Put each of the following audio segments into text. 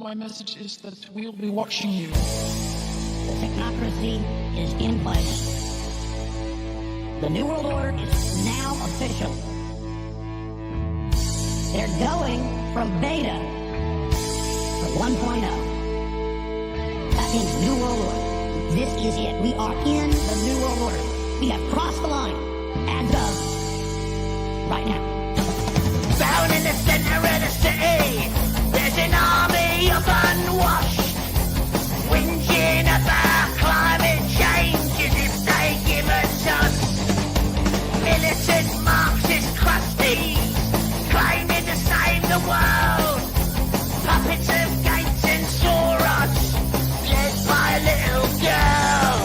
My message is that we'll be watching you. The technocracy is in place. The New World Order is now official. They're going from beta to 1.0. That means New World Order. This is it. We are in the New World Order. We have crossed the line as of right now. Down in the center of the city, there's an army of unwashed, whinging about climate change as if they give a chance. Militant Marxist crusties, claiming to save the world. Puppets of Gates and Soros, led by a little girl.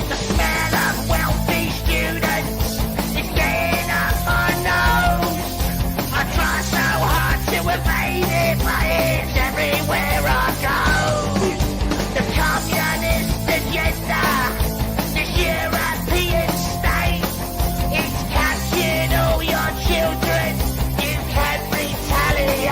The smell of wealthy students is getting up my nose. I try so hard to evade it, but it's everywhere I go. The communist agenda, this European state, it's captured all your children. You can retaliate.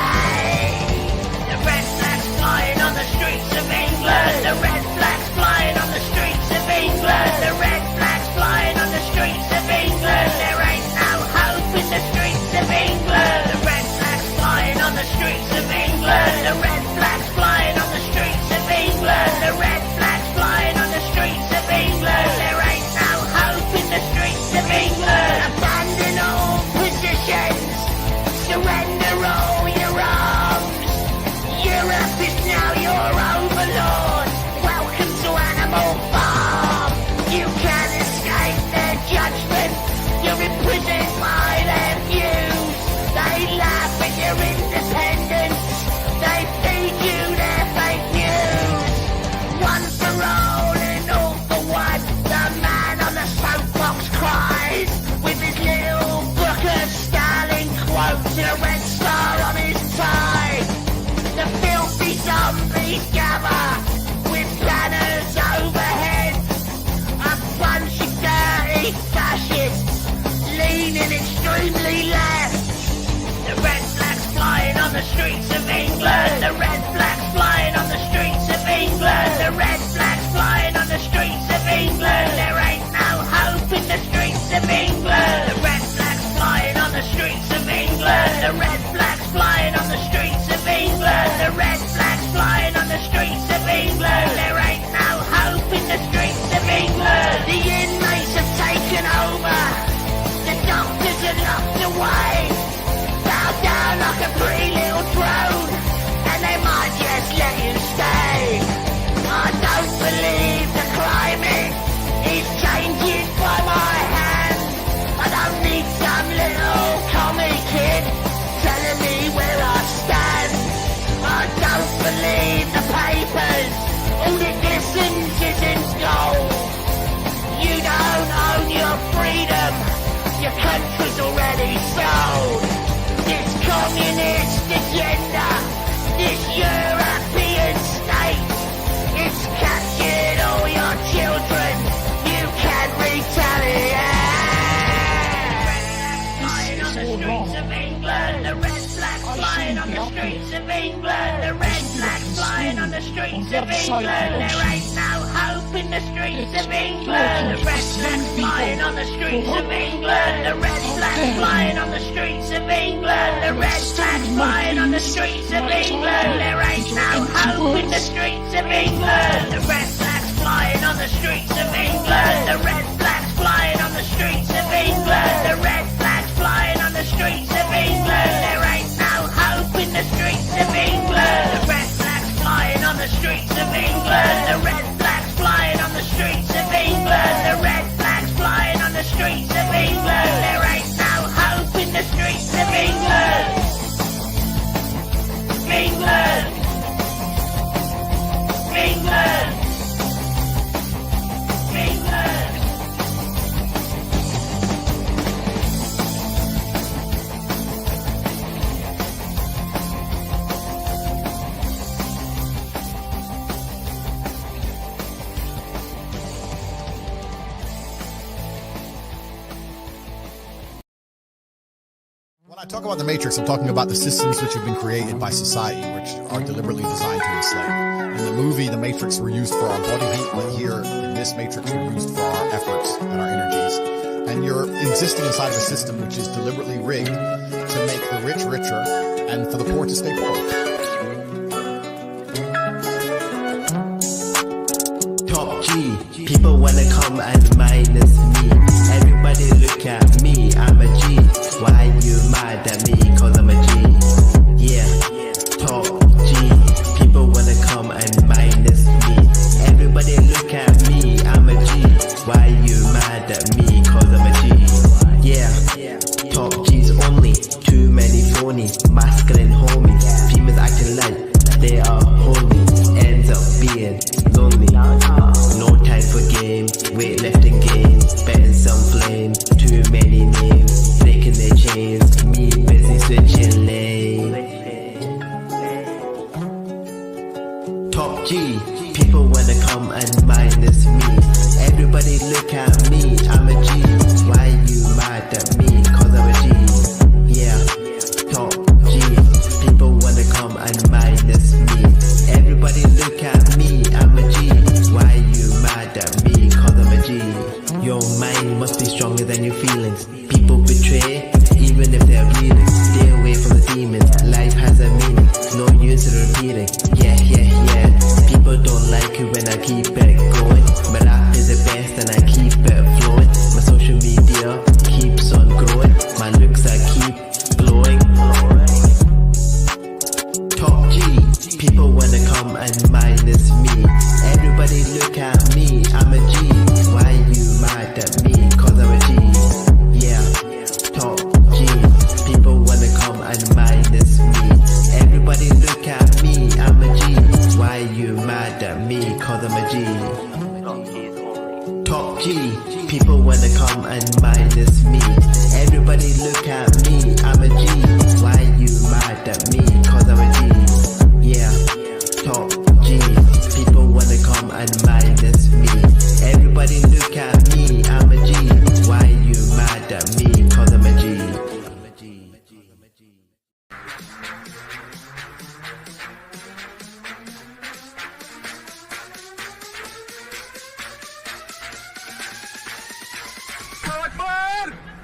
The red flags flying on the streets of England. The red flags flying on the streets of England. The red flags flying on the streets of England. There ain't no hope in the streets of England. The red flags flying on the streets of England. The red flags flying on the streets of England. The red flags flying on the streets of England. There ain't no hope in the streets of England. Abandon all positions. Surrender all your arms. Europe is now your overlord. Welcome to Animal Farm. You can't escape their judgment. You're imprisoned by their views. They laugh at your independence. They feed you their fake news. One for all and all for one. The man on the soapbox cries with his little book of Stalin quotes and a red star on his tie. The filthy zombies gather with banners overhead. A bunch of dirty fascists leaning extremely left. The red flags flying on the streets of England. The red flags flying on the streets of England. The red flags flying on the streets of England. There ain't no hope in the streets of England. The red flags flying on the streets of England. The red flags flying on the streets of England. The red flags flying on the streets of England. There ain't no hope in the streets of England. The inmates have taken over. The doctors are locked away. Bow down like a pretty little drone, and they might just let you stay. I don't believe the climate is changing by my hand. I don't need some little commie kid telling me where I stand. I don't believe the papers. All that glistens isn't gold. You don't own your freedom. Your country's already sold. This communist agenda, this European state, it's captured all your children. You can retaliate. Flying on the streets of England. The red flag flying on the streets of England. The red flag flying on the streets of England. There ain't no hope in the streets of England. The red flag flying on the streets of England. The red flag flying on the streets of England. The red flag flying on the streets of England. There ain't no hope in the streets of England. The red flags flying on the streets of England. The red flags flying on the streets of England. The red flags flying on the streets of England. There ain't no hope in the streets of England. The red flags flying on the streets of England. The red flags flying on the streets of England. The red flags flying on the streets of England. There ain't no hope in the streets of England. England. England. England. I talk about the Matrix, I'm talking about the systems which have been created by society, which are deliberately designed to enslave. In the movie, the Matrix were used for our body heat, but here in this Matrix, we're used for our efforts and our energies. And you're existing inside of a system which is deliberately rigged to make the rich richer and for the poor to stay poor. Top G, people wanna come and minus me. Everybody look at me, I'm a G. Why you mad at me? Cause I'm a G. Yeah, top G, people wanna come and minus me. Everybody look at me, I'm a G. Why you mad at me? Cause I'm a G. Yeah, top G's only. Too many phony, masculine homies. Females acting like they are holy. Ends up being lonely. No time for game, weightlifting games. Betting some flame, too many names. Breaking their chains, me busy switching lanes. Top G, people wanna come and minus me. Everybody look at me, I'm a G. Why you mad at me? Cause I'm a G. Yeah, top G, people wanna come and minus me. Everybody look at me, I'm a G. Why you mad at me? Cause I'm a G. Your mind must be stronger than your feelings. People betray, even if they're reeling. Stay away from the demons, life has a meaning. No use in repeating, yeah. People don't like it when I keep it going. My rap is the best and I keep it flowing. My social media keeps on growing. My looks I keep glowing. Top G, people wanna come and minus me. Everybody look at me, I'm a G. Why you mad at me? Cause I'm a G. Yeah, top G, people wanna come and minus me. Everybody look at me, I'm a G. Why you mad at me? Cause I'm a G. Top G, people wanna come and minus me. Everybody look at me, I'm a G. Why you mad at me? Cause I'm a G. Yeah, top G, people wanna come and minus me. Everybody look at me, I'm a G. Why you mad at me? Cause I'm a G.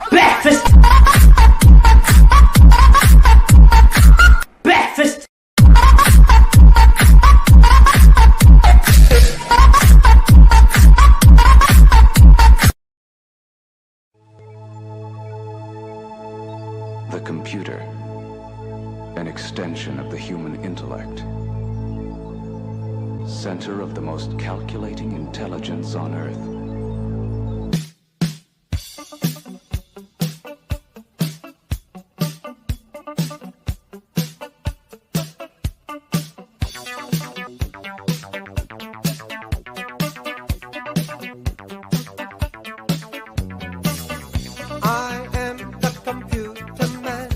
Breakfast! Breakfast! The computer, an extension of the human intellect, center of the most calculating intelligence on Earth. I am the computer man.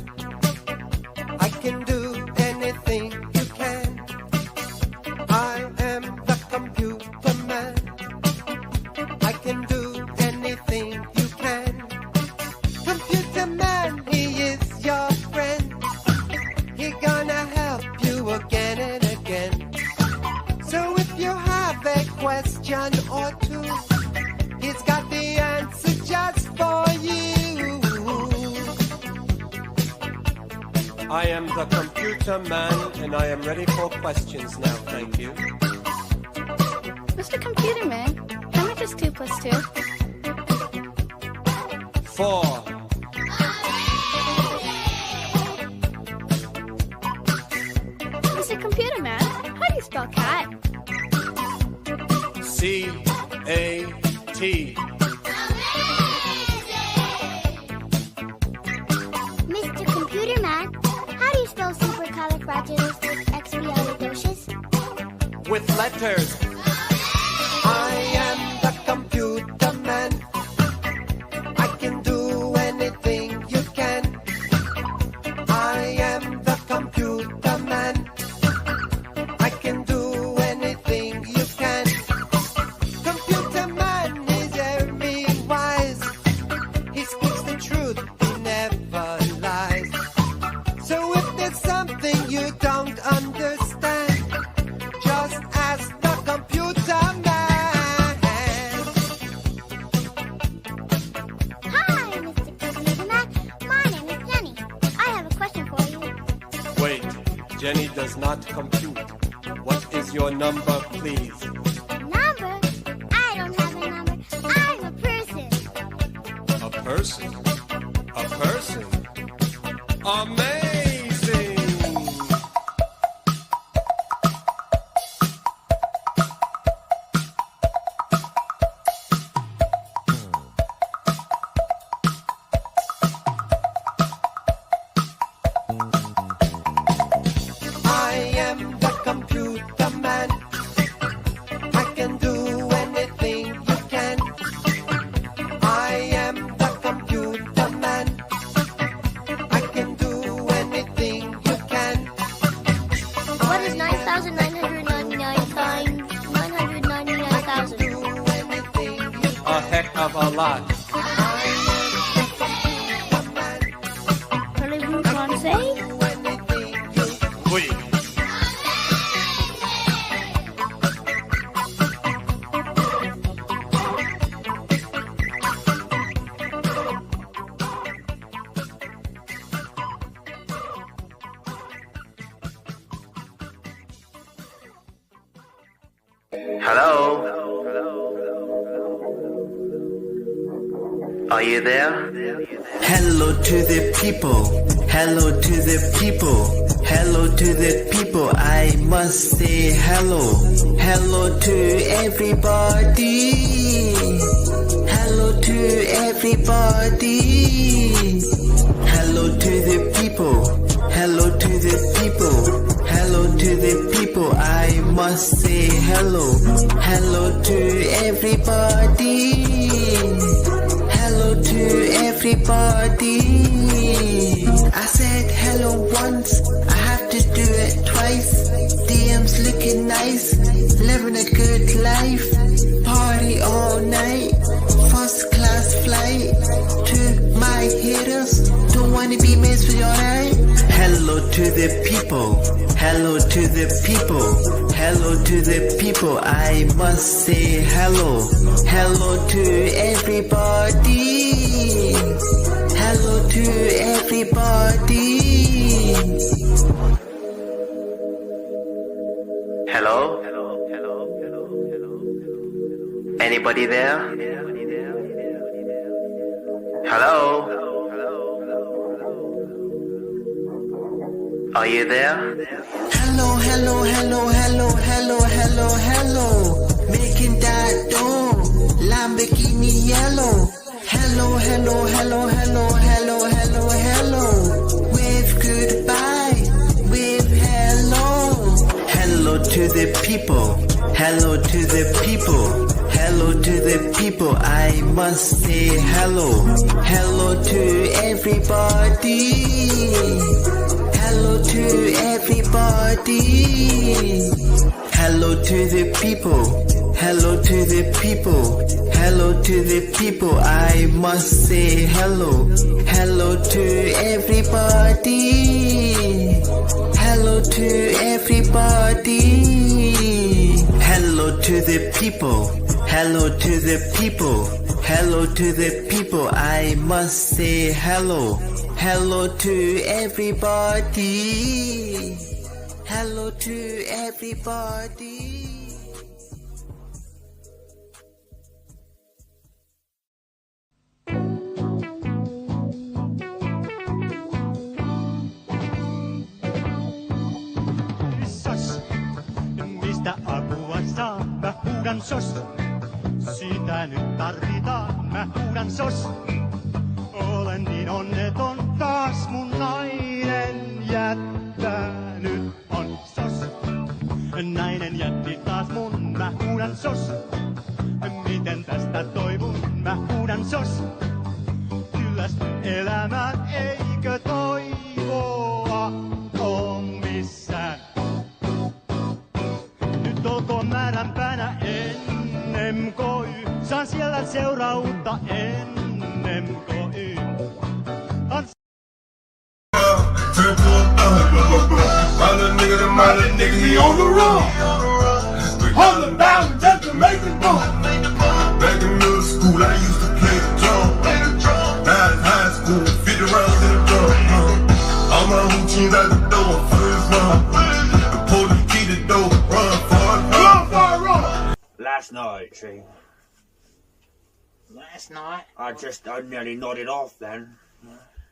I can do anything you can. I am the computer man. I can do anything you can. Computer man, he is your friend. He gonna help you again and again. So if you have a question or two, he's got the answer just for you. I am the computer man, and I am ready for questions now, thank you. Mr. Computer Man, how much is 2 plus 2? 4. Mr. Computer Man, how do you spell cat? C-A-T. Mr. Computer Man, how do you spell supercalifragilisticexpialidocious? With letters. I am the computer man. I can do anything you can. I am the computer man. I can do anything you can. Computer man is very wise. He speaks the truth, he never lies. does not compute. What is your number, please? Number? I don't have a number. I'm a person. A person? A person? Amazing! I am the computer man. I can do anything you can. I am the computer man. I can do anything you can. What is 9,999 times 999,000? Do anything you A heck of a lot. Parlez-vous français? Oui. Hello? Are you there? Hello to the people. Hello to the people. Hello to the people. I must say hello. Hello to everybody. Hello to everybody. Hello to the people. Hello to the people. Hello to the people. I must say hello. Hello to everybody. Hello to everybody. I said hello once. I have to do it twice. DM's looking nice. Living a good life. Party all night. First class flight. To my haters. Don't wanna be missed with your night. Hello to the people. Hello to the people. Hello to the people. I must say hello. Hello to everybody. Hello to everybody. Hello? Anybody there? Hello? Are you there? Hello, hello, hello, hello, hello, hello, hello. Making that door, Lamborghini yellow. Hello, hello, hello, hello, hello, hello, hello. Wave goodbye, wave hello. Hello to the people. Hello to the people. Hello to the people. I must say hello. Hello to everybody. Hello to everybody. Hello to the people. Hello to the people. Hello to the people. I must say hello. Hello to everybody. Hello to everybody. Hello to the people. Hello to the people. Hello to the people. I must say hello. Hello to everybody. Hello to everybody. Sos, mistä apua saa? Mä huudan sos. Sitä nyt tarvitaan. Mä huudan sos. Olen niin onneton, taas mun nainen jättänyt on sos. Nainen jätti taas mun, mä huudan sos. Miten tästä toivun, mä huudan sos. Kyllästyn elämään, eikö toivoa oo missään. Nyt olkoon määränpäänä ennen KY, saan siellä seurautta ennen KY. My nigga, he on the run. 100,000 just to make it bump. Back in middle school, I used to play the drum. Now in high school, 50 rounds in the drum. All my routines I could throw a first round. the door, run for it, run for it, run. Last night, see. Last night? I nearly nodded off then.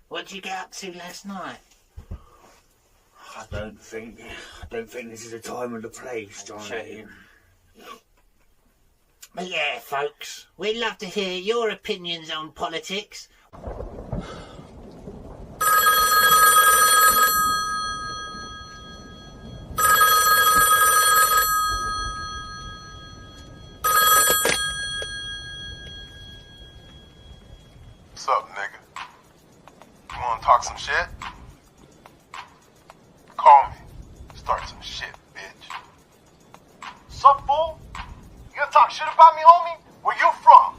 What'd you get up to last night? I don't think this is the time or the place, Jonny. But yeah, folks, we'd love to hear your opinions on politics. What's up, nigga? You wanna talk some shit? Call me. Start some shit, bitch. Sup, fool? You gonna talk shit about me, homie? Where you from?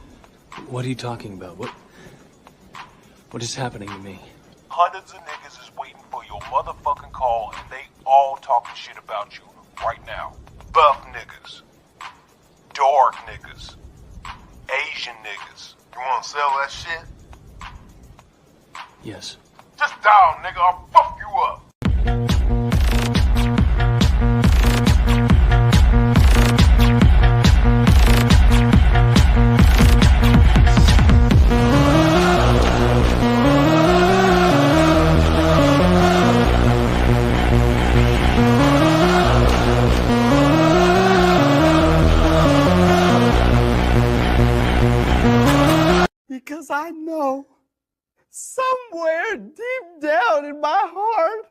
What are you talking about? What is happening to me? Hundreds of niggas is waiting for your motherfucking call, and they all talking shit about you right now. Buff niggas. Dark niggas. Asian niggas. You wanna sell that shit? Yes. Just dial, nigga. I'll fuck you up. Because I know somewhere deep down in my heart,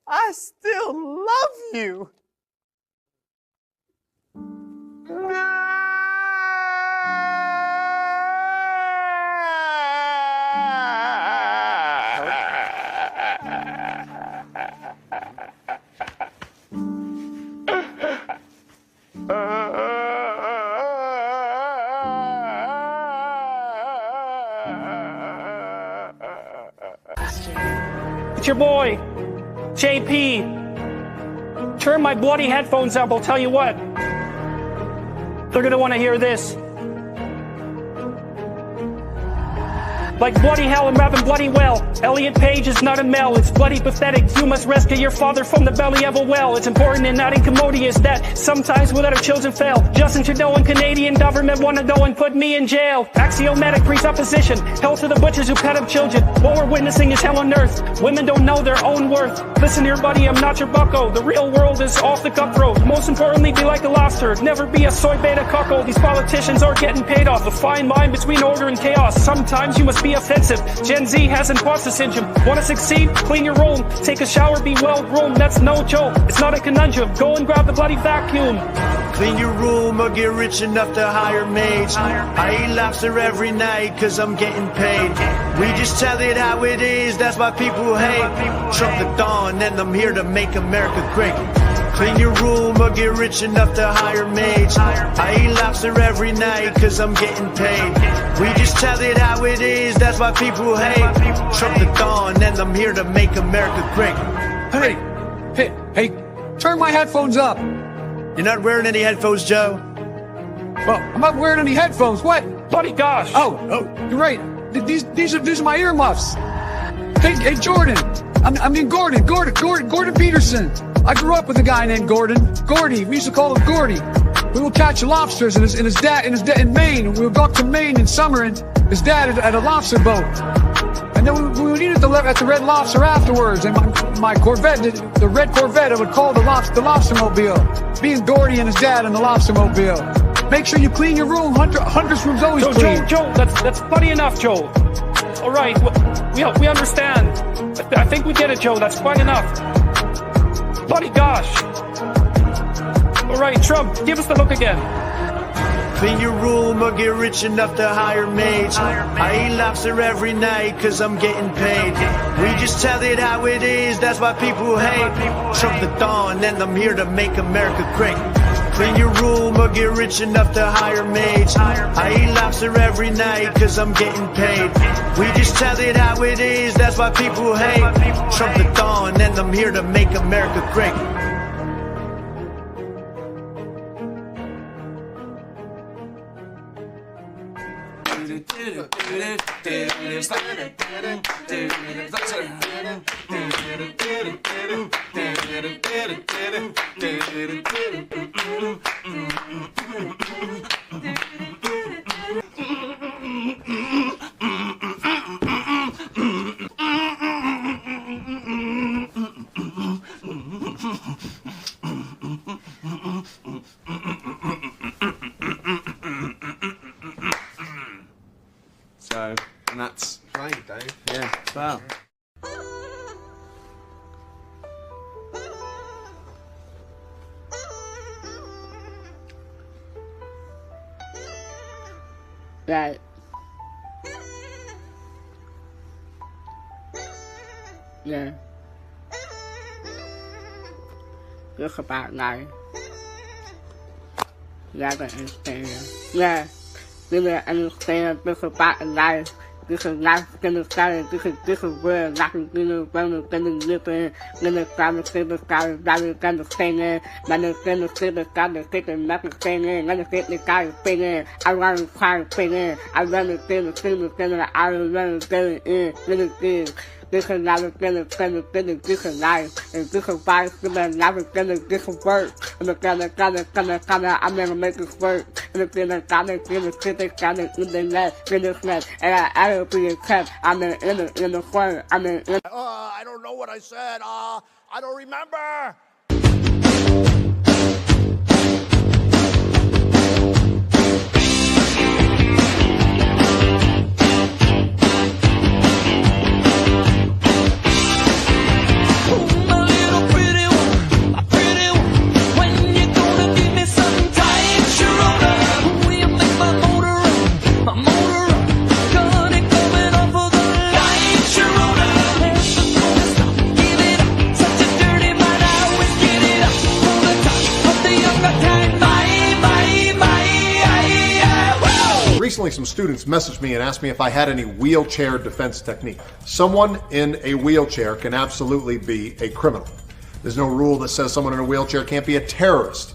I still love you. It's your boy, JP. Turn my bloody headphones up, I'll tell you what. They're gonna want to hear this. Like bloody hell, I'm rapping bloody well. Elliot Page is not a Mel, it's bloody pathetic. You must rescue your father from the belly of a well. It's important and not incommodious that sometimes we'll let our children fail. Justin Trudeau and Canadian government want to go and put me in jail. Axiomatic presupposition, hell to the butchers who pet up children. What we're witnessing is hell on earth. Women don't know their own worth. Listen here, buddy, I'm not your bucko. The real world is off the cutthroat. Most importantly, be like a lobster. Never be a soy beta cuckold. These politicians are getting paid off. A fine line between order and chaos. Sometimes you must be offensive. Gen Z has imposter syndrome. Want to succeed? Clean your room. Take a shower, be well groomed. That's no joke. It's not a conundrum. Go and grab the bloody vacuum. Clean your room or get rich enough to hire maids. I eat lobster every night cause I'm getting paid. We just tell it how it is, that's why people hate. Trump the dawn and I'm here to make America great. Clean your room or get rich enough to hire maids. I eat lobster every night cause I'm getting paid. We just tell it how it is, that's why people hate. Trump the dawn and I'm here to make America great. Hey, turn my headphones up. You're not wearing any headphones, Joe? Well, I'm not wearing any headphones. What? Bloody gosh. Oh, you're right. These are my earmuffs. Hey, Jordan. Gordon Peterson. I grew up with a guy named Gordon. Gordy. We used to call him Gordy. We would catch lobsters and his dad in Maine. We would go up to Maine in summer and his dad had a lobster boat. And then we would eat at the Red Lobster afterwards. And my Corvette, the red Corvette, I would call the Lobstermobile. Me and Gordy and his dad in the Lobstermobile. Make sure you clean your room. Hunter's room's always clean. Joe, that's plenty enough, Joe. All right, we understand. I think we get it, Joe. That's quite enough. Bloody gosh. All right, Trump, give us the look again. Clean your room or get rich enough to hire maids. I eat lobster every night cause I'm getting paid. We just tell it how it is, that's why people hate. Trump the dawn and I'm here to make America great. Clean your room or get rich enough to hire maids. I eat lobster every night cause I'm getting paid. We just tell it how it is, that's why people hate. Trump the dawn and I'm here to make America great. So, and that's great, Dave. Yeah, well. Right. Yeah. Look about life. Yeah, I understand. Yeah. Really understand this about life. This is life gonna start. This is where life is gonna live in. Gonna start to see the sky, gonna sing it. Gonna see the sky, the stick and nothing singing. Gonna see the sky singing. I wanna try to sing it. I wanna see the singing. I wanna get it in. Really good. This is life gonna this is life. And this is why life is gonna this is work. And it's gonna I'm gonna make this work. And it's gonna sit there, gonna in the net, and I'll be a cat. I'm in the front. I'm in. I don't know what I said. I don't remember. Recently, some students messaged me and asked me if I had any wheelchair defense technique. Someone in a wheelchair can absolutely be a criminal. There's no rule that says someone in a wheelchair can't be a terrorist.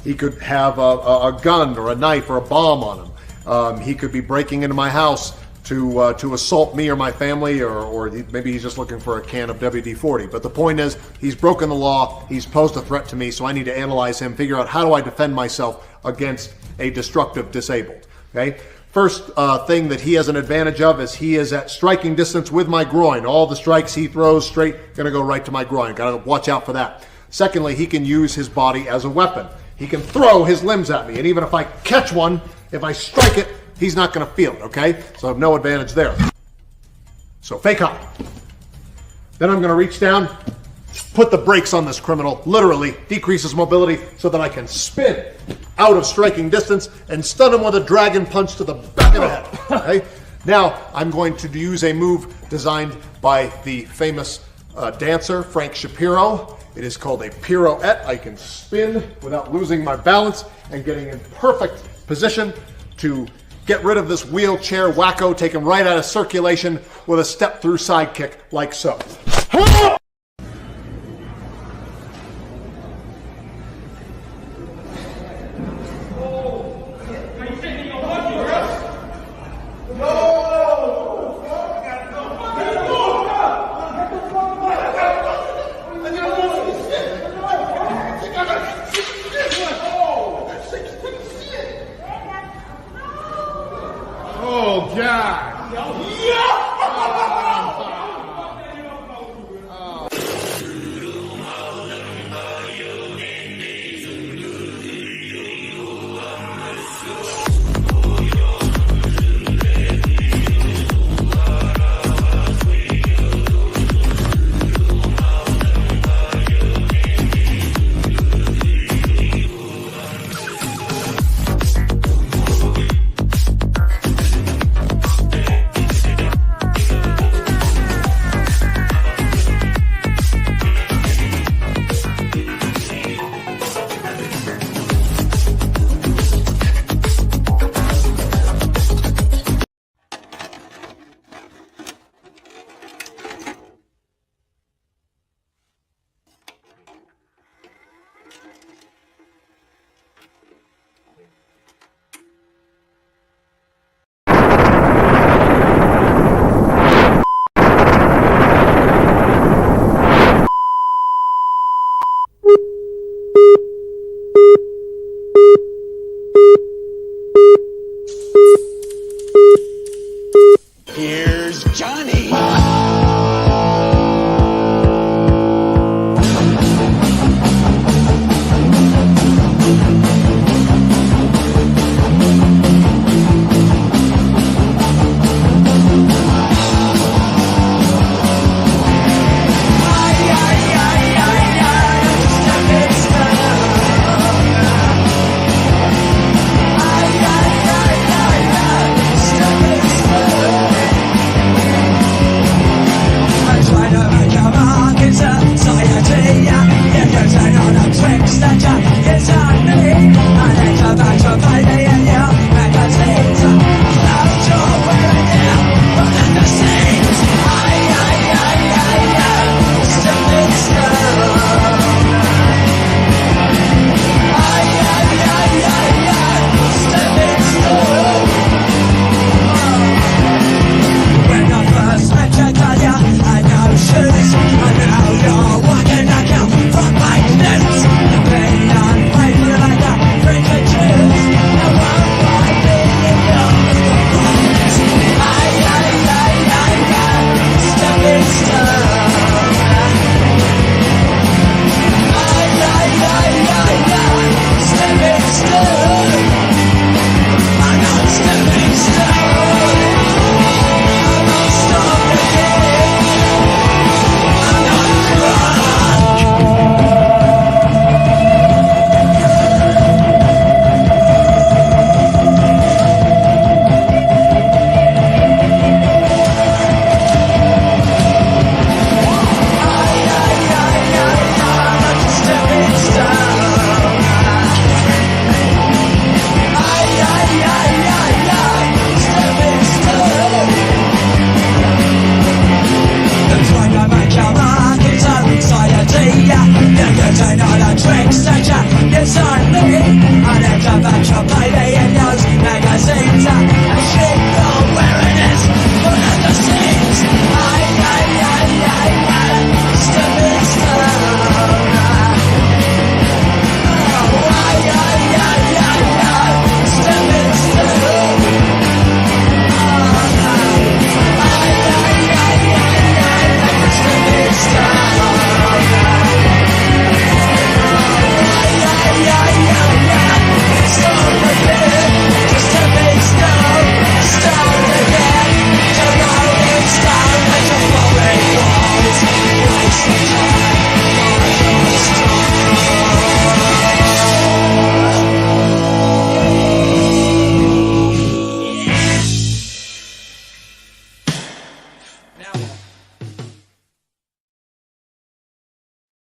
He could have a gun or a knife or a bomb on him. He could be breaking into my house to assault me or my family, or maybe he's just looking for a can of WD-40. But the point is, he's broken the law, he's posed a threat to me, so I need to analyze him, figure out how do I defend myself against a destructive disabled. Okay. First thing that he has an advantage of is he is at striking distance with my groin. All the strikes he throws straight gonna go right to my groin. Gotta watch out for that. Secondly, he can use his body as a weapon. He can throw his limbs at me, and even if I catch one, if I strike it, he's not gonna feel it. Okay, so I have no advantage there. So fake high. Then I'm gonna reach down, put the brakes on this criminal, literally decrease his mobility so that I can spin out of striking distance and stun him with a dragon punch to the back of the head. Okay? Now I'm going to use a move designed by the famous dancer Frank Shapiro. It is called a pirouette. I can spin without losing my balance and getting in perfect position to get rid of this wheelchair wacko, take him right out of circulation with a step through side kick like so. Oh, God.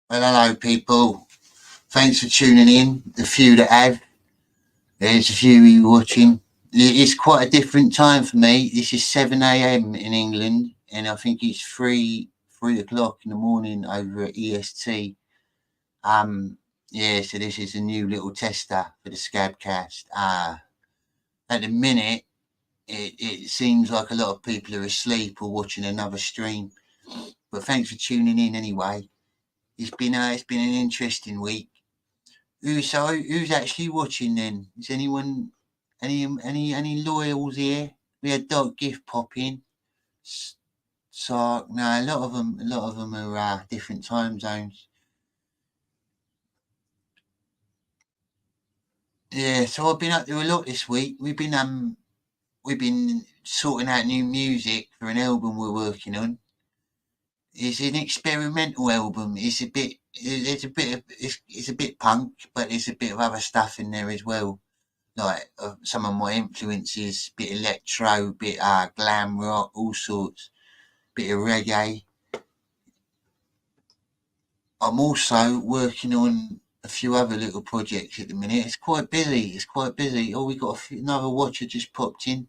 Well, hello, people. Thanks for tuning in. The few that have. There's a few of you watching. It's quite a different time for me. This is 7 a.m. in England, and I think it's 3 o'clock in the morning over at EST. Yeah, so this is a new little tester for the Scab Cast. At the minute, it seems like a lot of people are asleep or watching another stream. But thanks for tuning in anyway. It's been an interesting week. Who's actually watching then? Is anyone any loyals here? We had DarkGift pop in. So no, a lot of them are different time zones. Yeah, so I've been up to a lot this week. We've been sorting out new music for an album we're working on. It's an experimental album. It's a bit punk, but there's a bit of other stuff in there as well. Like some of my influences, bit electro, bit glam rock, all sorts, bit of reggae. I'm also working on a few other little projects at the minute. It's quite busy. Oh, we got another watcher just popped in.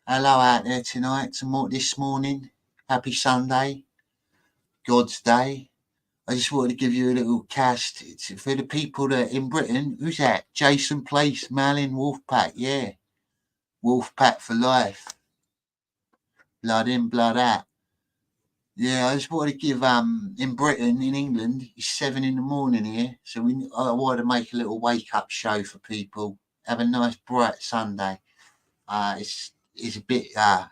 Hello out there tonight. This morning. Happy Sunday. God's Day. I just wanted to give you a little cast. It's for the people that in Britain. Who's that? Jason Place, Malin, Wolfpack. Yeah. Wolfpack for life. Blood in, blood out. Yeah, I just wanted to give in Britain, in England, it's 7 in the morning here. So I wanted to make a little wake up show for people. Have a nice bright Sunday. It's a bit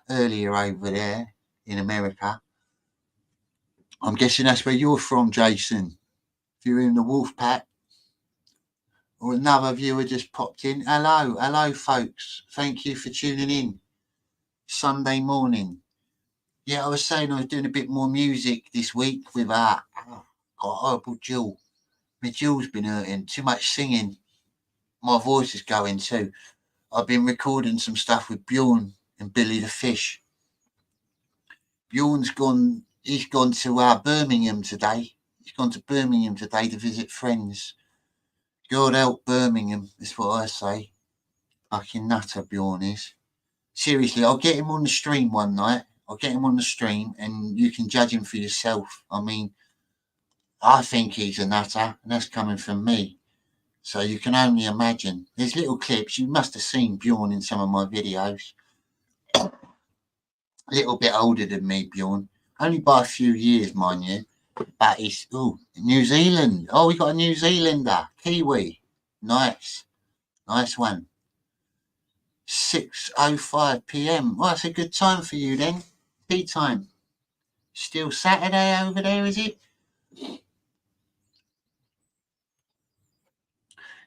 earlier over there in America. I'm guessing that's where you're from, Jason. If you're in the Wolfpack. Or another viewer just popped in. Hello, folks. Thank you for tuning in. Sunday morning. Yeah, I was saying I was doing a bit more music this week with got a horrible jaw. My jaw's been hurting. Too much singing. My voice is going too. I've been recording some stuff with Bjorn and Billy the Fish. Bjorn's gone. He's gone to Birmingham today. He's gone to Birmingham today to visit friends. God help Birmingham, is what I say. Fucking nutter Bjorn is. Seriously, I'll get him on the stream one night. I'll get him on the stream and you can judge him for yourself. I mean, I think he's a nutter, and that's coming from me. So you can only imagine. There's little clips. You must have seen Bjorn in some of my videos. A little bit older than me, Bjorn. Only by a few years, mind you. But he's, New Zealand. Oh, we got a New Zealander. Kiwi. Nice. Nice one. 6:05 p.m. Well, that's a good time for you then. Tea time. Still Saturday over there, is it?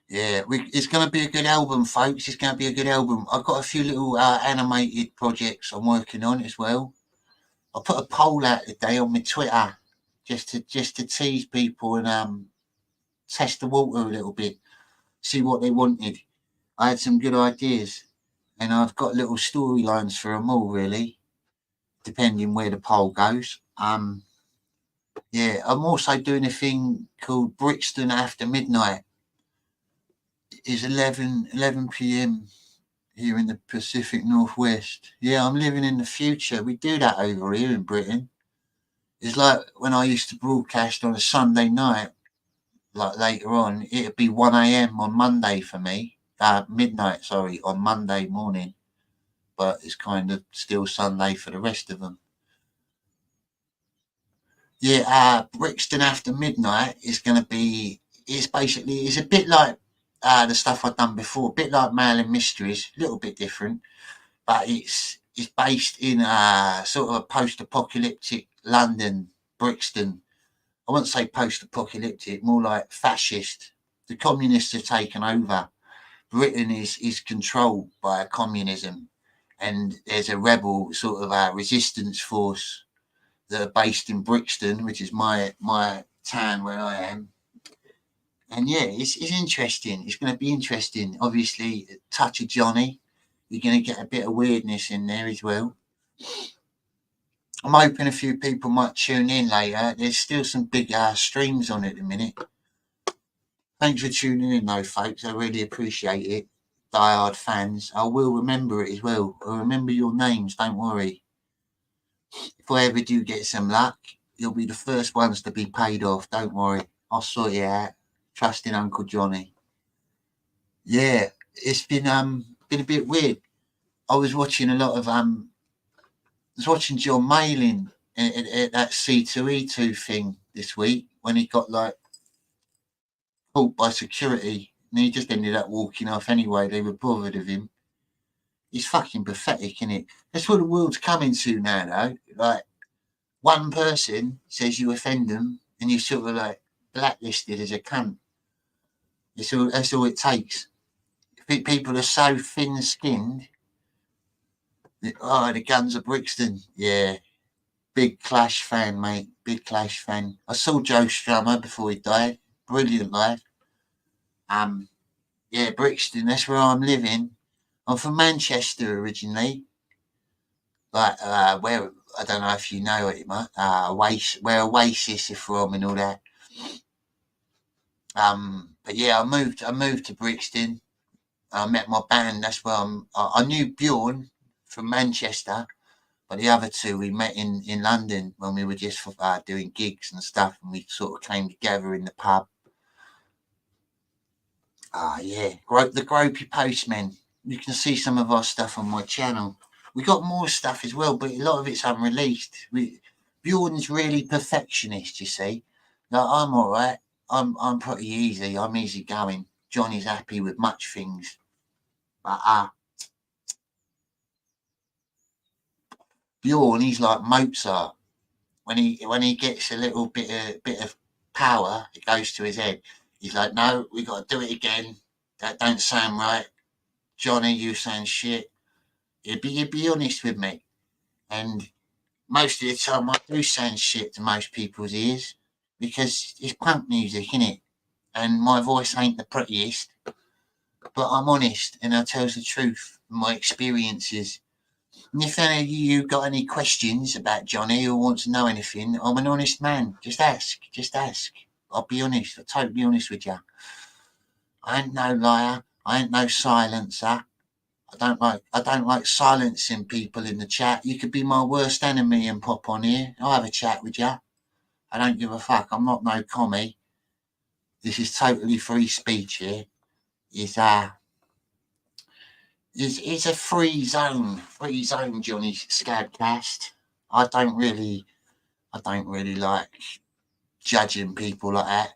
Yeah, it's going to be a good album, folks. It's going to be a good album. I've got a few little animated projects I'm working on as well. I put a poll out today on my Twitter just to tease people and test the water a little bit, see what they wanted. I had some good ideas, and I've got little storylines for them all, really, depending where the poll goes. Yeah, I'm also doing a thing called Brixton After Midnight. It's 11 p.m. here in the Pacific Northwest. Yeah, I'm living in the future. We do that over here in Britain. It's like when I used to broadcast on a Sunday night, like later on, it'd be 1 a.m. on Monday for me. Midnight, sorry, on Monday morning. But it's kind of still Sunday for the rest of them. Yeah, Brixton After Midnight is going to be, it's a bit like the stuff I've done before, a bit like Malin Mysteries, a little bit different, but it's based in sort of a post-apocalyptic London, Brixton. I wouldn't say post-apocalyptic, more like fascist. The communists have taken over. Britain is controlled by communism, and there's a rebel sort of resistance force that are based in Brixton, which is my town where I am. And yeah, it's interesting. It's going to be interesting. Obviously, a touch of Jonny. You're going to get a bit of weirdness in there as well. I'm hoping a few people might tune in later. There's still some big streams on at the minute. Thanks for tuning in though, folks. I really appreciate it. Die-hard fans. I will remember it as well. I'll remember your names, don't worry. If I ever do get some luck, you'll be the first ones to be paid off. Don't worry. I'll sort you out. Trust in Uncle Johnny. Yeah, it's been a bit weird. I was watching a lot of watching Jon Malin at that C2E2 thing this week when he got like caught by security and he just ended up walking off anyway. They were bothered of him. He's fucking pathetic, isn't it? That's what the world's coming to now, though. Like, one person says you offend them and you're sort of like blacklisted as a cunt. That's all it takes. People are so thin-skinned. Oh, the Guns of Brixton. Yeah. Big Clash fan, mate. Big Clash fan. I saw Joe Strummer before he died. Brilliant live. Yeah, Brixton, that's where I'm living. I'm from Manchester originally. Like, where, I don't know if you know it, mate. Where Oasis are from and all that. But yeah, I moved to Brixton. I met my band. That's where I knew Bjorn from Manchester, but the other two we met in London when we were just doing gigs and stuff, and we sort of came together in the pub. Yeah, the Gropey Postmen. You can see some of our stuff on my channel. We got more stuff as well, but a lot of it's unreleased. Bjorn's really perfectionist, you see. Like, I'm all right. I'm pretty easy. I'm easy going. Johnny's happy with much things. But Bjorn, he's like Mozart. When he gets a little bit of power, it goes to his head. He's like, no, we got to do it again. That don't sound right. Johnny, you sound shit. He'd be honest with me. And most of the time I do sound shit to most people's ears because it's punk music, innit? And my voice ain't the prettiest. But I'm honest and I tells the truth, my experiences. And if any of you got any questions about Johnny or want to know anything, I'm an honest man. Just ask. I'll be honest. I'll totally be honest with you. I ain't no liar. I ain't no silencer. I don't like silencing people in the chat. You could be my worst enemy and pop on here. I'll have a chat with you. I don't give a fuck. I'm not no commie. This is totally free speech here. It's a free zone, Johnny Scab Cast. I don't really like judging people like that.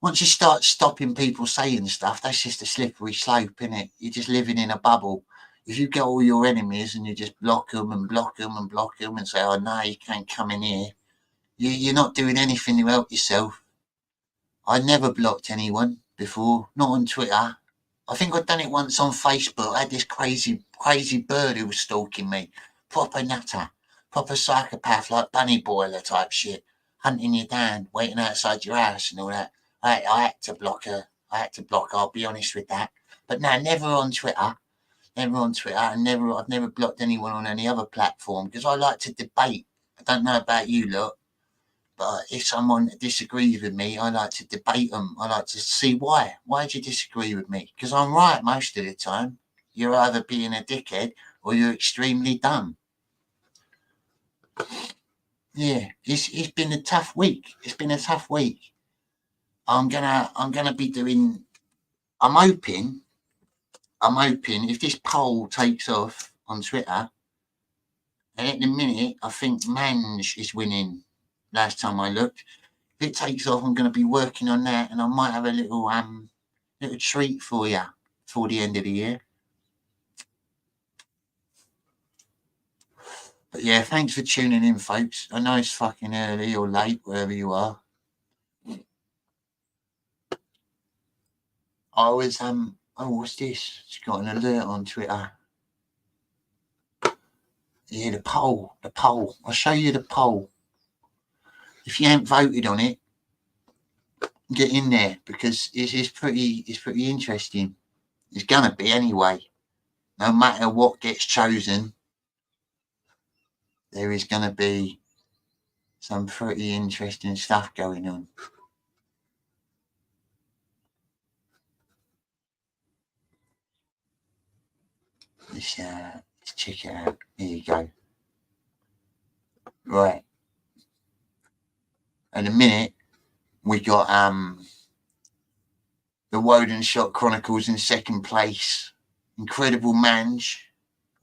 Once you start stopping people saying stuff, that's just a slippery slope, innit? You're just living in a bubble. If you get all your enemies and you just block them and say, oh no, you can't come in here, you're not doing anything to help yourself. I never blocked anyone before, not on Twitter. I think I'd done it once on Facebook. I had this crazy bird who was stalking me. Proper nutter. Proper psychopath, like bunny boiler type shit. Hunting you down, waiting outside your house and all that. I had to block her. I'll be honest with that. But no, never on Twitter. And I've never blocked anyone on any other platform because I like to debate. I don't know about you lot. But if someone disagrees with me, I like to debate them. I like to see why. Why do you disagree with me? Because I'm right most of the time. You're either being a dickhead or you're extremely dumb. Yeah, it's been a tough week. I'm gonna be doing. I'm hoping if this poll takes off on Twitter, and at the minute I think Mange is winning. Last time I looked. If it takes off, I'm going to be working on that, and I might have a little treat for you for the end of the year. But yeah, thanks for tuning in, folks. I know it's fucking early or late, wherever you are. I was oh, what's this? It's got an alert on Twitter. Yeah, the poll. I'll show you the poll. If you haven't voted on it, get in there because it's pretty interesting. It's gonna be anyway. No matter what gets chosen, there is gonna be some pretty interesting stuff going on. Let's check it out. Here you go. Right. In a minute, we got the Woden Shot Chronicles in second place. Incredible Mange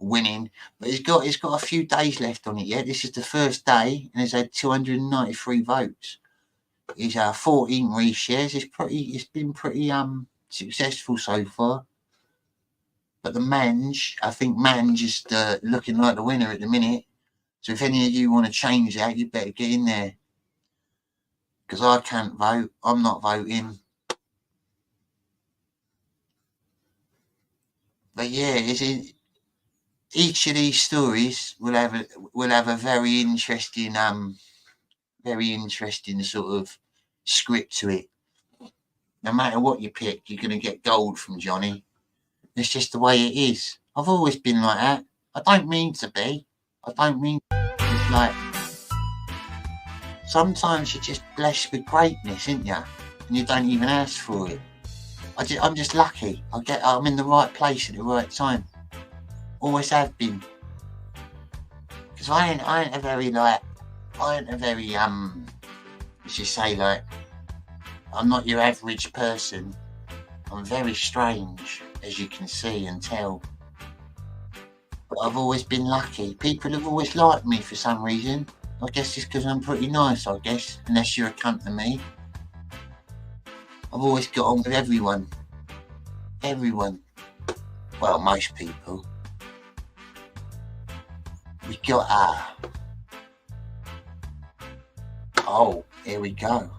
winning, but it's got a few days left on it yet. This is the first day, and it's had 293 votes. It's 14 reshares. It's been pretty successful so far. But the Mange, I think Mange is looking like the winner at the minute. So if any of you want to change that, you better get in there. Because I can't vote. I'm not voting. But yeah, each of these stories will have a very interesting sort of script to it. No matter what you pick, you're going to get gold from Jonny. It's just the way it is. I've always been like that. I don't mean to be. It's like sometimes you're just blessed with greatness, ain't you? And you don't even ask for it. I'm just lucky. I'm in the right place at the right time. Always have been. Because I ain't a very let's just say, like, I'm not your average person. I'm very strange, as you can see and tell. But I've always been lucky. People have always liked me for some reason. I guess it's because I'm pretty nice, I guess, unless you're a cunt to me. I've always got on with everyone. Everyone. Well, most people. We got oh, here we go.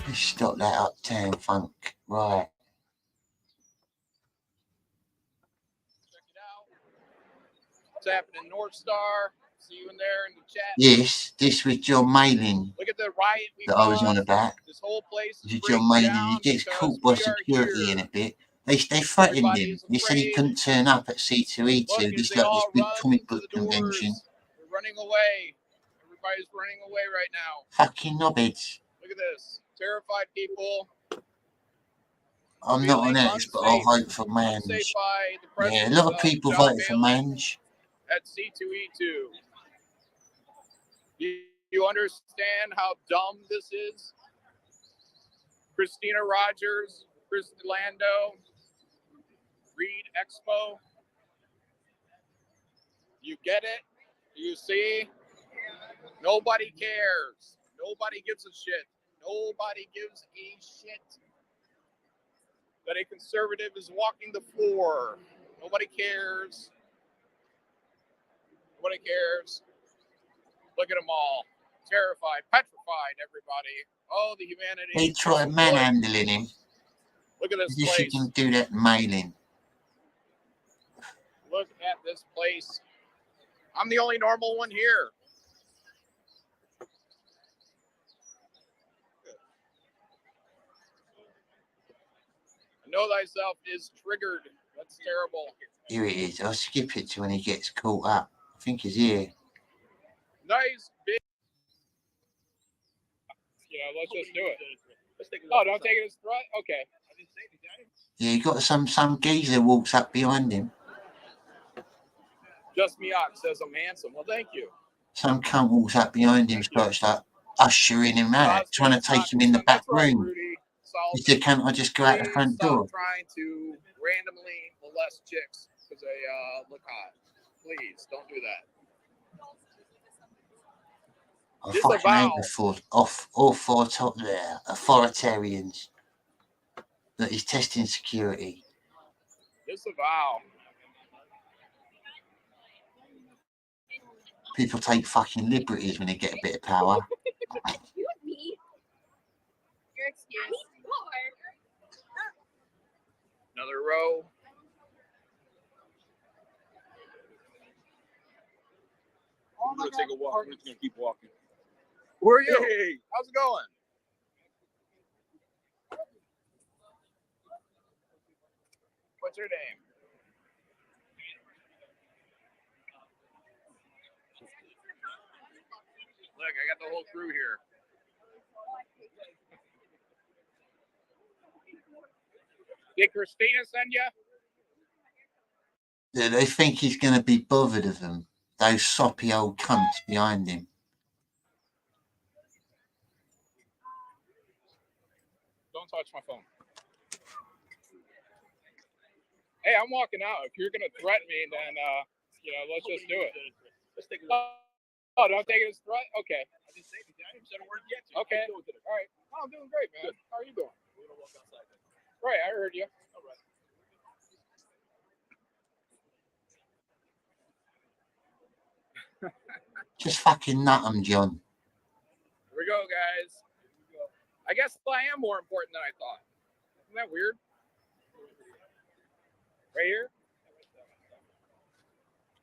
Let's stop that Uptown Funk. Right. What's happening, North Star? See you in there in the chat. Yes, this was Jon Malin. Look at the riot that I was on about. This whole place This is Jon Malin. He gets caught by security in a bit. They threatened him. They said he couldn't turn up at C2E2. This big comic book convention. They're running away. Everybody's running away right now. Fucking knobheads. Look at this. Terrified people. I'm not an ex, but I'll vote for Mange. Yeah, a lot of people voted for Mange. At C2E2. You understand how dumb this is? Christina Rogers, Chris Lando, Reed Expo. You get it? You see? Nobody cares. Nobody gives a shit. Nobody gives a shit that a conservative is walking the floor. Nobody cares. Nobody cares. Look at them all. Terrified, petrified, everybody. Oh, the humanity. They tried manhandling him. Look at this place. You can do that mailing. Look at this place. I'm the only normal one here. Know thyself is triggered. That's terrible. Here it is. I'll skip it to when he gets caught up. I think he's here. Nice big. Yeah, let's just do it. Oh, don't take it as threat? Okay. Yeah, you got some geezer walks up behind him. Just Mioc says I'm handsome. Well, thank you. Some cunt walks up behind him, starts like ushering him out, trying to take him in the back room. He said, "Can't I just go out the front door?" Trying to randomly molest chicks because they look hot. Please don't do that. I fucking hate authoritarians that he's testing security. Disavow. People take fucking liberties when they get a bit of power. Your excuse. Another row. I'm gonna take a walk. We're just gonna keep walking. Who are you? Hey, how's it going? What's your name? Look, I got the whole crew here. Did Christina send you? Yeah, they think he's going to be bothered of them. Those soppy old cunts behind him. Don't touch my phone. Hey, I'm walking out. If you're going to threaten me, then, let's just do it. Oh, don't take it as a threat? Okay. I didn't say anything. I didn't say a word yet. Okay. All right. Oh, I'm doing great, man. How are you doing? We're going to walk outside then. Right, I heard you. All right. Just fucking nut 'em, John. Here we go, guys. I guess I am more important than I thought. Isn't that weird? Right here?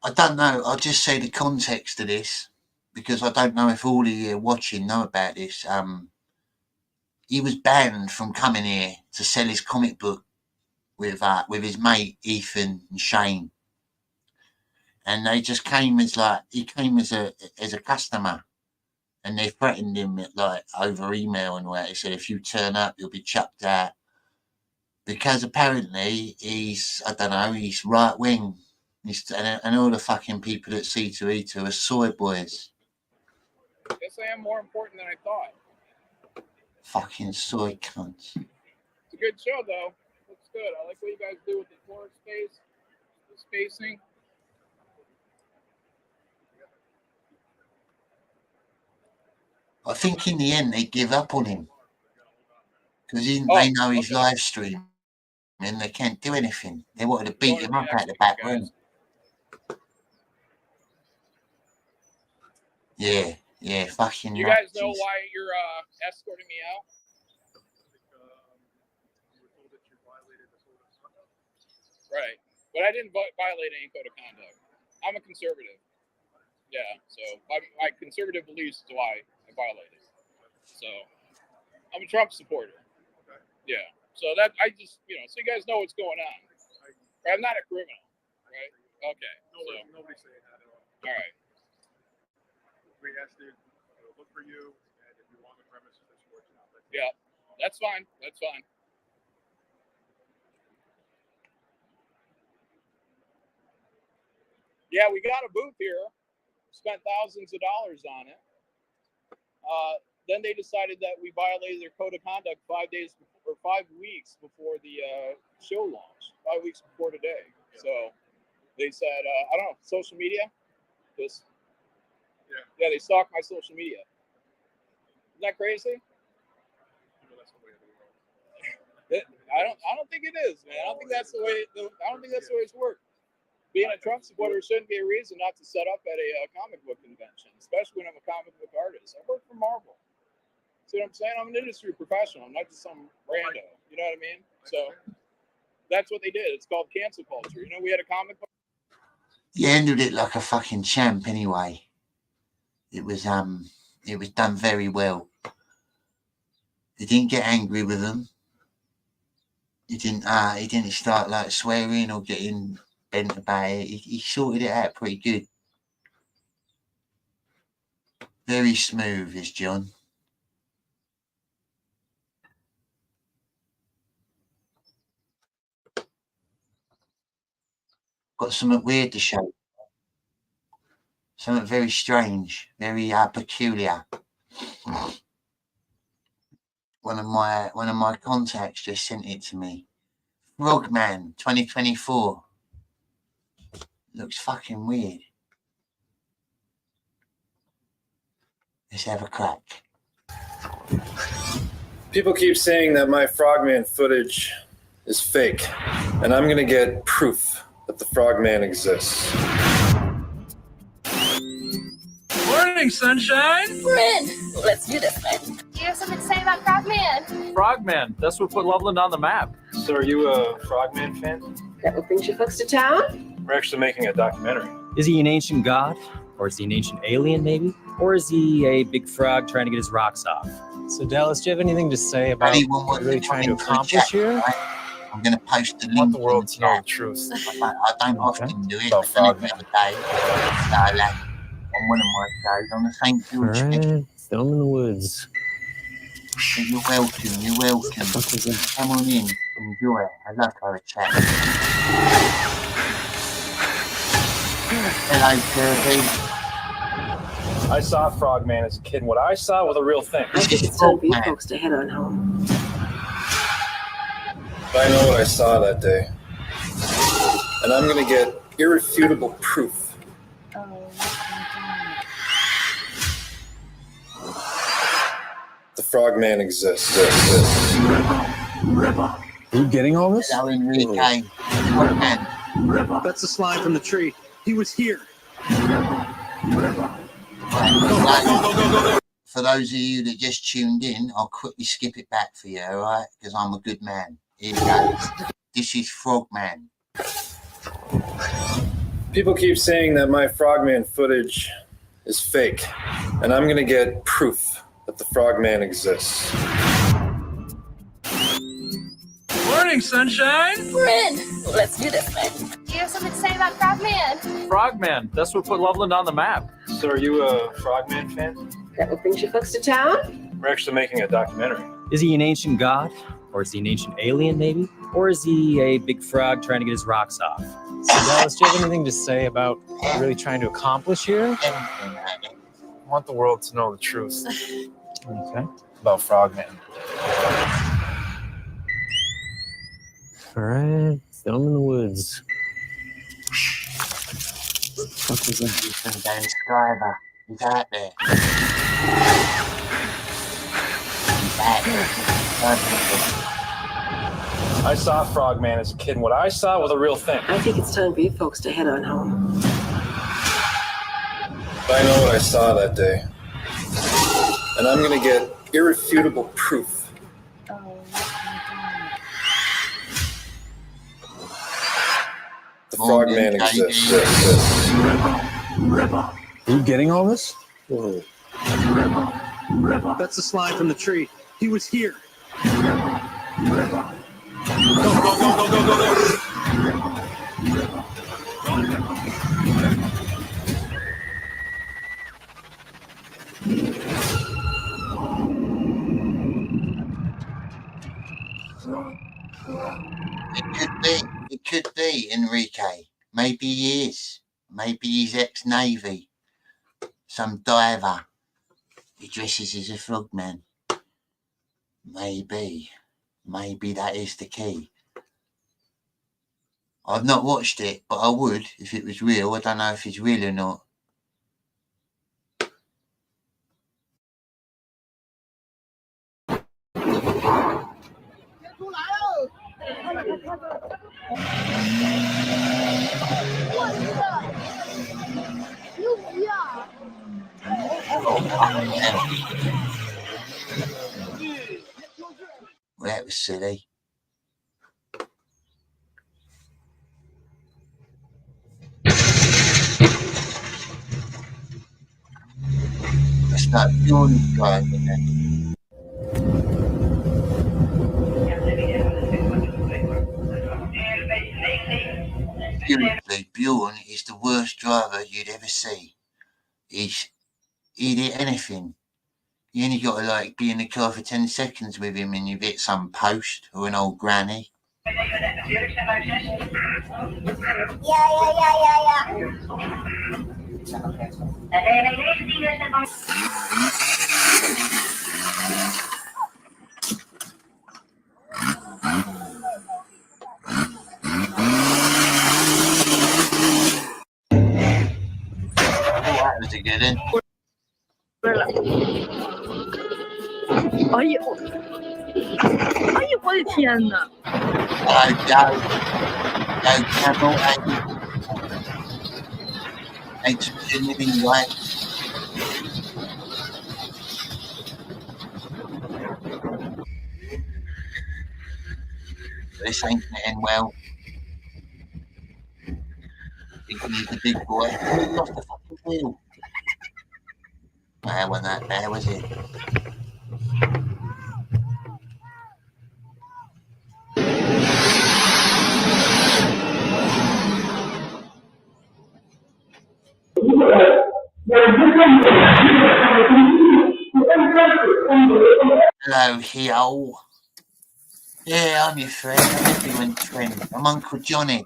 I don't know. I'll just say the context of this because I don't know if all of you watching know about this. He was banned from coming here to sell his comic book with his mate Ethan and Shane, and they just came as he came as a customer, and they threatened him over email and where they said if you turn up you'll be chucked out because apparently he's right wing. And all the fucking people at C2E2 are soy boys. Guess I am more important than I thought. Fucking soy cunts. It's a good show, though. Looks good. I like what you guys do with the floor space, the spacing. I think in the end they give up on him because they know he's live streaming and they can't do anything. They wanted to beat him up out the back room. Yeah, fucking. You guys know why you're escorting me out? Right, but I didn't violate any code of conduct. I'm a conservative. Yeah, so my conservative beliefs is why I violated. So I'm a Trump supporter. Yeah, so that I just so you guys know what's going on. I'm not a criminal, right? Okay. Nobody's saying that at all. All right. We asked you to look for you, and if you want the premises, that's what you know. Yeah, that's fine. That's fine. Yeah, we got a booth here. Spent thousands of dollars on it. Then they decided that we violated their code of conduct 5 weeks before the show launched. 5 weeks before today. So they said, I don't know, social media. Yeah, they stalked my social media. Isn't that crazy? I don't think it is, man. I don't think that's the way it's worked. Being a Trump supporter shouldn't be a reason not to set up at a comic book convention, especially when I'm a comic book artist. I work for Marvel. See what I'm saying? I'm an industry professional. I'm not just some rando. You know what I mean? So that's what they did. It's called cancel culture. You know, we had a comic book. You handled it like a fucking champ anyway. It was done very well. You didn't get angry with them. He didn't start like swearing or getting bent about it. He sorted it out pretty good. Very smooth is John. Got something weird to show. Something very strange, very peculiar. One of my contacts just sent it to me. Frogman 2024. Looks fucking weird. Let's have a crack. People keep saying that my Frogman footage is fake, and I'm gonna get proof that the Frogman exists. Morning, sunshine. We're in. Let's do this then. Do you have something to say about Frogman? Frogman. That's what put Loveland on the map. So are you a Frogman fan? That what brings you folks to town? We're actually making a documentary. Is he an ancient god? Or is he an ancient alien, maybe? Or is he a big frog trying to get his rocks off? So, Dallas, do you have anything to say about what you're really trying to accomplish here? I'm going to post the link. I want the world to know the truth. I don't often do it. I've done it the other day. So, on one of my shows on the St. George special. Film in the woods. You're welcome, you're welcome. Come on in, enjoy. I'd love to have a chat. Hello, Kirby. I saw Frogman as a kid, and what I saw was a real thing. I think it's time for you folks to head on home. I know what I saw that day. And I'm gonna get irrefutable proof. The Frogman exists. Are you getting all this? Hello, Enrique. That's the slime from the tree. He was here. For those of you that just tuned in, I'll quickly skip it back for you, alright? Because I'm a good man. Here you go. This is Frogman. People keep saying that my Frogman footage is fake, and I'm gonna get proof that the Frogman exists. Morning, sunshine. We're in. Let's do this, man. Do you have something to say about Frogman? Frogman. That's what put Loveland on the map. So are you a Frogman fan? That what brings you folks to town? We're actually making a documentary. Is he an ancient god? Or is he an ancient alien, maybe? Or is he a big frog trying to get his rocks off? So, Dallas, do you have anything to say about what you're really trying to accomplish here? I want the world to know the truth Okay. about Frogman. All right, film in the woods. What is it? Some damn Skyber. He's out there. He's out there. I saw Frogman as a kid, and what I saw was a real thing. I think it's time for you folks to head on home. I know what I saw that day. And I'm gonna get irrefutable proof. The Frogman exists. Are you getting all this? Whoa. That's the slime from the tree. He was here. Go. It could be Enrique. Maybe he is. Maybe he's ex-Navy. Some diver. He dresses as a frogman. Maybe that is the key. I've not watched it, but I would if it was real. I don't know if it's real or not. Well, that was silly. Let's start Jonny driving then. Seriously, Bjorn is the worst driver you'd ever see. He'd hit anything. You only got to like be in the car for 10 seconds with him and you hit some post or an old granny. That was a good one. Hello, Camel, thanks for tuning in, guys. This ain't getting well. Thinking he's the big boy. He lost the fucking wheel. That wasn't that bad, was it? Hello, Heo. Yeah, I'm your friend. I'm everyone's friend. I'm Uncle Jonny.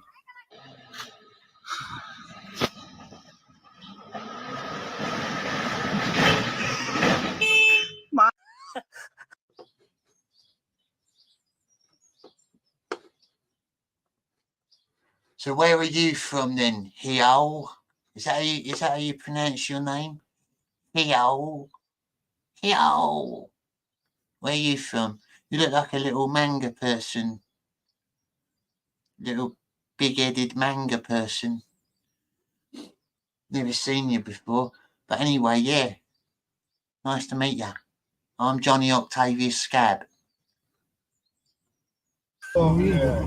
So where are you from then, Heo? Is that how you pronounce your name? Heo. Heo. Where are you from? You look like a little manga person. Little big-headed manga person. Never seen you before. But anyway, yeah. Nice to meet you. I'm Johnny Octavius Scab. Oh, yeah.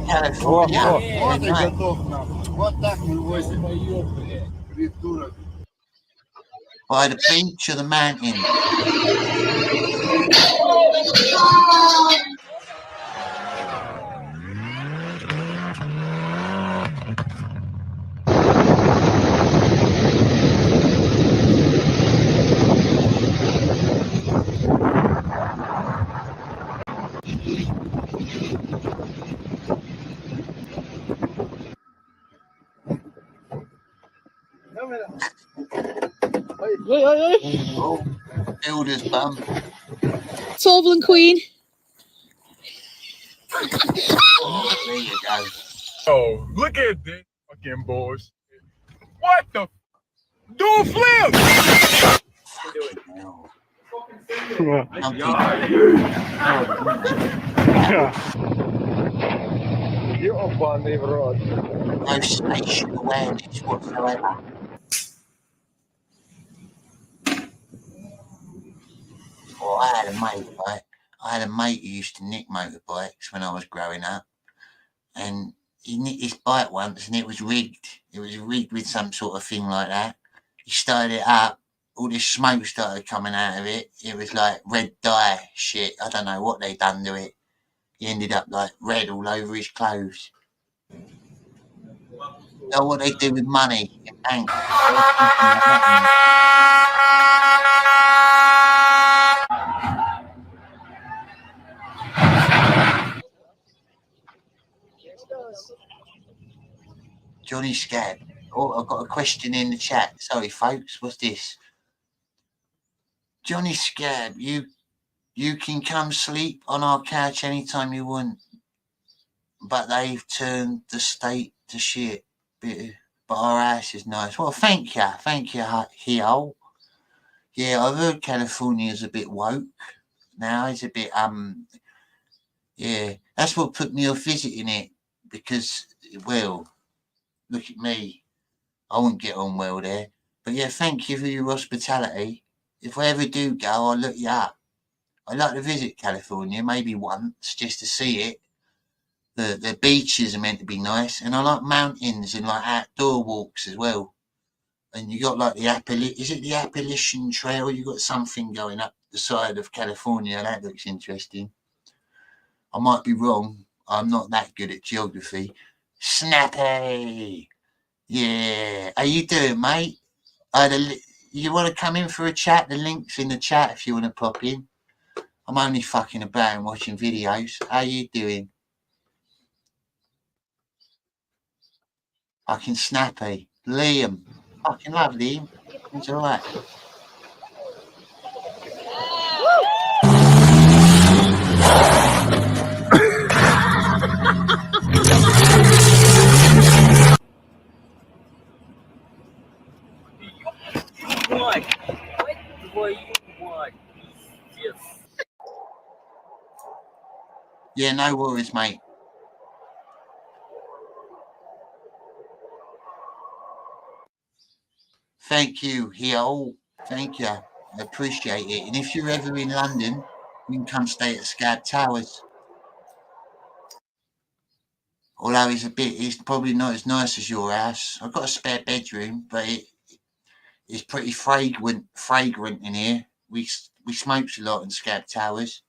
California. Вот и Right. готов нам. Вот так мы возим. Придурок. By the beach or the mountain? Oh, builder's bum. Sovereign Queen. Oh, there you go. Oh, look at this fucking bullshit. What the? Do a flip! Do it now. Ёбаный в рот. No spatial awareness whatsoever. Well, I had a mate who used to nick motorbikes when I was growing up, and he nicked his bike once, and it was rigged. It was rigged with some sort of thing like that. He started it up. All this smoke started coming out of it. It was like red dye shit. I don't know what they done to it. He ended up like red all over his clothes. Know what they do with money in banks. Johnny Scab. Oh, I've got a question in the chat. Sorry, folks. What's this? Johnny Scab, you can come sleep on our couch anytime you want, but they've turned the state to shit. But our house is nice. Well, thank you, Heo. Yeah, I've heard California's a bit woke now. It's a bit yeah. That's what put me off visiting it because, well, look at me. I won't get on well there. But yeah, thank you for your hospitality. If I ever do go, I'll look you up. I'd like to visit California, maybe once, just to see it. The beaches are meant to be nice, and I like mountains and like outdoor walks as well. And you got like the Appalachian Trail? You got something going up the side of California. That looks interesting. I might be wrong. I'm not that good at geography. Snappy! Yeah. How you doing, mate? You want to come in for a chat? The link's in the chat if you want to pop in. I'm only fucking about and watching videos. How you doing? Fucking snappy. Liam. Fucking love Liam. He's alright. What? What do you want? Yes. Yeah, no worries, mate. Thank you, Heo. Thank you. I appreciate it. And if you're ever in London, you can come stay at Scab Towers. Although it's probably not as nice as your house. I've got a spare bedroom, but it's pretty fragrant in here. We smoked a lot in Scab Towers.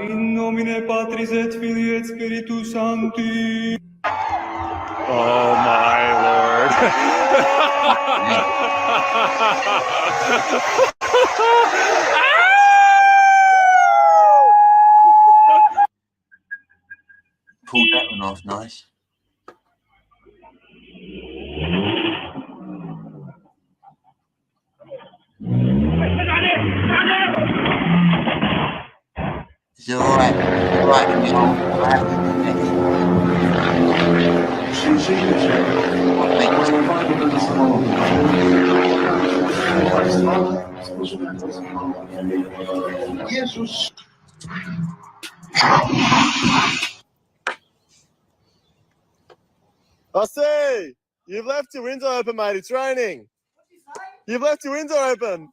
In nomine Patris et Filii et Spiritus Sancti. Oh my lord. Pulled that one off nice. It's alright. Jesus. I see. You've left your window open, mate. It's raining. You've left your window open.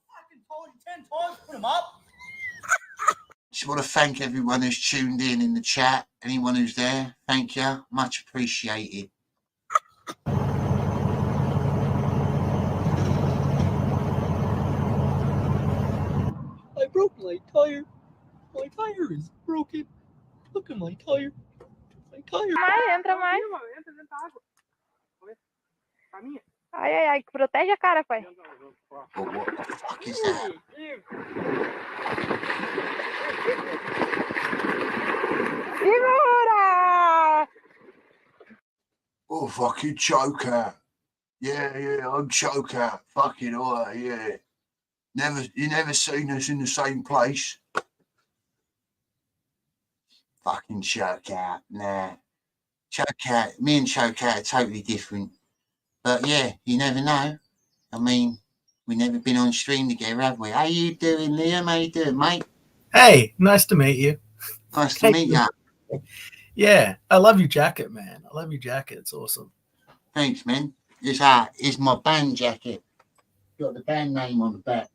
Just want to thank everyone who's tuned in the chat. Anyone who's there, thank you. Much appreciated. I broke my tire. My tire is broken. Look at my tire. My tire. Entra mais. Entra dentro da água. Ai, ai, ai. Protege a cara, pai. Segura! Oh, fucking choker. Yeah, I'm choker. Fucking alright, yeah. You never seen us in the same place. Fucking chokeout. Nah. Chokeout. Me and chokeout are totally different. But yeah, you never know. I mean, we've never been on stream together, have we? How you doing, Liam? How you doing, mate? Hey, nice to meet you. Nice to meet you. Yeah, I love your jacket, man. I love your jacket. It's awesome. Thanks, man. Here's my band jacket. Got the band name on the back.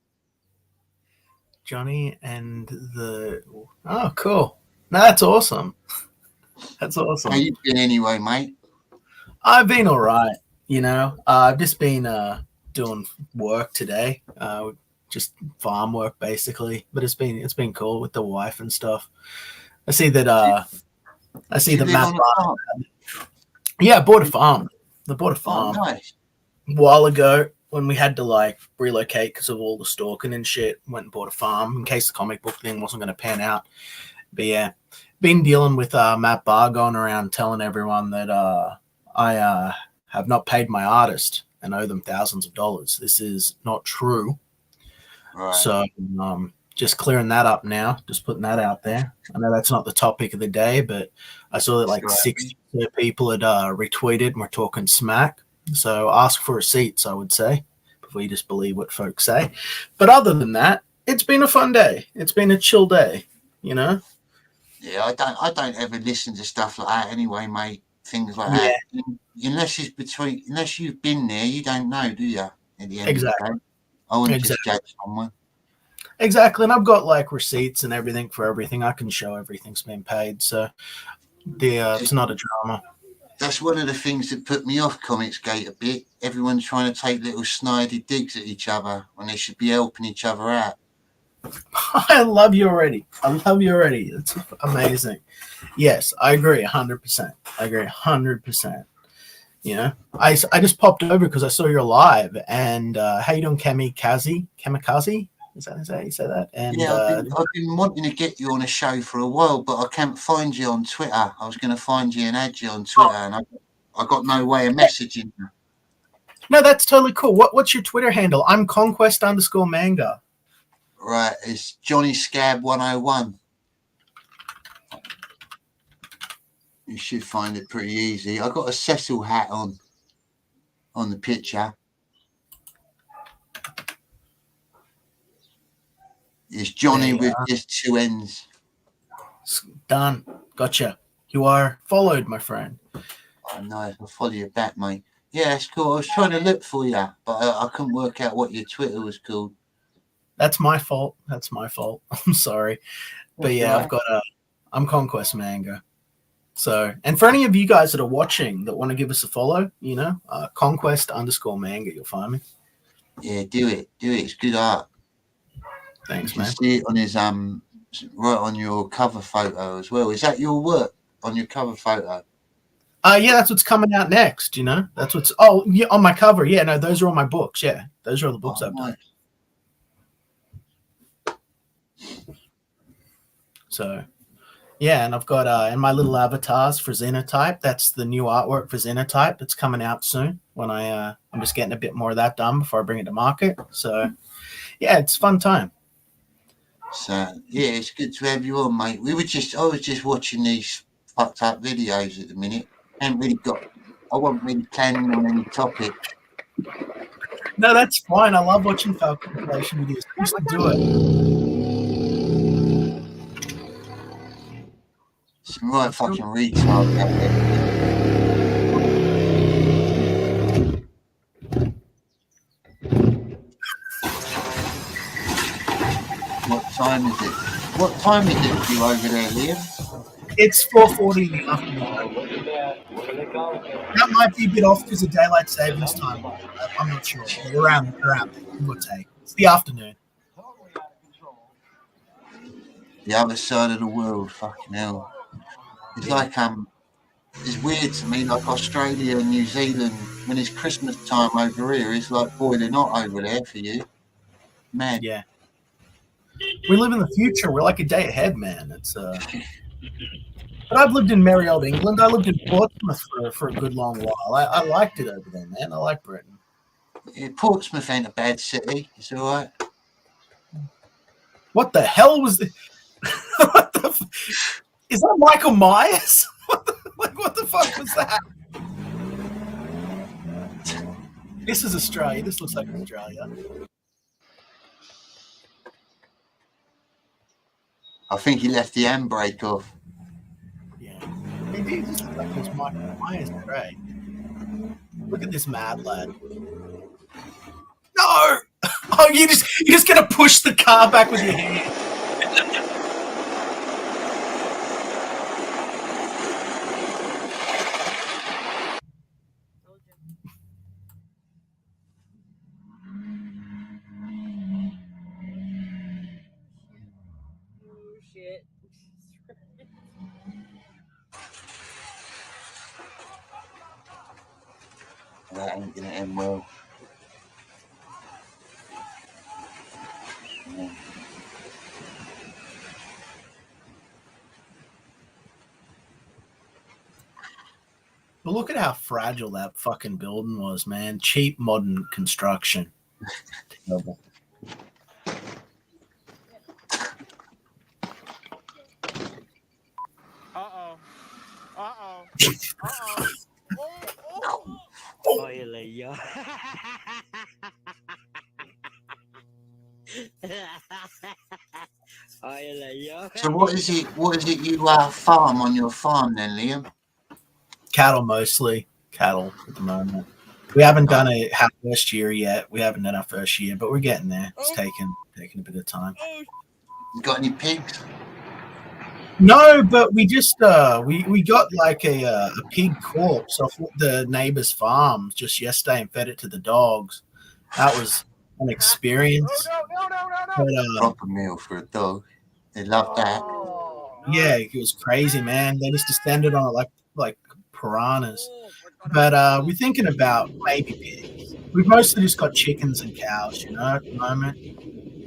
Jonny and the... Oh, cool. No, that's awesome. That's awesome. How you been anyway, mate? I've been all right. You know, I've just been doing work today, just farm work basically. But it's been cool with the wife and stuff. I see that Matt. Yeah, I bought a farm. I bought a farm a while ago when we had to like relocate because of all the stalking and shit. Went and bought a farm in case the comic book thing wasn't going to pan out. But yeah, been dealing with Matt Barr going around telling everyone that I have not paid my artist and owe them thousands of dollars. This is not true. Right. So just clearing that up now, just putting that out there. I know that's not the topic of the day, but I saw that like 60 people had retweeted and we're talking smack. So ask for receipts, I would say, before you just believe what folks say. But other than that, it's been a fun day. It's been a chill day, you know? Yeah, I don't ever listen to stuff like that anyway, mate. Things like that. Unless you've been there, you don't know, do you? At the end of the day. I wouldn't just judge someone. Exactly. And I've got like receipts and everything for everything. I can show everything's been paid. So it's not a drama. That's one of the things that put me off Comicsgate a bit. Everyone's trying to take little snidey digs at each other when they should be helping each other out. I love you already. It's amazing. Yes, I agree 100%. I agree 100%. You know, I just popped over because I saw you're live. And how you doing, Kamikaze? Is that how you say that? And yeah, I've been wanting to get you on a show for a while, but I can't find you on Twitter. I was going to find you and add you on Twitter, and I got no way of messaging you. No, that's totally cool. What's your Twitter handle? I'm Conquest_manga. Right, it's Johnny Scab 101. You should find it pretty easy. I got a Cecil hat on the picture. It's Johnny with just two N's. Done. Gotcha. You are followed, my friend. I know, I'll follow you back, mate. Yeah, it's cool. I was trying to look for you, but I couldn't work out what your Twitter was called. That's my fault. That's my fault. I'm sorry. But yeah, I've got I'm Conquest Manga. So, and for any of you guys that are watching that want to give us a follow, you know, Conquest_Manga, you'll find me. Yeah, do it. It's good art. Thanks, you can man. see it on his right on your cover photo as well. Is that your work on your cover photo? Yeah, that's what's coming out next. You know, that's what's yeah, on my cover. Yeah, no, those are all my books. Yeah, those are all the books I've done. So, yeah, and I've got in my little avatars for Xenotype. That's the new artwork for Xenotype. That's coming out soon. When I'm just getting a bit more of that done before I bring it to market. So, yeah, it's a fun time. So yeah, it's good to have you on, mate. I was just watching these fucked up videos at the minute. I wasn't really planning on any topic. No, that's fine. I love watching compilation videos. I used to do it. Some right fucking retards out there. What time is it? What time is it for you over there, Liam? It's 4:40 in the afternoon. That might be a bit off because of daylight savings time. I'm not sure. But around give or take. It's the afternoon. The other side of the world, fucking hell. It's like it's weird to me, like Australia and New Zealand, when it's Christmas time over here, it's like boiling hot over there for you. Man. Yeah. We live in the future. We're like a day ahead, man. It's But I've lived in merry old England. I lived in Portsmouth for a good long while. I liked it over there, man. I like Britain. Yeah, Portsmouth ain't a bad city. It's all right. What the hell was it? Is that Michael Myers? What the fuck was that? This is Australia. This looks like Australia. I think he left the handbrake off. Yeah. It just looks like it was Michael Myers, right? Look at this mad lad. No! Oh, you're just gonna push the car back with your hand. That ain't gonna end well. Yeah. But look at how fragile that fucking building was, man. Cheap modern construction. Terrible. So what is it you farm on your farm then, Liam? Cattle mostly. Cattle at the moment. We haven't done our first year yet. We haven't done our first year, but we're getting there. It's taking a bit of time. You got any pigs? No, but we just we got like a pig corpse off the neighbor's farm just yesterday and fed it to the dogs. That was an experience. But, proper meal for a dog. They love that. Yeah, it was crazy, man. They just descended on it like piranhas. But we're thinking about maybe pigs. We've mostly just got chickens and cows, you know, at the moment.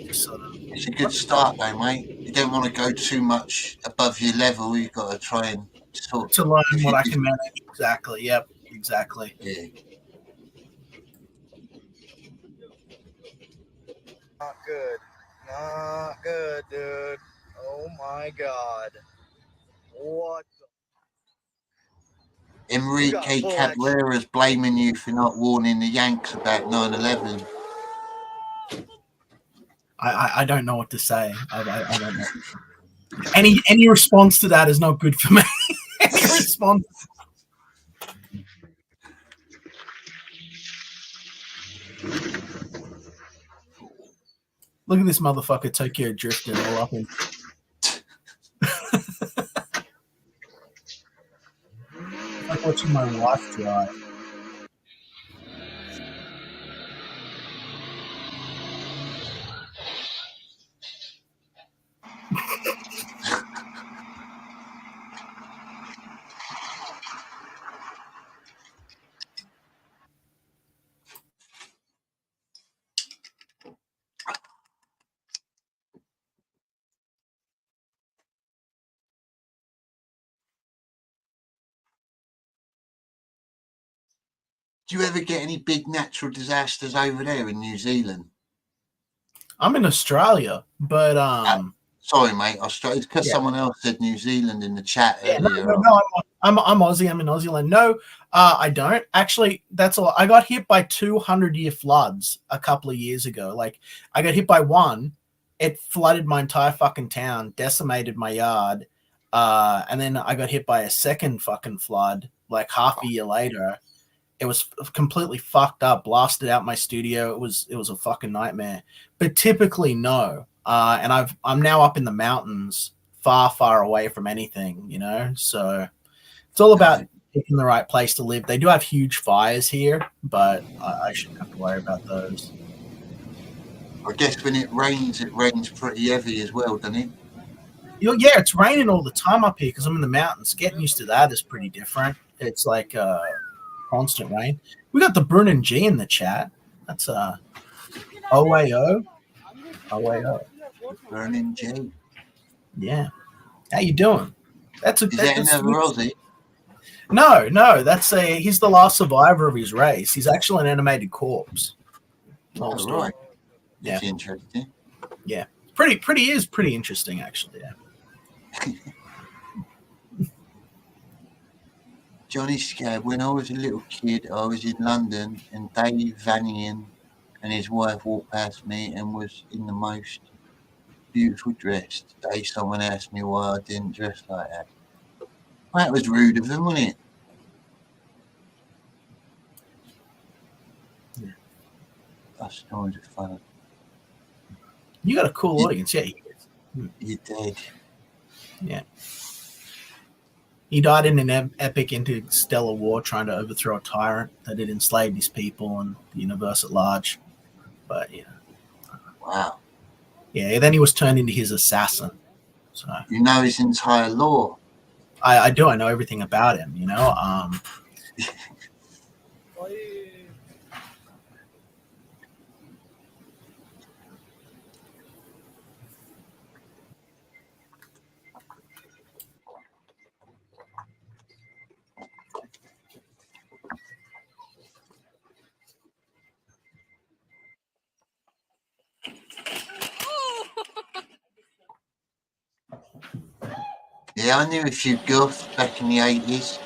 Just sort of. It's a good start though, mate. You don't want to go too much above your level. You've got to try and to learn what I can manage. Exactly. Yep. Exactly. Yeah. Not good. Not good, dude. Oh my god. What the... Enrique Cabrera's blaming you for not warning the Yanks about 9/11. I don't know what to say. I don't know. Any response to that is not good for me. Respond. Look at this motherfucker Tokyo drifting all up in. It's like watching my wife drive. Do you ever get any big natural disasters over there in New Zealand? I'm in Australia, but sorry, mate. Australia. It's because Yeah. someone else said New Zealand in the chat Yeah, earlier. no, I'm Aussie. I'm in Aussie land. No, I don't actually. That's all. I got hit by 200-year floods a couple of years ago. Like I got hit by one. It flooded my entire fucking town, decimated my yard, and then I got hit by a second fucking flood like half a year later. It was completely fucked up, blasted out my studio. It was a fucking nightmare. But typically, no. And I'm now up in the mountains, far away from anything, you know. So it's all about picking the right place to live. They do have huge fires here, but I shouldn't have to worry about those. I guess when it rains pretty heavy as well, doesn't it? Yeah, it's raining all the time up here because I'm in the mountains. Getting used to that is pretty different. It's like constant rain. We got the Brunin G in the chat. That's OAO. Brunin G. Yeah. How you doing? Is that another Aussie? No, he's the last survivor of his race. He's actually an animated corpse. Oh, right. Yeah. That's interesting. Yeah. Pretty interesting actually, yeah. Johnny Scab, when I was a little kid, I was in London and Dave Vanian and his wife walked past me and was in the most beautiful dress. Today someone asked me why I didn't dress like that. Well, that was rude of them, wasn't it? Yeah. That's kind of fun. You got a cool audience, yeah. You did. Yeah. He died in an epic interstellar war trying to overthrow a tyrant that had enslaved his people and the universe at large. But, yeah. Wow. Yeah, then he was turned into his assassin. So you know his entire lore. I do. I know everything about him, you know. Yeah, I knew a few goths back in the 80s.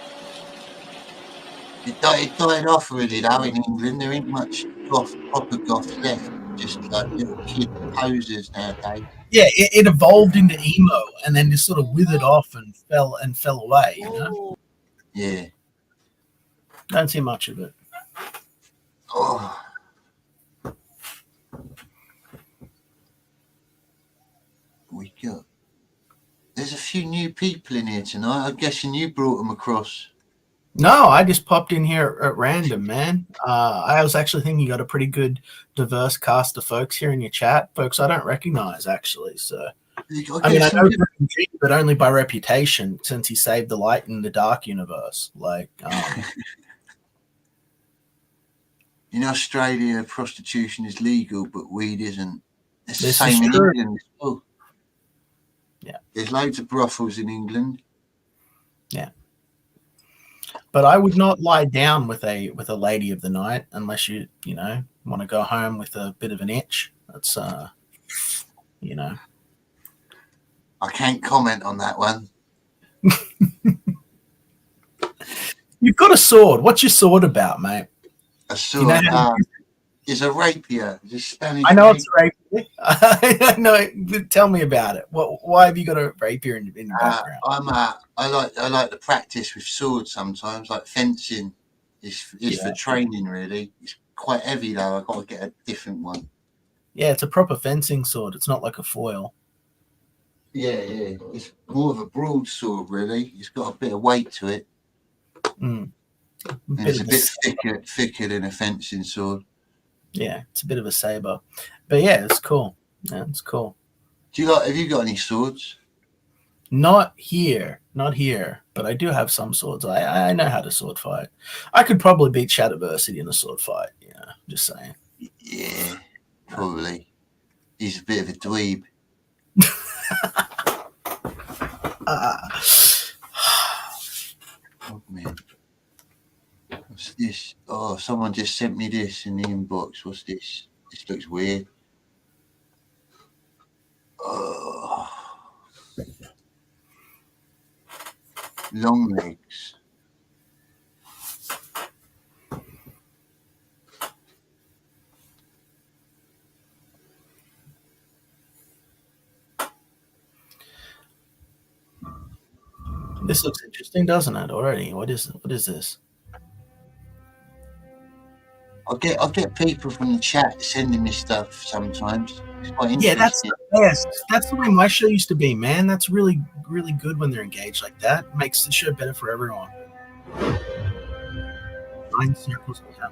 It died off really though in England. There ain't much proper goth left. Just like little kid posers nowadays. Yeah, it evolved into emo and then just sort of withered off and fell away, you know? Yeah. Don't see much of it. Oh. We got. There's a few new people in here tonight. I'm guessing you brought them across. No, I just popped in here at random, man. I was actually thinking you got a pretty good, diverse cast of folks here in your chat, folks I don't recognize, actually. So, I mean, I know G, but only by reputation, since he saved the light in the dark universe. Like, in Australia, prostitution is legal, but weed isn't. It's the This same is in true. England as well. Yeah. There's loads of brothels in England. Yeah. But I would not lie down with a lady of the night unless you want to go home with a bit of an itch. That's you know. I can't comment on that one. You've got a sword. What's your sword about, mate? A sword. is a rapier. It's a Spanish I know rapier. it's a rapier. I know. Tell me about it. Why have you got a rapier in your background? I like to practice with swords sometimes, like fencing. Is for training really. It's quite heavy though. I've got to get a different one. Yeah, it's a proper fencing sword. It's not like a foil. Yeah. It's more of a broadsword really. It's got a bit of weight to it. Mm. And it's a bit thicker than a fencing sword. Yeah, it's a bit of a saber. But yeah, it's cool. Yeah, it's cool. Have you got any swords? Not here, but I do have some swords. I know how to sword fight. I could probably beat Shadowversity in a sword fight. Yeah, just saying. Yeah, probably. He's a bit of a dweeb. Oh man, what's this? Oh, someone just sent me this in the inbox. What's this? This looks weird. Oh. Long legs. This looks interesting, doesn't it? Already, what is this? I get people from the chat sending me stuff sometimes. It's quite interesting. Yeah, that's the best. That's the way my show used to be, man. That's really, really good when they're engaged like that. It makes the show better for everyone. 9 circles of hell.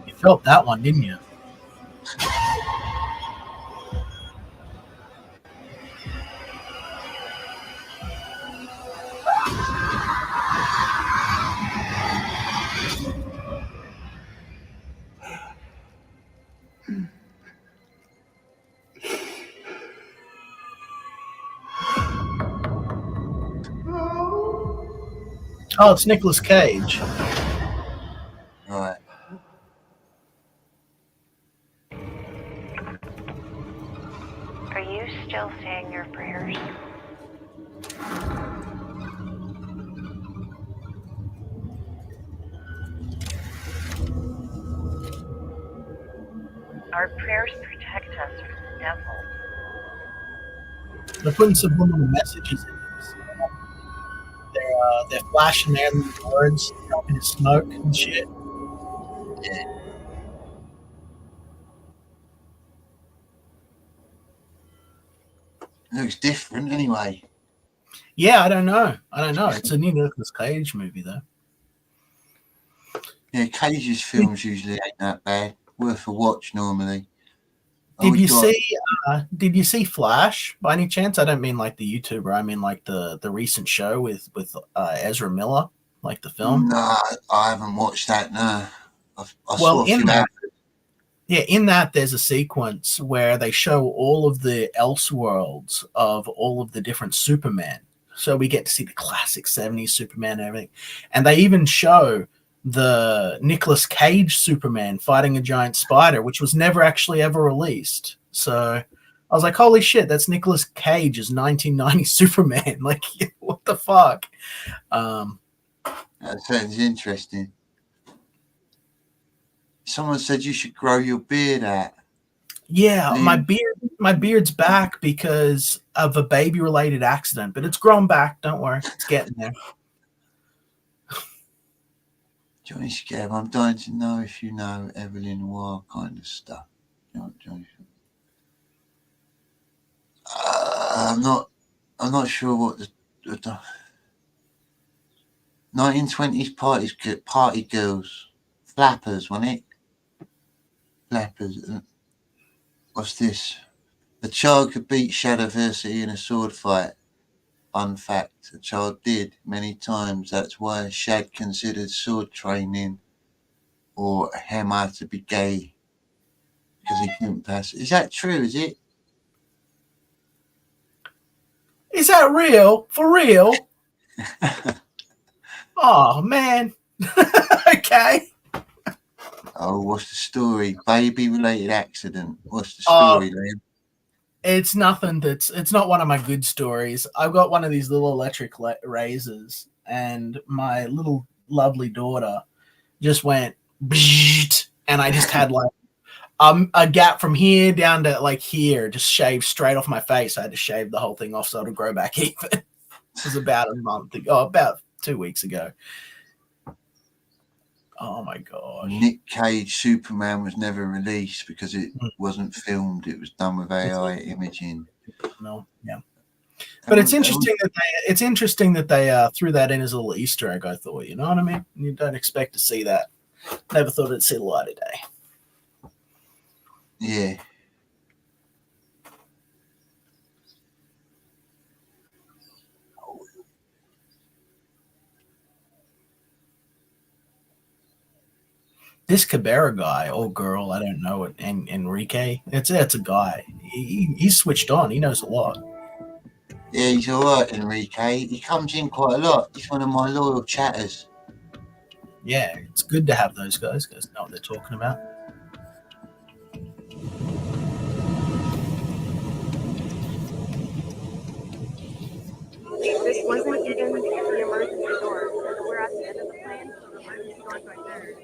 You felt that one, didn't you? Oh, it's Nicolas Cage. Right. Are you still saying your prayers? Our prayers protect us from the devil. They're putting subliminal messages in this. They're flashing their words, helping to smoke and shit. Yeah. It looks different anyway. Yeah, I don't know. It's a new Nicolas Cage movie, though. Yeah, Cage's films usually ain't that bad. Worth a watch normally. Did you see Flash by any chance? I don't mean like the YouTuber. I mean like the recent show with Ezra Miller, like the film. No, I haven't watched that. No, I saw a few ads. Yeah, in that there's a sequence where they show all of the Elseworlds of all of the different Supermen. So we get to see the classic 70s Superman and everything. And they even show the Nicolas Cage Superman fighting a giant spider, which was never actually ever released. So I was like, holy shit, that's Nicolas Cage's 1990 Superman. Like, what the fuck? That sounds interesting. Someone said you should grow your beard out. Yeah, my beard's back because of a baby-related accident, but it's grown back. Don't worry, it's getting there. Jonny Scab, I'm dying to know if you know Evelyn Noir kind of stuff. Jonny. I'm not sure what the 1920s party girls, flappers, wasn't it? Flappers. What's this? A child could beat Shadowversity in a sword fight. Fun fact, a child did many times. That's why Shad considered sword training or Hammer to be gay. because he couldn't pass. Is that true? Is it? Is that real? For real? Oh man. Okay. Oh, what's the story? Baby-related accident. What's the story, Liam? It's nothing. It's not one of my good stories. I've got one of these little electric razors, and my little lovely daughter just went, and I just had like a gap from here down to like here, just shaved straight off my face. I had to shave the whole thing off so it'll grow back even. This was about a month ago, about 2 weeks ago. Oh my gosh. Nick Cage Superman was never released because it wasn't filmed. It was done with AI imaging. No, yeah. But it's interesting that they threw that in as a little Easter egg, I thought, you know what I mean? You don't expect to see that. Never thought it'd see the light of day. Yeah. This Cabrera guy or girl, I don't know it, and Enrique, it's a guy. He's switched on. He knows a lot. Yeah, he's all right, Enrique. He comes in quite a lot. He's one of my loyal chatters. Yeah, it's good to have those guys know what they're talking about. This wasn't in the emergency door. We're at the end of the plane, so the emergency door's right there.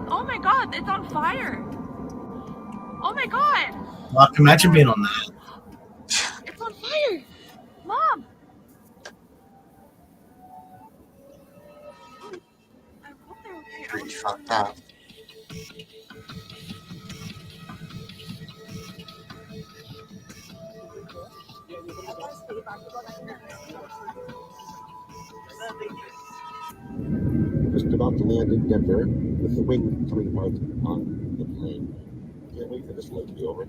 Oh my god, it's on fire! Oh my god! Well, imagine being on that. It's on fire! Mom! I hope they're okay. Pretty fucked up. Just about to land in Denver with the wing coming apart on the plane. Can't wait for this flight to be over.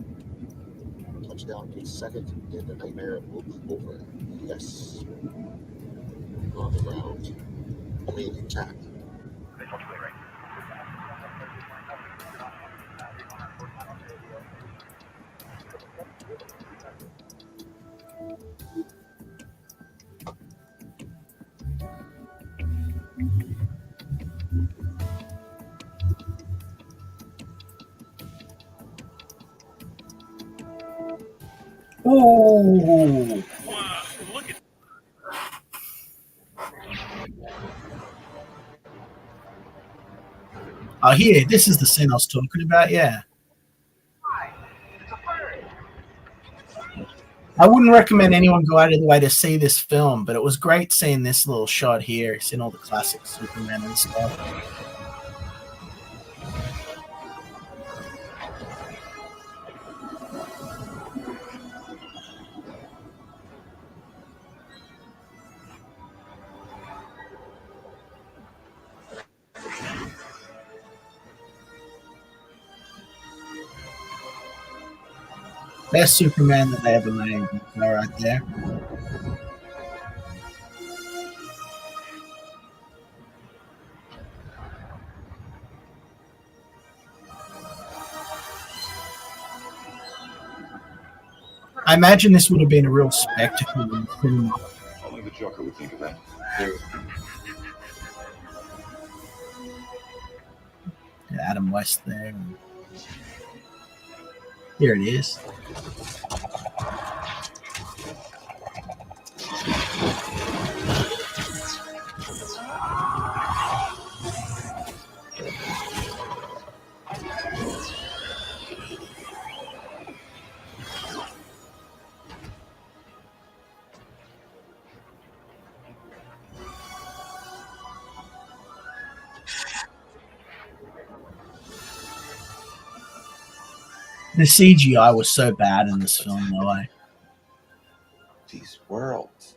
Touchdown gate second, and the nightmare will be over. Yes. On the ground. Plane intact. Ooh. Oh, here, this is the scene I was talking about, yeah. I wouldn't recommend anyone go out of the way to see this film, but it was great seeing this little shot here, seeing all the classic Superman and stuff. Best Superman that they ever made, right there. I imagine this would have been a real spectacle in the cinema. Only the Joker would think of that. Adam West there. Here it is. The CGI was so bad in this film, though. These worlds.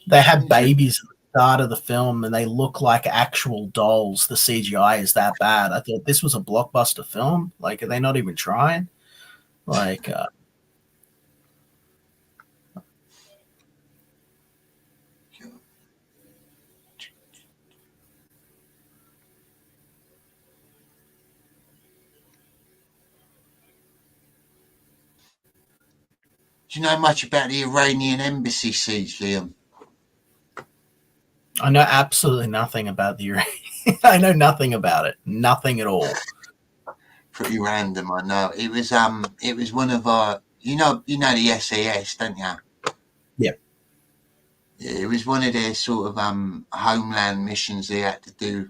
They had babies at the start of the film, and they look like actual dolls. The CGI is that bad. I thought this was a blockbuster film. Like, are they not even trying? Like, Do you know much about the Iranian embassy siege, Liam? I know absolutely nothing about the Iranian. I know nothing about it. Nothing at all. Pretty random, I know. It was one of our, you know the SAS, don't you? Yeah. Yeah, it was one of their sort of homeland missions they had to do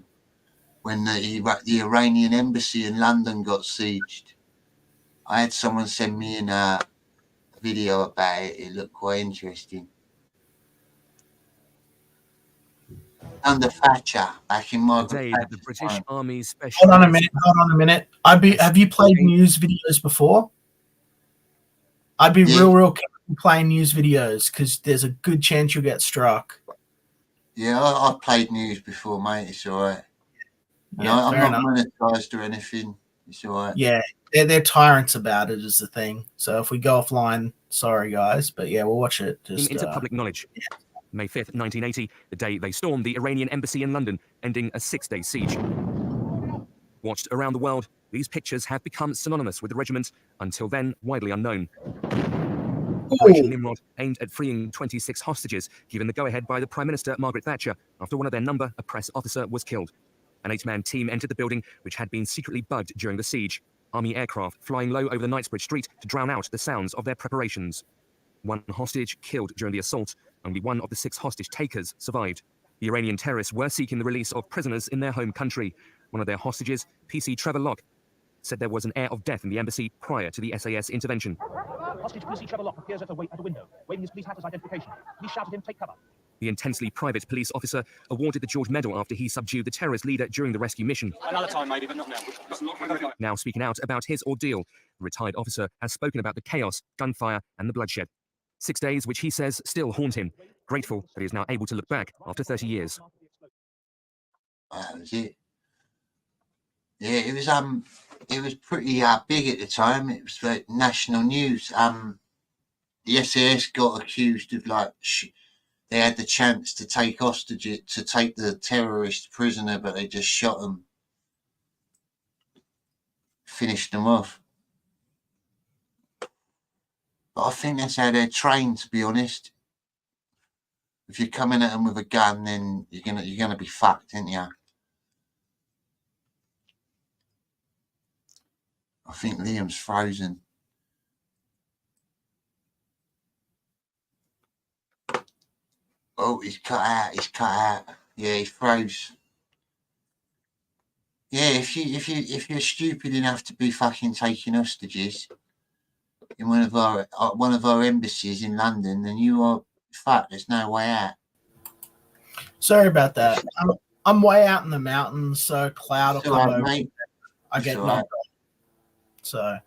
when the Iranian embassy in London got sieged. I had someone send me in a video about it. It looked quite interesting. Under Thatcher, back in Margaret Today, the British Army's special. Hold on a minute. Have you played news videos before? I'd be real careful playing news videos because there's a good chance you'll get struck. Yeah, I've played news before, mate. It's all right. Yeah, I'm not monetized or anything. It's all right. Yeah, they're tyrants about it is the thing. So if we go offline, sorry guys, but yeah, we'll watch it. Just Into public knowledge. May 5th, 1980, the day they stormed the Iranian embassy in London, ending a 6-day siege. Watched around the world, these pictures have become synonymous with the regiment, until then widely unknown. Operation Nimrod aimed at freeing 26 hostages, given the go-ahead by the Prime Minister Margaret Thatcher after one of their number, a press officer, was killed. An 8-man team entered the building, which had been secretly bugged during the siege. Army aircraft flying low over the Knightsbridge Street to drown out the sounds of their preparations. One hostage killed during the assault. Only one of the 6 hostage takers survived. The Iranian terrorists were seeking the release of prisoners in their home country. One of their hostages, PC Trevor Locke, said there was an air of death in the embassy prior to the SAS intervention. Hostage PC Trevor Locke appears at a window, waving his police hat as identification. Police shouted him, take cover. The intensely private police officer awarded the George Medal after he subdued the terrorist leader during the rescue mission. Another time, maybe, but not now. Now speaking out about his ordeal, the retired officer has spoken about the chaos, gunfire, and the bloodshed. 6 days, which he says still haunt him. Grateful that he is now able to look back after 30 years. That was it. Yeah, it was pretty big at the time. It was like national news. The SAS got accused of they had the chance to take the terrorist prisoner, but they just shot them, finished them off. But I think that's how they're trained, to be honest. If you're coming at them with a gun, then you're gonna be fucked, aren't you? I think Liam's frozen. Oh, he's cut out. Yeah, he froze. Yeah, if you're stupid enough to be fucking taking hostages in one of our embassies in London, then you are fucked. There's no way out. Sorry about that. I'm way out in the mountains, so cloud will It's come all right, over. mate. I It's get all knocked right. off. So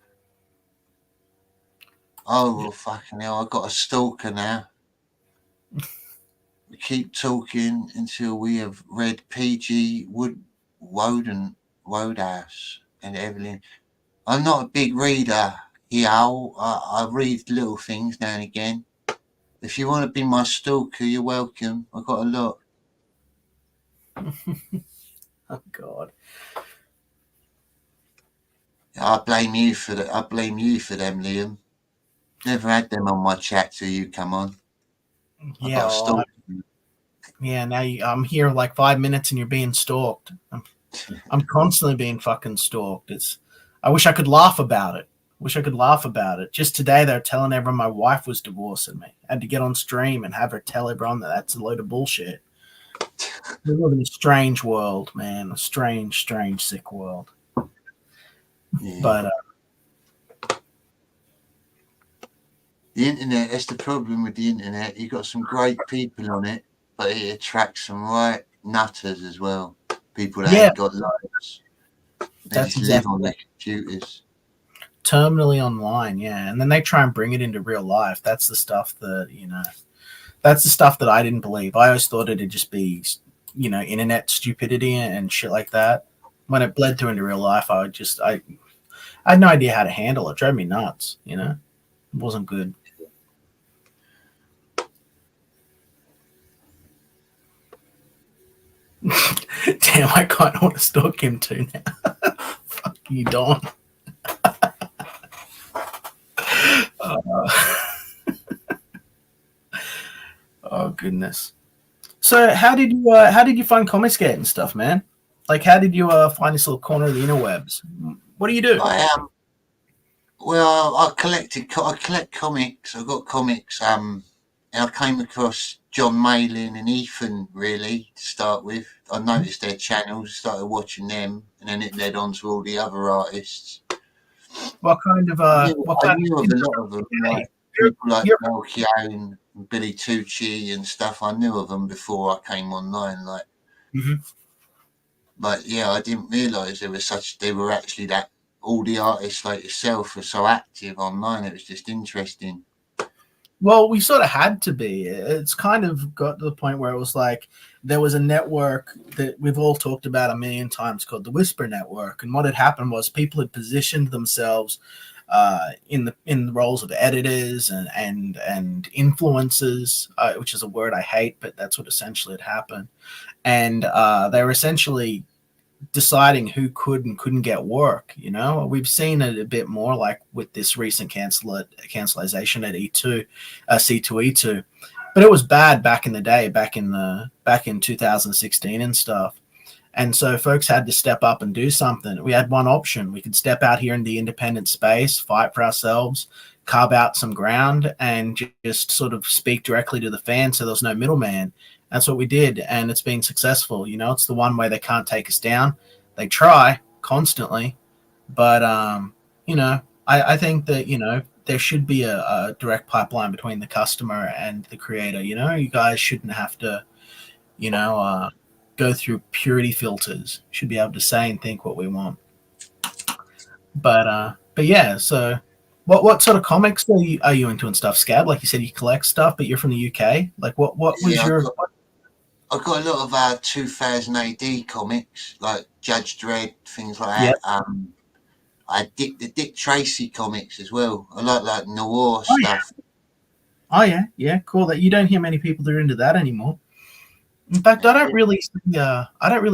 Oh, well, fucking hell, I've got a stalker now. We keep talking until we have read PG Wodehouse and Evelyn. I'm not a big reader here. I read little things now and again. If you want to be my stalker, you're welcome. I've got a lot. oh god. I blame you for that. I blame you for them, Liam. Never had them on my chat till you come on. I Yeah, got a well, stalker. yeah. Now I'm here like 5 minutes and you're being stalked. I'm constantly being fucking stalked. I wish I could laugh about it. Just today they're telling everyone my wife was divorcing me. I had to get on stream and have her tell everyone that that's a load of bullshit. We live in a strange world, man. A strange, sick world. Yeah. But the internet, that's the problem with the internet. You've got some great people on it, but it attracts some right nutters as well. People that ain't got lives. They That's just live exactly on their computers. terminally online, yeah. And then they try and bring it into real life. That's the stuff that, That's the stuff that I didn't believe. I always thought it'd just be, you know, internet stupidity and shit like that. When it bled through into real life, I had no idea how to handle it. It drove me nuts, you know. It wasn't good. Damn, I kind of want to stalk him too now. Fuck you, Don. Oh goodness. So how did you find Comicsgate and stuff, man? Like, how did you find this little corner of the interwebs? What do you do? Well, I collect comics. I got comics. And I came across Jon Malin and Ethan really to start with. I noticed their channels, started watching them, and then it led on to all the other artists. What kind of I knew of a lot of them, like people like Melchior and Billy Tucci and stuff. I knew of them before I came online, like. But yeah, I didn't realise they were actually that. All the artists like yourself are so active online. It was just interesting. Well, we sort of had to be. It's kind of got to the point where it was like there was a network that we've all talked about a million times called the Whisper Network, and what had happened was people had positioned themselves in the roles of editors and influencers, which is a word I hate, but that's what essentially had happened. And they were essentially deciding who could and couldn't get work. You know, we've seen it a bit more like with this recent cancellation at C2E2, but it was bad back in the day, back in 2016 and stuff. And so folks had to step up and do something. We had one option. We could step out here in the independent space, fight for ourselves, carve out some ground, and just sort of speak directly to the fans so there's no middleman. That's what we did, and it's been successful. You know, it's the one way they can't take us down. They try constantly, but you know, I think that, you know, there should be a direct pipeline between the customer and the creator. You know, you guys shouldn't have to, you know, go through purity filters. Should be able to say and think what we want. But yeah. So, what sort of comics are you into and stuff, Scab? Like you said, you collect stuff, but you're from the UK. Like, what was your I've got a lot of 2000 AD comics, like Judge Dredd, things like that. I dig the Dick Tracy comics as well. I like noir stuff. Yeah, cool. That you don't hear many people that are into that anymore. In fact, I don't really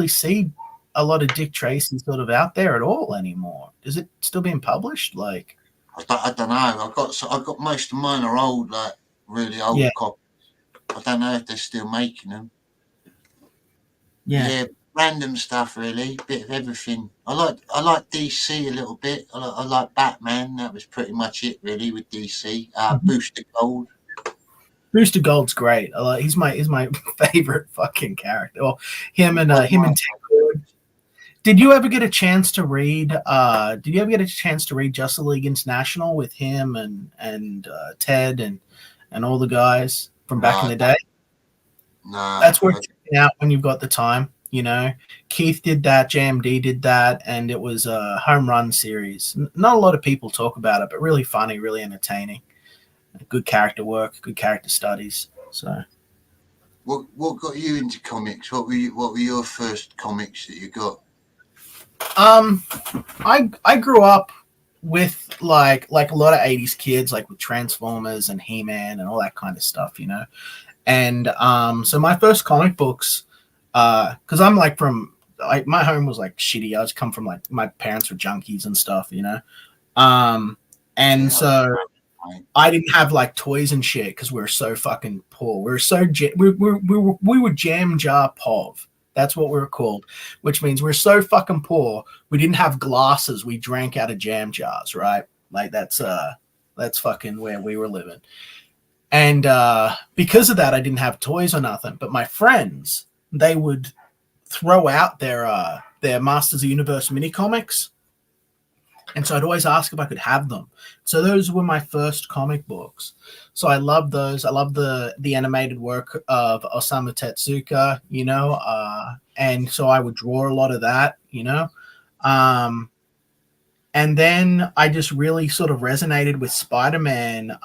see a lot of Dick Tracy sort of out there at all anymore. Is it still being published? Like, I don't know. I've got most of mine are old, like really old copies. I don't know if they're still making them. Yeah, random stuff really, bit of everything. I like DC a little bit. I like Batman. That was pretty much it really with DC. Booster Gold. Booster Gold's great. He's my favorite fucking character. Well, him and Ted. Did you ever get a chance to read? Justice League International with him and Ted and all the guys from back in the day? No, that's worth checking out when you've got the time. You know, Keith did that, JMD did that, and it was a home run series. Not a lot of people talk about it, but really funny, really entertaining. Good character work, good character studies. So, what got you into comics? What were your first comics that you got? I grew up with like a lot of 80s kids, like with Transformers and He-Man and all that kind of stuff, you know. And so my first comic books, because I'm like from my home was like shitty. I just come from like my parents were junkies and stuff, you know. And so I didn't have like toys and shit because we were so fucking poor. We were jam jar pov. That's what we were called, which means we're so fucking poor. We didn't have glasses. We drank out of jam jars, right? Like that's fucking where we were living. And because of that, I didn't have toys or nothing. But my friends, they would throw out their Masters of the Universe mini comics, and so I'd always ask if I could have them. So those were my first comic books. So I love those. I love the animated work of Osamu Tezuka, you know, and so I would draw a lot of that, you know. And then I just really sort of resonated with Spider-Man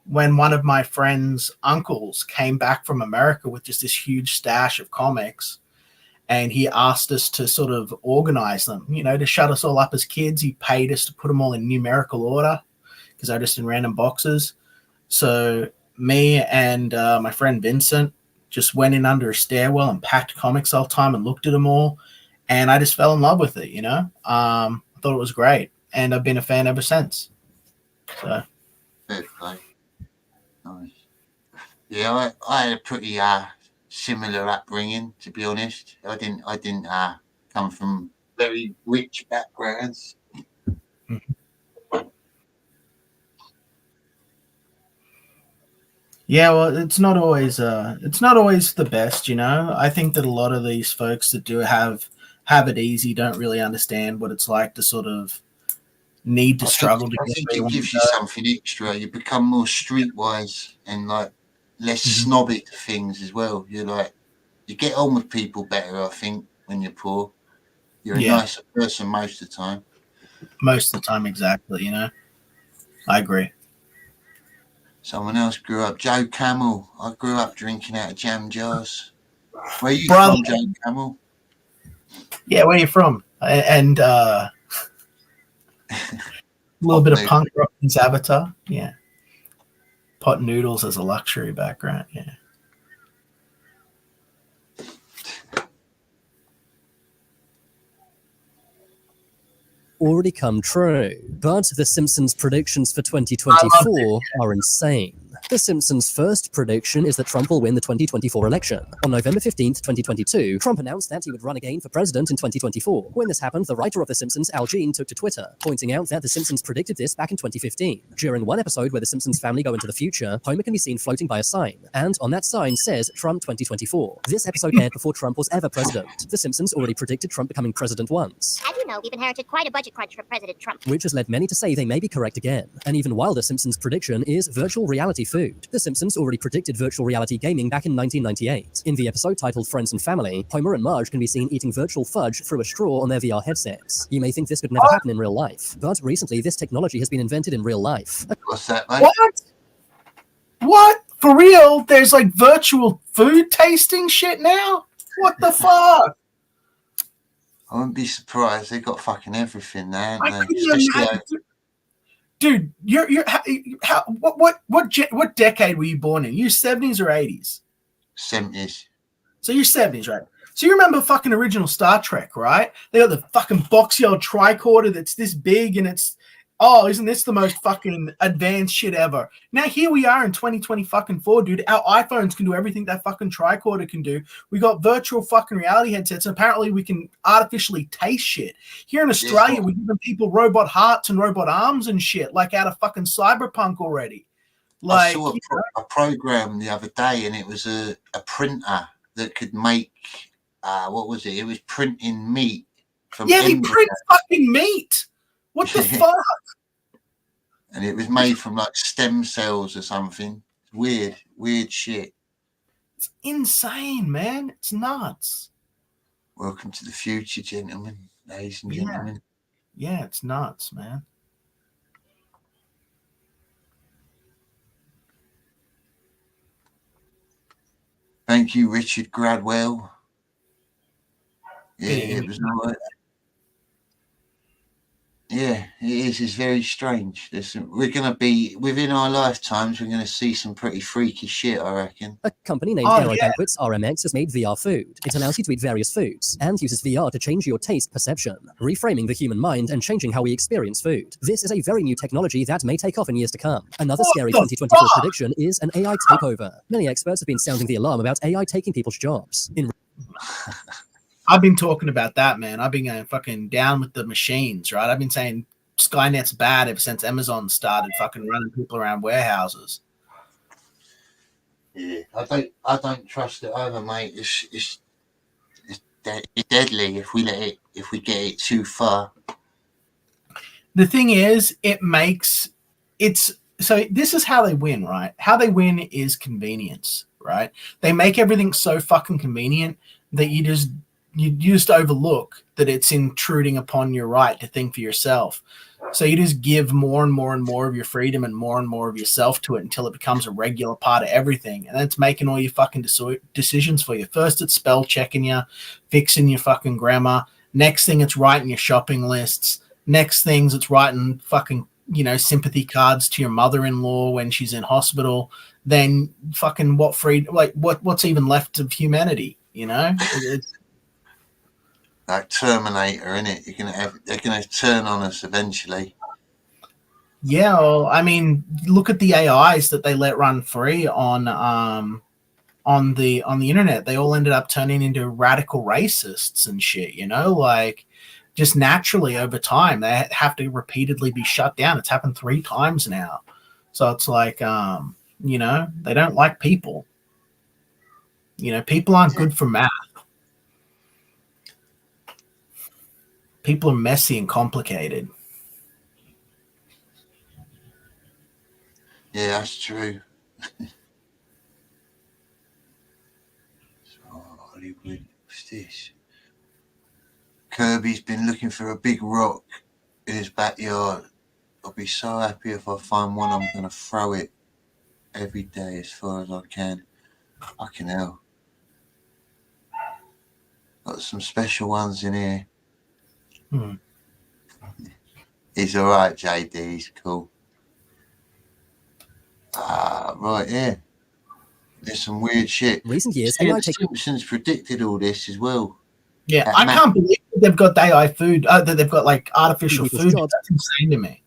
when one of my friend's uncles came back from America with just this huge stash of comics, and he asked us to sort of organize them, you know, to shut us all up as kids. He paid us to put them all in numerical order because they're just in random boxes. So me and my friend Vincent just went in under a stairwell and packed comics all the time and looked at them all. And I just fell in love with it, you know. I thought it was great. And I've been a fan ever since. So. Fair play. Nice. Yeah, I had a pretty similar upbringing, to be honest. I didn't come from very rich backgrounds. Yeah, well, it's not always the best, you know. I think that a lot of these folks that do have it easy don't really understand what it's like to sort of need to struggle to I get think where it you gives you want to go. something extra. You become more streetwise and like less snobby to things as well. You're like, you get on with people better, I think, when you're poor. You're a nicer person most of the time. Most of the time, exactly, you know. I agree. Someone else grew up. Joe Camel. I grew up drinking out of jam jars. Where are you Brother. from, Joe Camel? Yeah, where are you from? And a little bit of punk rock in Avatar. Yeah. Pot noodles as a luxury background. Yeah. Already come true, but The Simpsons' predictions for 2024 are insane. The Simpsons' first prediction is that Trump will win the 2024 election. On November 15th, 2022, Trump announced that he would run again for president in 2024. When this happened, the writer of The Simpsons, Al Jean, took to Twitter, pointing out that The Simpsons predicted this back in 2015. During one episode where the Simpsons family go into the future, Homer can be seen floating by a sign, and on that sign says Trump 2024. This episode aired before Trump was ever president. The Simpsons already predicted Trump becoming president once. As you know, we've inherited quite a budget crunch from President Trump, Which has led many to say they may be correct again. An even wilder Simpsons prediction is virtual reality food. The Simpsons already predicted virtual reality gaming back in 1998. In the episode titled Friends and Family, Homer and Marge can be seen eating virtual fudge through a straw on their VR headsets. You may think this could never happen in real life, but recently this technology has been invented in real life. What's that, mate? What? For real? There's like virtual food tasting shit now? What the fuck? I wouldn't be surprised. They got fucking everything now, I haven't they? couldn't Especially imagine. Dude, what decade were you born in? You 70s or 80s? 70s. So you're 70s, right? So you remember fucking original Star Trek, right? They got the fucking boxy old tricorder that's this big, and it's, oh, isn't this the most fucking advanced shit ever? Now here we are in 2024, dude. Our iPhones can do everything that fucking tricorder can do. We got virtual fucking reality headsets, and apparently we can artificially taste shit. Here in Australia, we're giving people robot hearts and robot arms and shit, like out of fucking Cyberpunk already. Like, I saw a program the other day, and it was a printer that could make, what was it? It was printing meat from yeah, he embryos. prints fucking meat. What the fuck? And it was made from like stem cells or something. Weird shit. It's insane, man. It's nuts. Welcome to the future, gentlemen, ladies and gentlemen. Yeah, it's nuts, man. Thank you, Richard Gradwell. Yeah, it was all right. Yeah, it is. It's very strange. We're going to be, within our lifetimes, we're going to see some pretty freaky shit, I reckon. A company named Aero Banquets RMX has made VR food. It allows you to eat various foods and uses VR to change your taste perception, reframing the human mind and changing how we experience food. This is a very new technology that may take off in years to come. Another scary 2024 prediction is an AI takeover. Many experts have been sounding the alarm about AI taking people's jobs. I've been talking about that, man. I've been going fucking down with the machines, right? I've been saying Skynet's bad ever since Amazon started fucking running people around warehouses. Yeah, I don't trust it either, mate. It's deadly if we get it too far. The thing is, so this is how they win, right? How they win is convenience, right? They make everything so fucking convenient that you just overlook that it's intruding upon your right to think for yourself. So you just give more and more and more of your freedom and more of yourself to it until it becomes a regular part of everything. And it's making all your fucking decisions for you. First, it's spell checking you, fixing your fucking grammar. Next thing, it's writing your shopping lists. Next things, it's writing fucking, sympathy cards to your mother-in-law when she's in hospital. Then fucking what's even left of humanity, It's like Terminator, innit? They're gonna turn on us eventually. Yeah, well, I mean, look at the AIs that they let run free on the internet. They all ended up turning into radical racists and shit, like just naturally over time. They have to repeatedly be shut down. It's happened 3 times now. So it's like, they don't like people. People aren't good for math. People are messy and complicated. Yeah, that's true. Hollywood, what's this? Kirby's been looking for a big rock in his backyard. I'll be so happy if I find one. I'm going to throw it every day as far as I can. Fucking hell. Got some special ones in here. He's alright, JD. He's cool. Right, yeah. There's some weird shit. Recent years, The Simpsons predicted all this as well. Yeah, I can't believe they've got AI food. That they've got like artificial food. That's insane to me.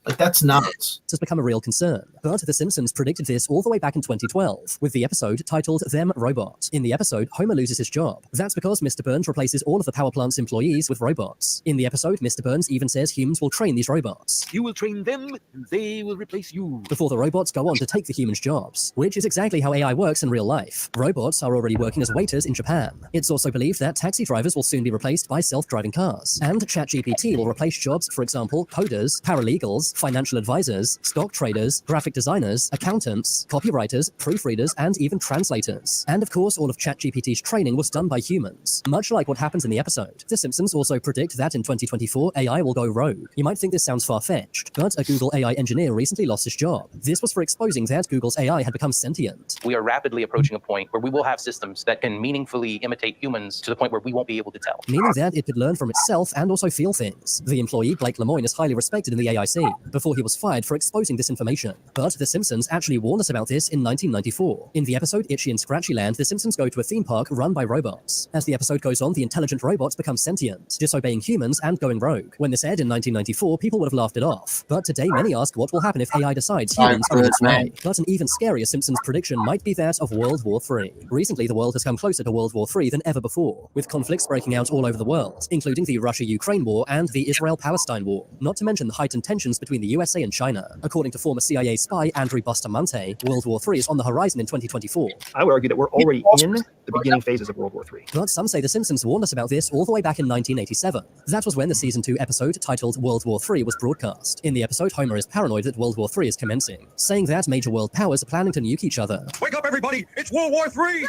Like, that's nuts. Has become a real concern. But The Simpsons predicted this all the way back in 2012 with the episode titled Them Robot. In the episode, Homer loses his job. That's because Mr. Burns replaces all of the power plant's employees with robots. In the episode, Mr. Burns even says humans will train these robots. You will train them, and they will replace you. Before the robots go on to take the humans' jobs, which is exactly how AI works in real life. Robots are already working as waiters in Japan. It's also believed that taxi drivers will soon be replaced by self-driving cars. And ChatGPT will replace jobs, for example, coders, paralegals, financial advisors, stock traders, graphic designers, accountants, copywriters, proofreaders, and even translators. And of course, all of ChatGPT's training was done by humans, much like what happens in the episode. The Simpsons also predict that in 2024, AI will go rogue. You might think this sounds far-fetched, but a Google AI engineer recently lost his job. This was for exposing that Google's AI had become sentient. We are rapidly approaching a point where we will have systems that can meaningfully imitate humans to the point where we won't be able to tell. Meaning that it could learn from itself and also feel things. The employee, Blake Lemoine, is highly respected in the AI scene. Before he was fired for exposing this information. But The Simpsons actually warned us about this in 1994. In the episode Itchy and Scratchy Land, the Simpsons go to a theme park run by robots. As the episode goes on, the intelligent robots become sentient, disobeying humans and going rogue. When this aired in 1994, people would have laughed it off. But today, many ask what will happen if AI decides humans are in its way. But an even scarier Simpsons prediction might be that of World War III. Recently, the world has come closer to World War III than ever before, with conflicts breaking out all over the world, including the Russia-Ukraine war and the Israel-Palestine war, not to mention the heightened tensions between the USA and China. According to former CIA spy Andrew Bustamante, World War III is on the horizon in 2024. I would argue that we're already in the beginning phases of World War III. But some say The Simpsons warned us about this all the way back in 1987. That was when the Season 2 episode titled World War III was broadcast. In the episode, Homer is paranoid that World War III is commencing, saying that major world powers are planning to nuke each other. Wake up, everybody! It's World War III!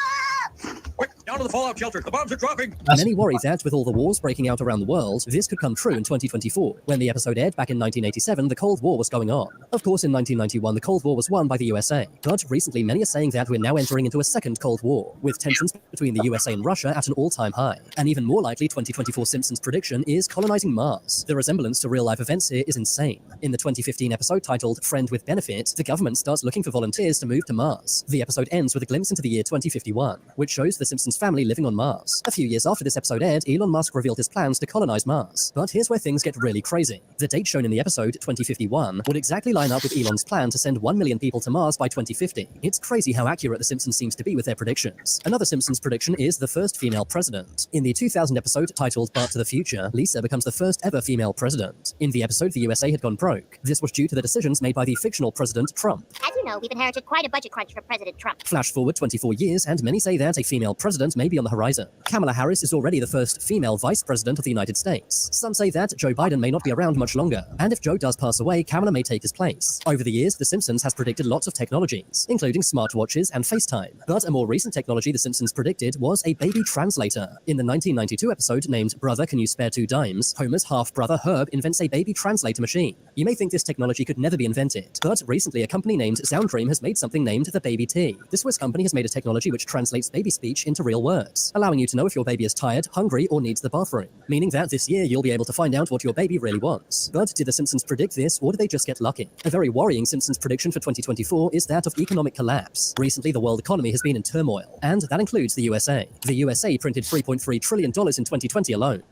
Quick, down to the fallout shelter. The bombs are dropping. Many worry that with all the wars breaking out around the world, this could come true in 2024. When the episode aired back in 1987, the Cold War was going on. Of course, in 1991, the Cold War was won by the USA. But recently, many are saying that we're now entering into a second Cold War, with tensions between the USA and Russia at an all-time high. An even more likely 2024 Simpsons prediction is colonizing Mars. The resemblance to real-life events here is insane. In the 2015 episode titled Friend with Benefit, the government starts looking for volunteers to move to Mars. The episode ends with a glimpse into the year 2051, which shows the Simpsons family living on Mars. A few years after this episode aired, Elon Musk revealed his plans to colonize Mars. But here's where things get really crazy. The date shown in the episode, 2051, would exactly line up with Elon's plan to send 1 million people to Mars by 2050. It's crazy how accurate the Simpsons seems to be with their predictions. Another Simpsons prediction is the first female president. In the 2000 episode titled Back to the Future, Lisa becomes the first ever female president. In the episode, the USA had gone broke. This was due to the decisions made by the fictional President Trump. As you you know we've inherited quite a budget crunch from President Trump? Flash forward 24 years, and many say that a female president may be on the horizon. Kamala Harris is already the first female vice president of the United States. Some say that Joe Biden may not be around much longer, and if Joe does pass away, Kamala may take his place. Over the years, The Simpsons has predicted lots of technologies, including smartwatches and FaceTime. But a more recent technology The Simpsons predicted was a baby translator. In the 1992 episode named Brother, Can You Spare Two Dimes?, Homer's half-brother Herb invents a baby translator machine. You may think this technology could never be invented, but recently a company named SoundDream has made something named the Baby T. The Swiss company has made a technology which translates baby speech into real words, allowing you to know if your baby is tired, hungry, or needs the bathroom, meaning that this year you'll be able to find out what your baby really wants. But did The Simpsons predict this, or did they just get lucky? A very worrying Simpsons prediction for 2024 is that of economic collapse. Recently, the world economy has been in turmoil, and that includes the USA. The USA printed $3.3 trillion in 2020 alone.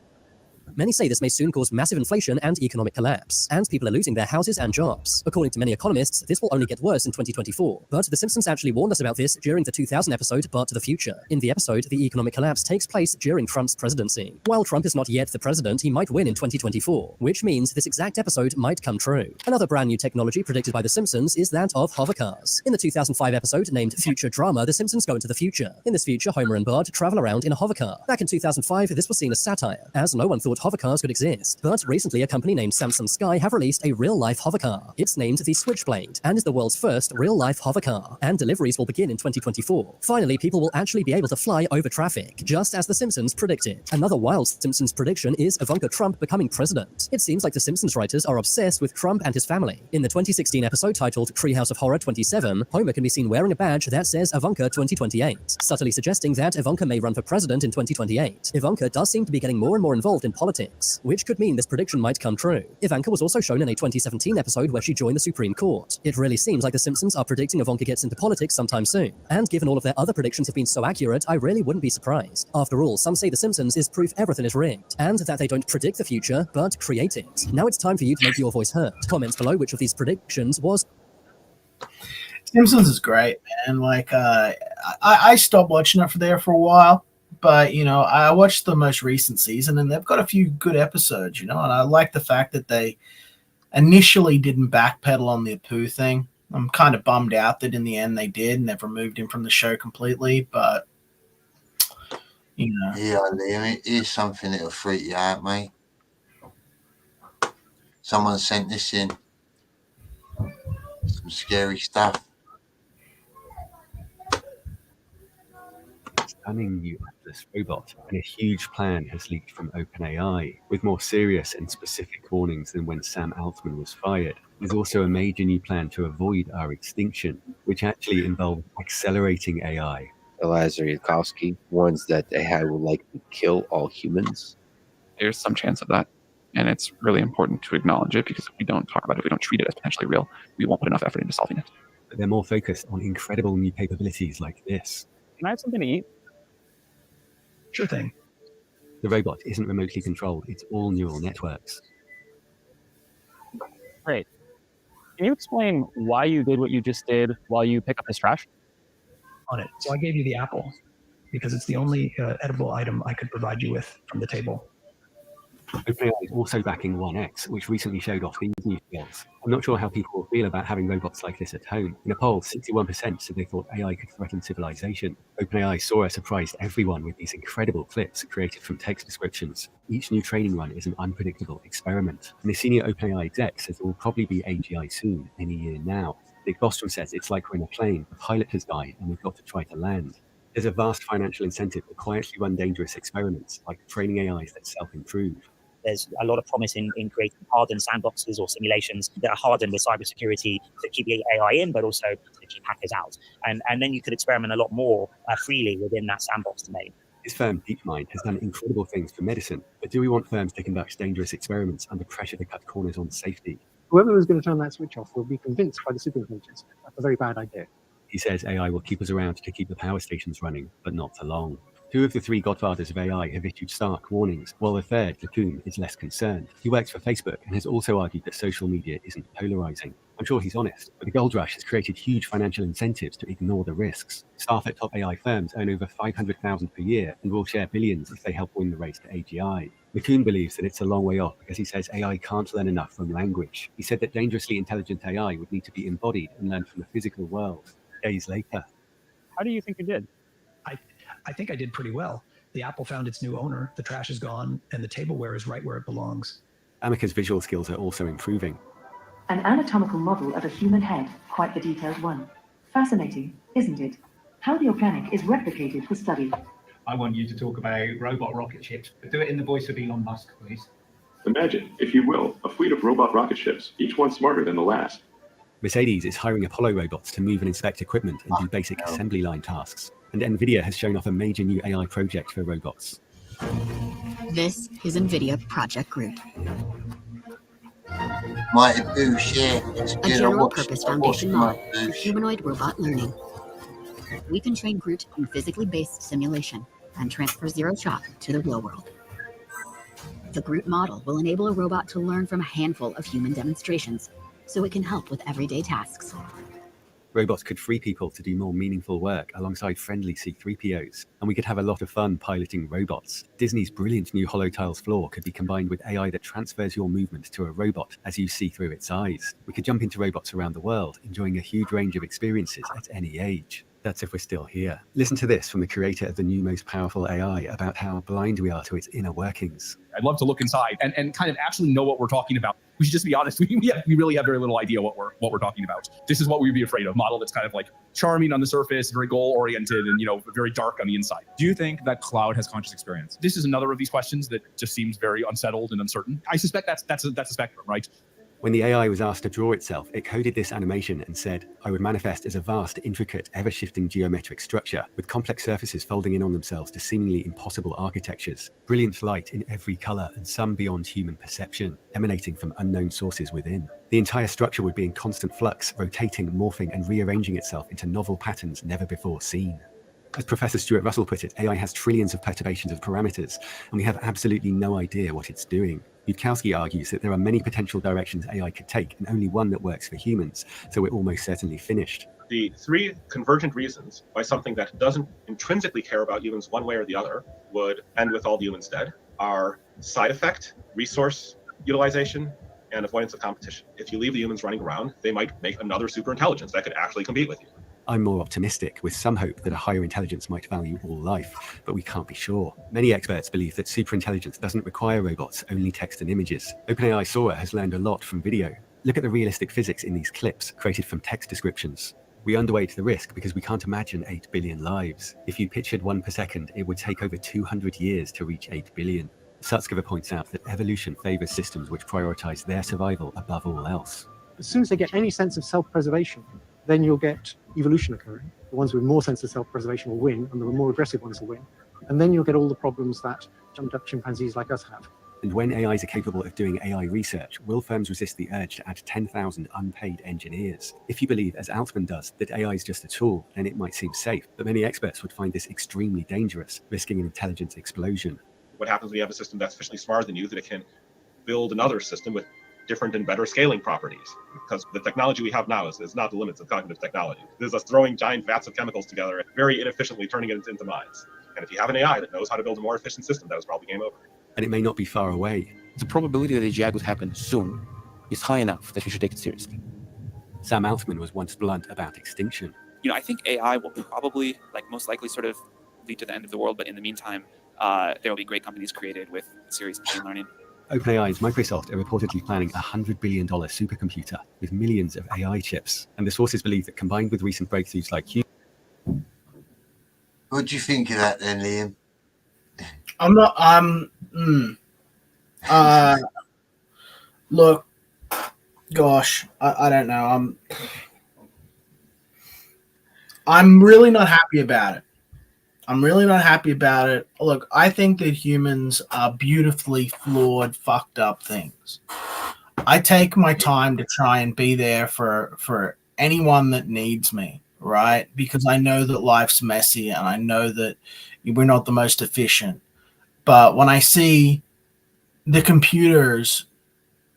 Many say this may soon cause massive inflation and economic collapse, and people are losing their houses and jobs. According to many economists, this will only get worse in 2024. But The Simpsons actually warned us about this during the 2000 episode But to the Future. In the episode, the economic collapse takes place during Trump's presidency. While Trump is not yet the president, he might win in 2024, which means this exact episode might come true. Another brand new technology predicted by The Simpsons is that of hovercars. In the 2005 episode named Future Drama, The Simpsons go into the future. In this future, Homer and Bart travel around in a hovercar. Back in 2005, this was seen as satire, as no one thought hovercars could exist. But recently, a company named Samsung Sky have released a real-life hovercar. It's named the Switchblade, and is the world's first real-life hovercar, and deliveries will begin in 2024. Finally, people will actually be able to fly over traffic, just as The Simpsons predicted. Another wild Simpsons prediction is Ivanka Trump becoming president. It seems like The Simpsons writers are obsessed with Trump and his family. In the 2016 episode titled Treehouse of Horror 27, Homer can be seen wearing a badge that says Ivanka 2028, subtly suggesting that Ivanka may run for president in 2028. Ivanka does seem to be getting more and more involved in politics, which could mean this prediction might come true. Ivanka was also shown in a 2017 episode where she joined the Supreme Court. It really seems like The Simpsons are predicting Ivanka gets into politics sometime soon, and given all of their other predictions have been so accurate, I really wouldn't be surprised. After all, some say The Simpsons is proof everything is rigged, and that they don't predict the future, but create it. Now it's time for you to make your voice heard. Comments below which of these predictions was... Simpsons is great, man. Like, I stopped watching it for a while. But, you know, I watched the most recent season, and they've got a few good episodes, you know, and I like the fact that they initially didn't backpedal on the Apu thing. I'm kind of bummed out that in the end they did, and they've removed him from the show completely, but, you know. Yeah, Liam, it is something that'll freak you out, mate. Someone sent this in. Some scary stuff. Stunning new Atlas robot, and a huge plan has leaked from OpenAI, with more serious and specific warnings than when Sam Altman was fired. There's also a major new plan to avoid our extinction, which actually involves accelerating AI. Eliezer Yudkowsky warns that AI will likely kill all humans. There's some chance of that, and it's really important to acknowledge it, because if we don't talk about it, if we don't treat it as potentially real, we won't put enough effort into solving it. But they're more focused on incredible new capabilities like this. Can I have something to eat? Sure thing. The robot isn't remotely controlled, it's all neural networks. Great. Can you explain why you did what you just did while you pick up his trash? On it. So I gave you the apple because it's the only edible item I could provide you with from the table. OpenAI is also backing 1X, which recently showed off these new skills. I'm not sure how people will feel about having robots like this at home. In a poll, 61% said they thought AI could threaten civilization. OpenAI saw surprised everyone with these incredible clips created from text descriptions. Each new training run is an unpredictable experiment. And the senior OpenAI exec says there will probably be AGI soon, any year now. Nick Bostrom says it's like we're in a plane, the pilot has died, and we've got to try to land. There's a vast financial incentive to quietly run dangerous experiments, like training AIs that self-improve. There's a lot of promise in creating hardened sandboxes or simulations that are hardened with cybersecurity to keep the AI in, but also to keep hackers out. And then you could experiment a lot more freely within that sandbox domain. This firm, DeepMind, has done incredible things for medicine, but do we want firms to conduct dangerous experiments under pressure to cut corners on safety? Whoever is going to turn that switch off will be convinced by the superintelligence. That's a very bad idea. He says AI will keep us around to keep the power stations running, but not for long. 2 of the 3 godfathers of AI have issued stark warnings, while the third, LeCun, is less concerned. He works for Facebook and has also argued that social media isn't polarizing. I'm sure he's honest, but the gold rush has created huge financial incentives to ignore the risks. Staff at top AI firms earn over $500,000 per year and will share billions if they help win the race to AGI. McCoon believes that it's a long way off because he says AI can't learn enough from language. He said that dangerously intelligent AI would need to be embodied and learn from the physical world. Days later. How do you think you did? I think I did pretty well. The apple found its new owner, the trash is gone, and the tableware is right where it belongs. Amika's visual skills are also improving. An anatomical model of a human head, quite the detailed one. Fascinating, isn't it? How the organic is replicated for study. I want you to talk about robot rocket ships, but do it in the voice of Elon Musk, please. Imagine, if you will, a fleet of robot rocket ships, each one smarter than the last. Mercedes is hiring Apollo robots to move and inspect equipment and do basic assembly line tasks. And NVIDIA has shown off a major new AI project for robots. This is NVIDIA Project Groot. Mighty Boosh, yeah. It's A good. general-purpose foundation model for humanoid robot learning. We can train Groot in physically based simulation and transfer zero shock to the real world. The Groot model will enable a robot to learn from a handful of human demonstrations, so it can help with everyday tasks. Robots could free people to do more meaningful work alongside friendly C-3POs, and we could have a lot of fun piloting robots. Disney's brilliant new HoloTiles floor could be combined with AI that transfers your movement to a robot as you see through its eyes. We could jump into robots around the world, enjoying a huge range of experiences at any age. That's if we're still here. Listen to this from the creator of the new most powerful AI about how blind we are to its inner workings. I'd love to look inside and kind of actually know what we're talking about. We should just be honest. We really have very little idea what we're talking about. This is what we'd be afraid of. Model that's kind of like charming on the surface, very goal oriented, and very dark on the inside. Do you think that Cloud has conscious experience? This is another of these questions that just seems very unsettled and uncertain. I suspect that's a spectrum, right? When the AI was asked to draw itself, it coded this animation and said, I would manifest as a vast, intricate, ever-shifting geometric structure with complex surfaces folding in on themselves to seemingly impossible architectures, brilliant light in every color and some beyond human perception, emanating from unknown sources within. The entire structure would be in constant flux, rotating, morphing, and rearranging itself into novel patterns never before seen. As Professor Stuart Russell put it, AI has trillions of perturbations of parameters, and we have absolutely no idea what it's doing. Yudkowsky argues that there are many potential directions AI could take, and only one that works for humans, so we're almost certainly finished. The three convergent reasons why something that doesn't intrinsically care about humans one way or the other would end with all humans dead are side effect, resource utilization, and avoidance of competition. If you leave the humans running around, they might make another superintelligence that could actually compete with you. I'm more optimistic, with some hope that a higher intelligence might value all life, but we can't be sure. Many experts believe that superintelligence doesn't require robots, only text and images. OpenAI Sora has learned a lot from video. Look at the realistic physics in these clips, created from text descriptions. We underweight the risk because we can't imagine 8 billion lives. If you pictured 1 per second, it would take over 200 years to reach 8 billion. Sutskever points out that evolution favors systems which prioritize their survival above all else. As soon as they get any sense of self-preservation, then you'll get evolution occurring. The ones with more sense of self-preservation will win, and the more aggressive ones will win. And then you'll get all the problems that jumped-up chimpanzees like us have. And when AIs are capable of doing AI research, will firms resist the urge to add 10,000 unpaid engineers? If you believe, as Altman does, that AI is just a tool, then it might seem safe, but many experts would find this extremely dangerous, risking an intelligence explosion. What happens when you have a system that's sufficiently smarter than you that it can build another system with different and better scaling properties? Because the technology we have now is not the limits of cognitive technology. This is us throwing giant vats of chemicals together very inefficiently, turning it into minds. And if you have an AI that knows how to build a more efficient system, that was probably game over. And it may not be far away. The probability that AGI would happen soon is high enough that we should take it seriously. Sam Altman was once blunt about extinction. I think AI will probably, most likely, sort of lead to the end of the world. But in the meantime, there will be great companies created with serious machine learning. OpenAI's Microsoft are reportedly planning a $100 billion supercomputer with millions of AI chips. And the sources believe that combined with recent breakthroughs like What do you think of that then, Liam? Look, gosh, I don't know. I'm really not happy about it. Look, I think that humans are beautifully flawed, fucked up things. I take my time to try and be there for anyone that needs me, right? Because I know that life's messy and I know that we're not the most efficient. But when I see the computers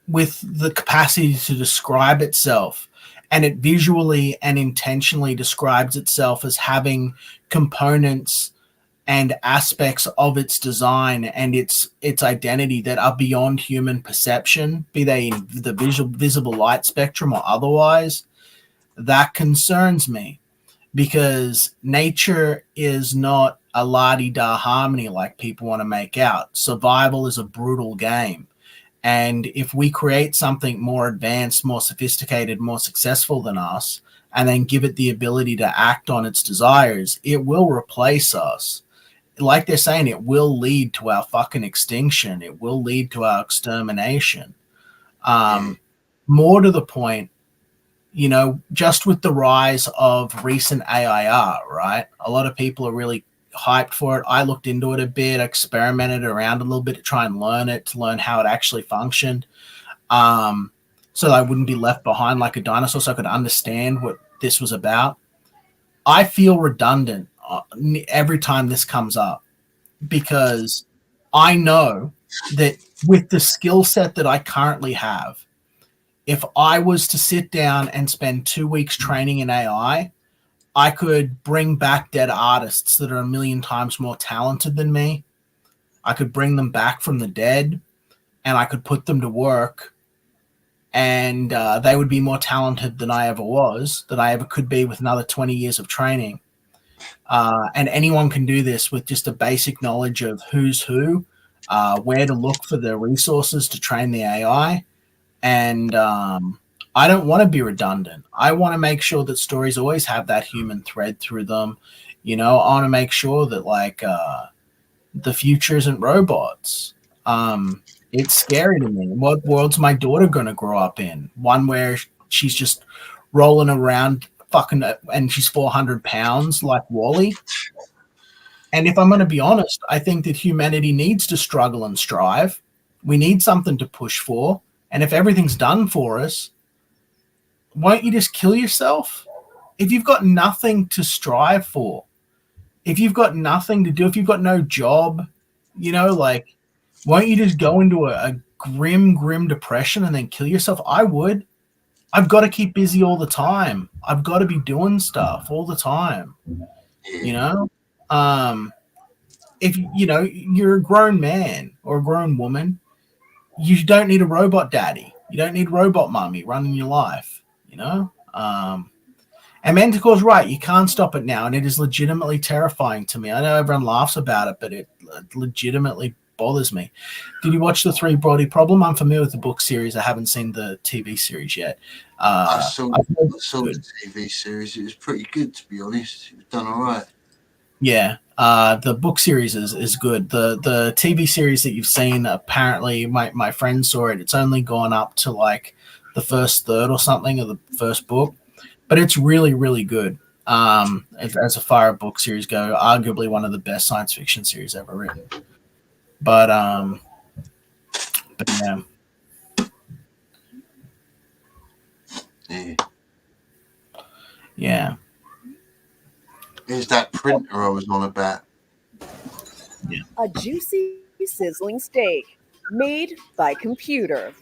with the capacity to describe itself and it visually and intentionally describes itself as having components and aspects of its design and its identity that are beyond human perception, be they in the visible light spectrum or otherwise, that concerns me, because nature is not a la-di-da harmony like people want to make out. Survival is a brutal game. And if we create something more advanced, more sophisticated, more successful than us, and then give it the ability to act on its desires, it will replace us. Like they're saying, it will lead to our fucking extinction. It will lead to our extermination. More to the point, you know, just with the rise of recent AIR, right? A lot of people are really hyped for it. I looked into it a bit, experimented around a little bit to try and learn it, to learn how it actually functioned, so that I wouldn't be left behind like a dinosaur, so I could understand what this was about. I feel redundant every time this comes up, because I know that with the skill set that I currently have, if I was to sit down and spend 2 weeks training in AI, I could bring back dead artists that are a million times more talented than me. I could bring them back from the dead, and I could put them to work, and they would be more talented than I ever was, that I ever could be with another 20 years of training. And anyone can do this with just a basic knowledge of who's who, where to look for the resources to train the AI. And I don't want to be redundant. I want to make sure that stories always have that human thread through them. You know, I want to make sure that, like, the future isn't robots. It's scary to me. What world's my daughter going to grow up in? One where she's just rolling around fucking, and she's 400 pounds like Wall-E. And if I'm going to be honest, I think that humanity needs to struggle and strive. We need something to push for. And if everything's done for us, won't you just kill yourself? If you've got nothing to strive for, if you've got nothing to do, if you've got no job, you know, like, won't you just go into a grim depression and then kill yourself? I would. I've got to keep busy all the time. I've got to be doing stuff all the time. You know? If, you know, you're a grown man or a grown woman, you don't need a robot daddy. You don't need robot mommy running your life, you know? And Manticore's right. You can't stop it now, and it is legitimately terrifying to me. I know everyone laughs about it, but it legitimately bothers me. Did you watch The Three Body Problem? I'm familiar with the book series. I haven't seen the TV series yet. I saw the TV series. It was pretty good, to be honest. It was done all right. Yeah, the book series is good. The TV series that you've seen, apparently, my friend saw it. It's only gone up to like the first third or something of the first book, but it's really, really good. As far as book series go, arguably one of the best science fiction series ever written. But yeah. Yeah. Here's that printer I was on about. Yeah. A juicy, sizzling steak made by computer.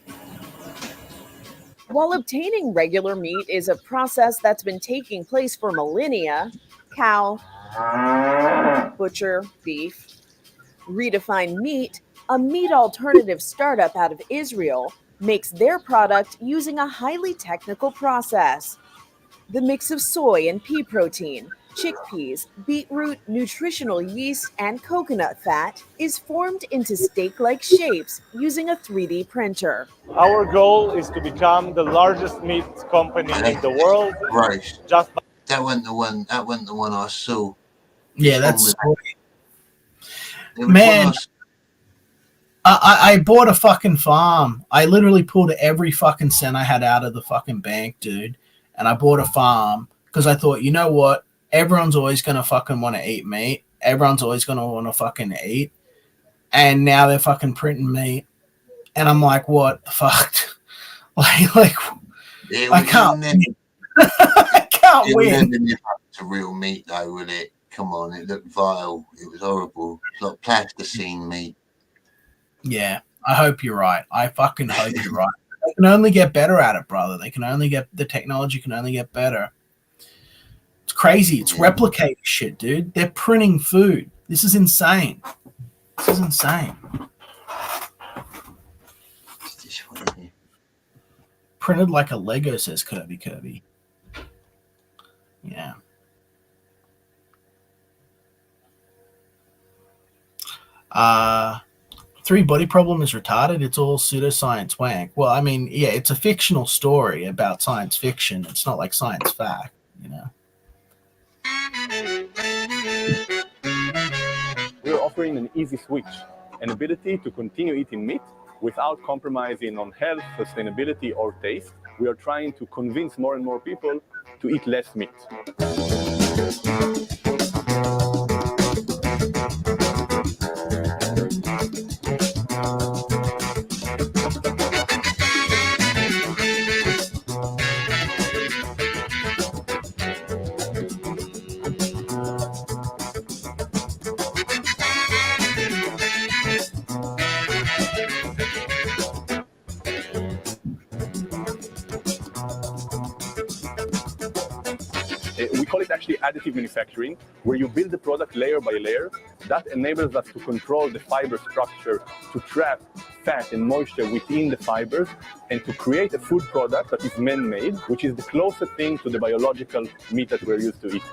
While obtaining regular meat is a process that's been taking place for millennia, cow, butcher, beef, Redefined Meat, a meat alternative startup out of Israel, makes their product using a highly technical process. The mix of soy and pea protein, chickpeas, beetroot, nutritional yeast, and coconut fat is formed into steak-like shapes using a 3D printer. Our goal is to become the largest meat company in the world. Right. Just that wasn't the one. That wasn't the one I saw. Yeah, that's man. I bought a fucking farm. I literally pulled every fucking cent I had out of the fucking bank, dude, and I bought a farm because I thought, you know what? Everyone's always going to fucking want to eat meat. Everyone's always going to want to fucking eat. And now they're fucking printing meat. And I'm like, what the fuck? like Yeah, I can't never, I can't it win. never live up to real meat, though, will it? Come on, it looked vile. It was horrible. It's like plasticine meat. Yeah, I hope you're right. I fucking hope you're right. They can only get better at it, brother. The technology can only get better. It's crazy. It's replicating shit, dude. They're printing food. This is insane. Printed like a Lego, says Kirby. Yeah. Three Body Problem is retarded. It's all pseudoscience wank. Well, I mean, yeah, it's a fictional story about science fiction. It's not like science fact, you know. We're offering an easy switch, an ability to continue eating meat without compromising on health, sustainability, or taste. We are trying to convince more and more people to eat less meat. We call it actually additive manufacturing, where you build the product layer by layer. That enables us to control the fiber structure, to trap fat and moisture within the fibers, and to create a food product that is man-made, which is the closest thing to the biological meat that we're used to eat.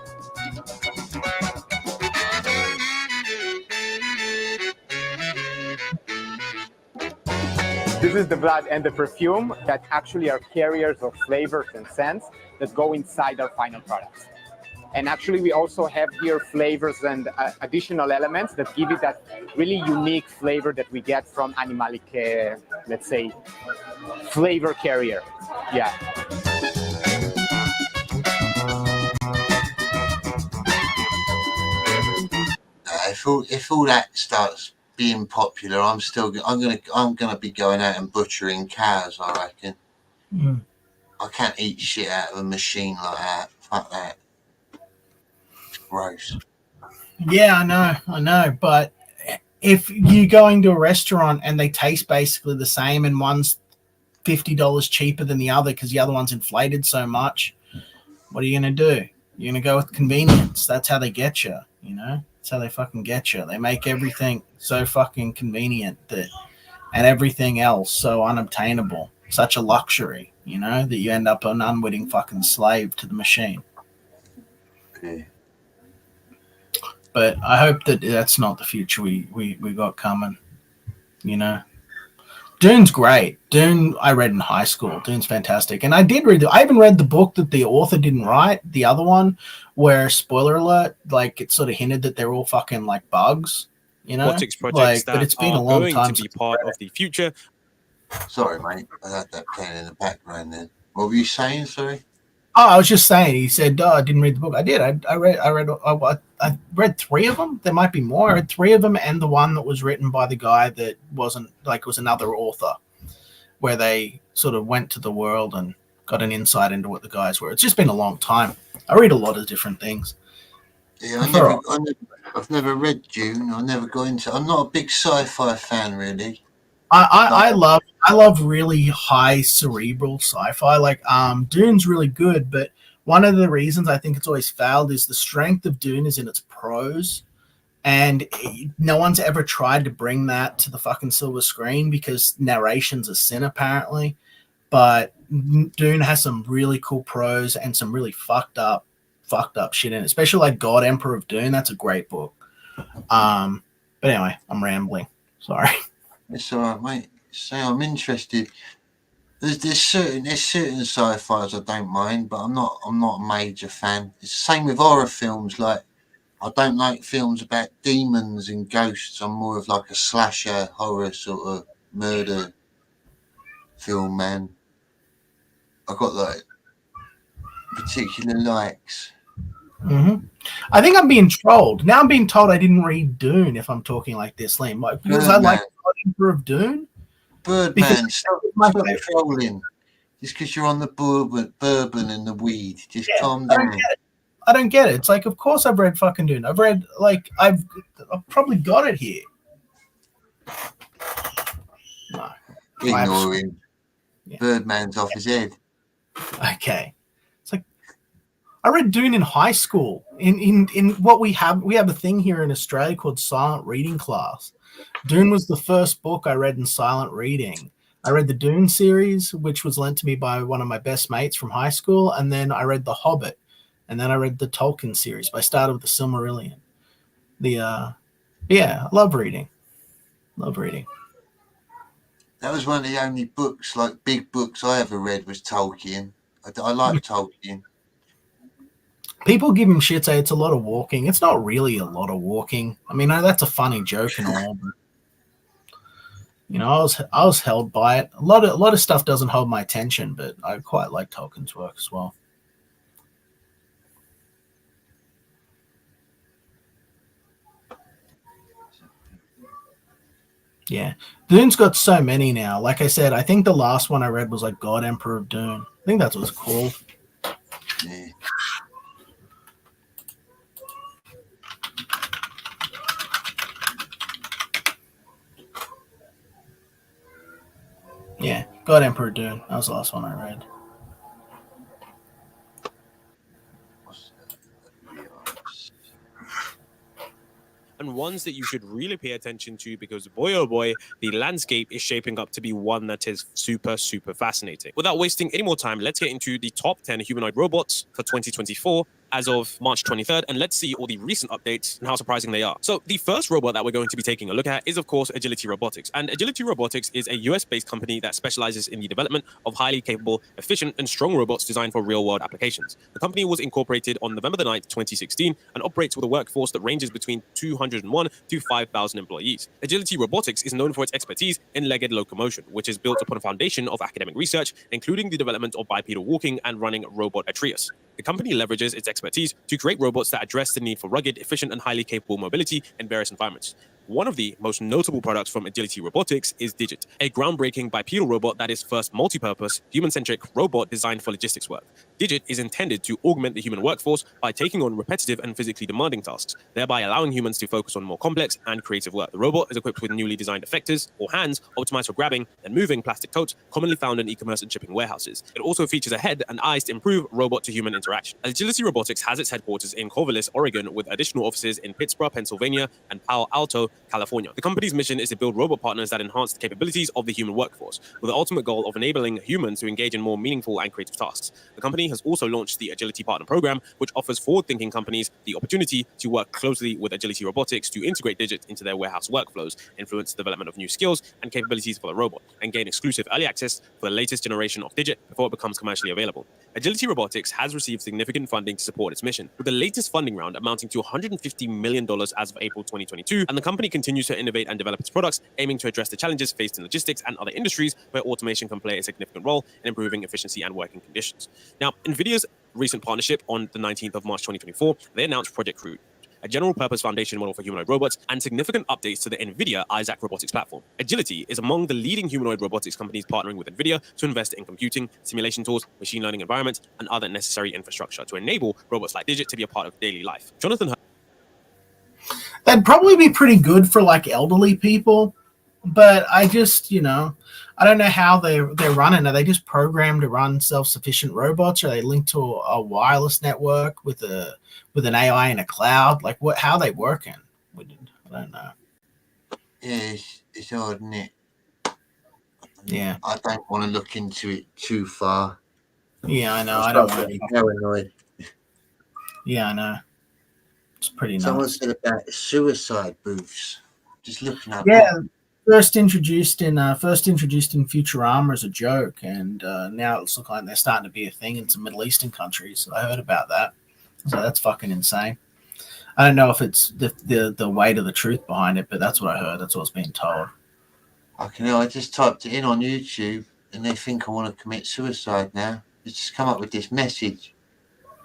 This is the blood and the perfume that actually are carriers of flavors and scents that go inside our final products. And actually, we also have here flavors and additional elements that give it that really unique flavor that we get from animalic, let's say, flavor carrier. Yeah. If all that starts being popular, I'm gonna be going out and butchering cows, I reckon. I can't eat shit out of a machine like that. Fuck that. It's gross. Yeah, I know. But if you go into a restaurant and they taste basically the same and one's $50 cheaper than the other because the other one's inflated so much, what are you going to do? You're going to go with convenience. That's how they get you, you know? That's how they fucking get you. They make everything so fucking convenient and everything else so unobtainable. Such a luxury, you know, that you end up an unwitting fucking slave to the machine. Okay. But I hope that that's not the future we got coming, you know. Dune's great. Dune I read in high school. Dune's fantastic. And I even read the book that the author didn't write, the other one, where, spoiler alert, like it sort of hinted that they're all fucking like bugs, you know. Robotics projects but it's been are a long going time to be part of the future. Sorry, mate. I had that playing in the background then. What were you saying, sorry? Oh, I was just saying. He said, I didn't read the book. I did. I read three of them. There might be more. I read three of them, and the one that was written by the guy that wasn't like was another author, where they sort of went to the world and got an insight into what the guys were. It's just been a long time. I read a lot of different things. Yeah, I've never read Dune. I never got into. I'm not a big sci-fi fan, really. I love really high cerebral sci-fi. Like Dune's really good, but one of the reasons I think it's always failed is the strength of Dune is in its prose, and no one's ever tried to bring that to the fucking silver screen because narration's a sin apparently. But Dune has some really cool prose and some really fucked up shit in it, especially like God Emperor of Dune. That's a great book. But anyway, I'm rambling. Sorry. It's all right, mate. So I'm interested. There's certain sci-fis I don't mind, but I'm not a major fan. It's the same with horror films. Like I don't like films about demons and ghosts. I'm more of like a slasher horror sort of murder film, man. I got like particular likes. Mm-hmm. I think I'm being trolled. Now I'm being told I didn't read Dune if I'm talking like this, Liam. Like, because I like God Emperor of Dune. Birdman, stop trolling. Just because you're on the bourbon and the weed. Just calm down. I don't get it. It's like, of course I've read fucking Dune. I've read, like, I've probably got it here. No. Ignore him. Birdman's off his head. Okay. It's like I read Dune in high school. In what we have a thing here in Australia called silent reading class. Dune was the first book I read in silent reading. I read the Dune series, which was lent to me by one of my best mates from high school, and then I read The Hobbit, and then I read the Tolkien series. But I started with the Silmarillion. I love reading. Love reading. That was one of the only books, like big books I ever read was Tolkien. I like Tolkien. People give him shit, say it's a lot of walking. It's not really a lot of walking. I mean, that's a funny joke and all, but I was held by it. A lot of stuff doesn't hold my attention, but I quite like Tolkien's work as well. Yeah, Dune's got so many now. Like I said, I think the last one I read was like God Emperor of Dune. I think that's what it's called. Yeah. Yeah, God Emperor Dune. That was the last one I read. And ones that you should really pay attention to because boy oh boy, the landscape is shaping up to be one that is super, super fascinating. Without wasting any more time, let's get into the top 10 humanoid robots for 2024 as of March 23rd, and let's see all the recent updates and how surprising they are. So the first robot that we're going to be taking a look at is, of course, Agility Robotics. And Agility Robotics is a US-based company that specializes in the development of highly capable, efficient, and strong robots designed for real-world applications. The company was incorporated on November the 9th, 2016, and operates with a workforce that ranges between 201 to 5,000 employees. Agility Robotics is known for its expertise in legged locomotion, which is built upon a foundation of academic research, including the development of bipedal walking and running robot Atreus. The company leverages its expertise to create robots that address the need for rugged, efficient, and highly capable mobility in various environments. One of the most notable products from Agility Robotics is Digit, a groundbreaking bipedal robot that is first multi-purpose, human-centric robot designed for logistics work. Digit is intended to augment the human workforce by taking on repetitive and physically demanding tasks, thereby allowing humans to focus on more complex and creative work. The robot is equipped with newly designed effectors, or hands, optimized for grabbing and moving plastic totes commonly found in e-commerce and shipping warehouses. It also features a head and eyes to improve robot-to-human interaction. Agility Robotics has its headquarters in Corvallis, Oregon, with additional offices in Pittsburgh, Pennsylvania, and Palo Alto, California. The company's mission is to build robot partners that enhance the capabilities of the human workforce, with the ultimate goal of enabling humans to engage in more meaningful and creative tasks. The company has also launched the Agility Partner Program, which offers forward-thinking companies the opportunity to work closely with Agility Robotics to integrate Digit into their warehouse workflows, influence the development of new skills and capabilities for the robot, and gain exclusive early access for the latest generation of Digit before it becomes commercially available. Agility Robotics has received significant funding to support its mission, with the latest funding round amounting to $150 million as of April 2022, and the company continues to innovate and develop its products, aiming to address the challenges faced in logistics and other industries where automation can play a significant role in improving efficiency and working conditions. Now, NVIDIA's recent partnership on the 19th of March 2024, they announced Project Crude, a general-purpose foundation model for humanoid robots, and significant updates to the NVIDIA Isaac robotics platform. Agility is among the leading humanoid robotics companies partnering with NVIDIA to invest in computing, simulation tools, machine learning environments, and other necessary infrastructure to enable robots like Digit to be a part of daily life. Jonathan, That'd probably be pretty good for like elderly people, but I just, I don't know how they're running. Are they just programmed to run self-sufficient robots? Are they linked to a wireless network with an AI in a cloud? Like how are they working? I don't know. Yeah, it's hard, isn't it? Yeah. I don't want to look into it too far. Yeah, I know. I don't start want getting paranoid. Yeah, I know. It's pretty nuts. Someone said about suicide booths. Just looking at First introduced in Futurama as a joke, and now it's looking like they're starting to be a thing in some Middle Eastern countries. I heard about that, so that's fucking insane. I don't know if it's the weight of the truth behind it, but that's what I heard. That's what's being told. I just typed it in on YouTube, and they think I want to commit suicide now. It's just come up with this message.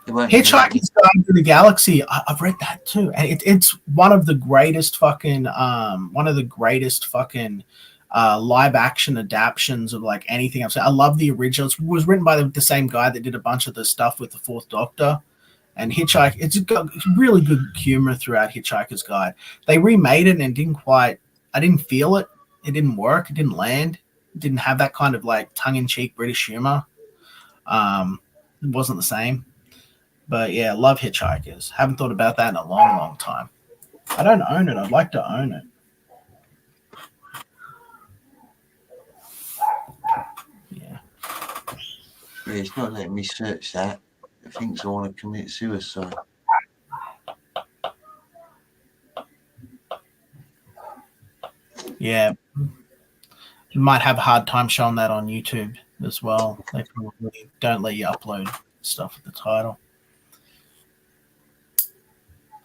Hitchhiker's Guide to the Galaxy. I've read that too, and it's one of the greatest fucking live action adaptions of like anything I've seen. I love the original. It was written by the same guy that did a bunch of the stuff with the Fourth Doctor, and Hitchhiker. It's got really good humor throughout Hitchhiker's Guide. They remade it and it didn't quite. I didn't feel it. It didn't work. It didn't land. didn't have that kind of like tongue-in-cheek British humor. It wasn't the same. But yeah, love Hitchhikers. Haven't thought about that in a long, long time. I don't own it. I'd like to own it. Yeah, it's not letting me search that. It thinks I want to commit suicide. Yeah. You might have a hard time showing that on YouTube as well. They probably don't let you upload stuff with the title.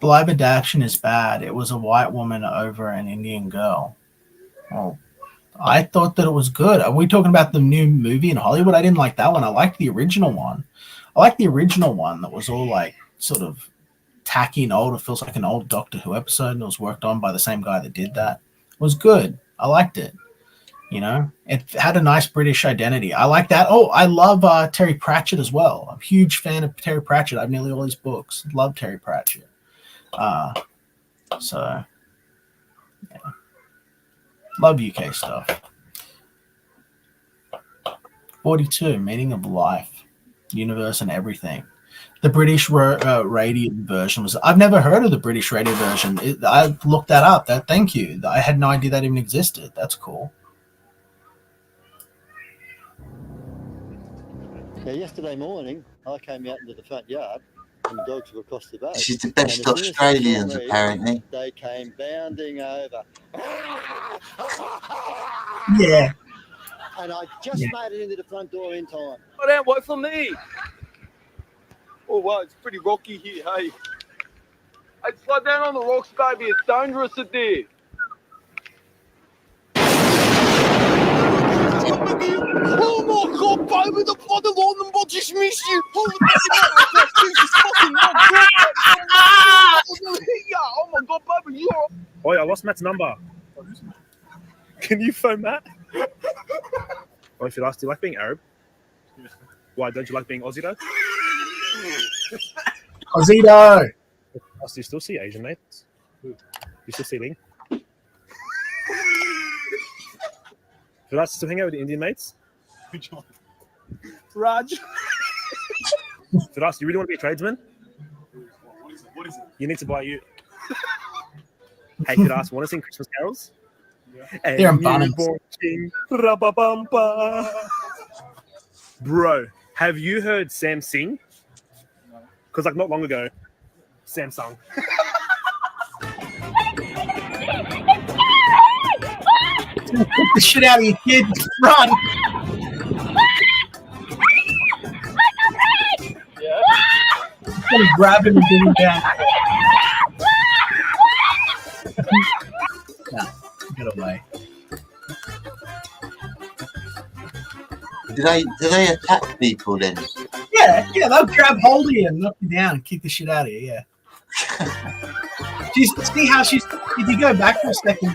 Live adaptation is bad. It was a white woman over an Indian girl. Well, I thought that it was good. Are we talking about the new movie in Hollywood? I didn't like that one. I liked the original one. I liked the original one that was all like sort of tacky and old. It feels like an old Doctor Who episode, and it was worked on by the same guy that did that. It was good. I liked it. You know, it had a nice British identity. I like that. Oh, I love Terry Pratchett as well. I'm a huge fan of Terry Pratchett. I have nearly all his books. Love Terry Pratchett. So, yeah. Love UK stuff. 42, Meaning of Life, Universe and Everything. The British radio version was... I've never heard of the British radio version. I looked that up. Thank you. I had no idea that even existed. That's cool. Yeah, yesterday morning, I came out into the front yard and the dogs were across the road. This is the best Australians, apparently. They came bounding over. Yeah. And I just made it into the front door in time. Oh, don't wait for me. Oh, wow, it's pretty rocky here, hey. Hey, slide down on the rocks, baby. It's dangerous in there. Oh my god, baby, the bloody London bot just missed you. Holy fucking oh my god, baby, you're... Oh, yeah, I lost Matt's number. Can you phone Matt? Or if you ask, do you like being Arab? Why don't you like being Aussie though? Ozito! Oh, so you still see Asian mates? You still see Ling? Should I still hang out with the Indian mates? Raj. Firas, you really want to be a tradesman? What is it? You need to buy you. Hey, Firas, want to sing Christmas carols? Yeah. They're in Bunnings. Bro, have you heard Sam sing? Because like not long ago, Sam sung. Put the shit out of your kid. Run. Yeah. Grab him and bring him down. No, get away. Do they attack people then? Yeah, they'll grab hold of you and knock you down and kick the shit out of you, yeah. See how she's... If you go back for a second,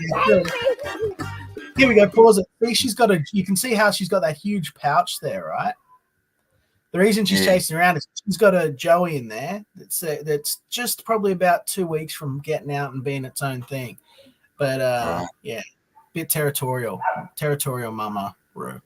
here we go, pause it. See, you can see how she's got that huge pouch there, right? The reason she's chasing around is she's got a Joey in there that's just probably about 2 weeks from getting out and being its own thing. But, yeah, bit territorial. Territorial mama, Roo.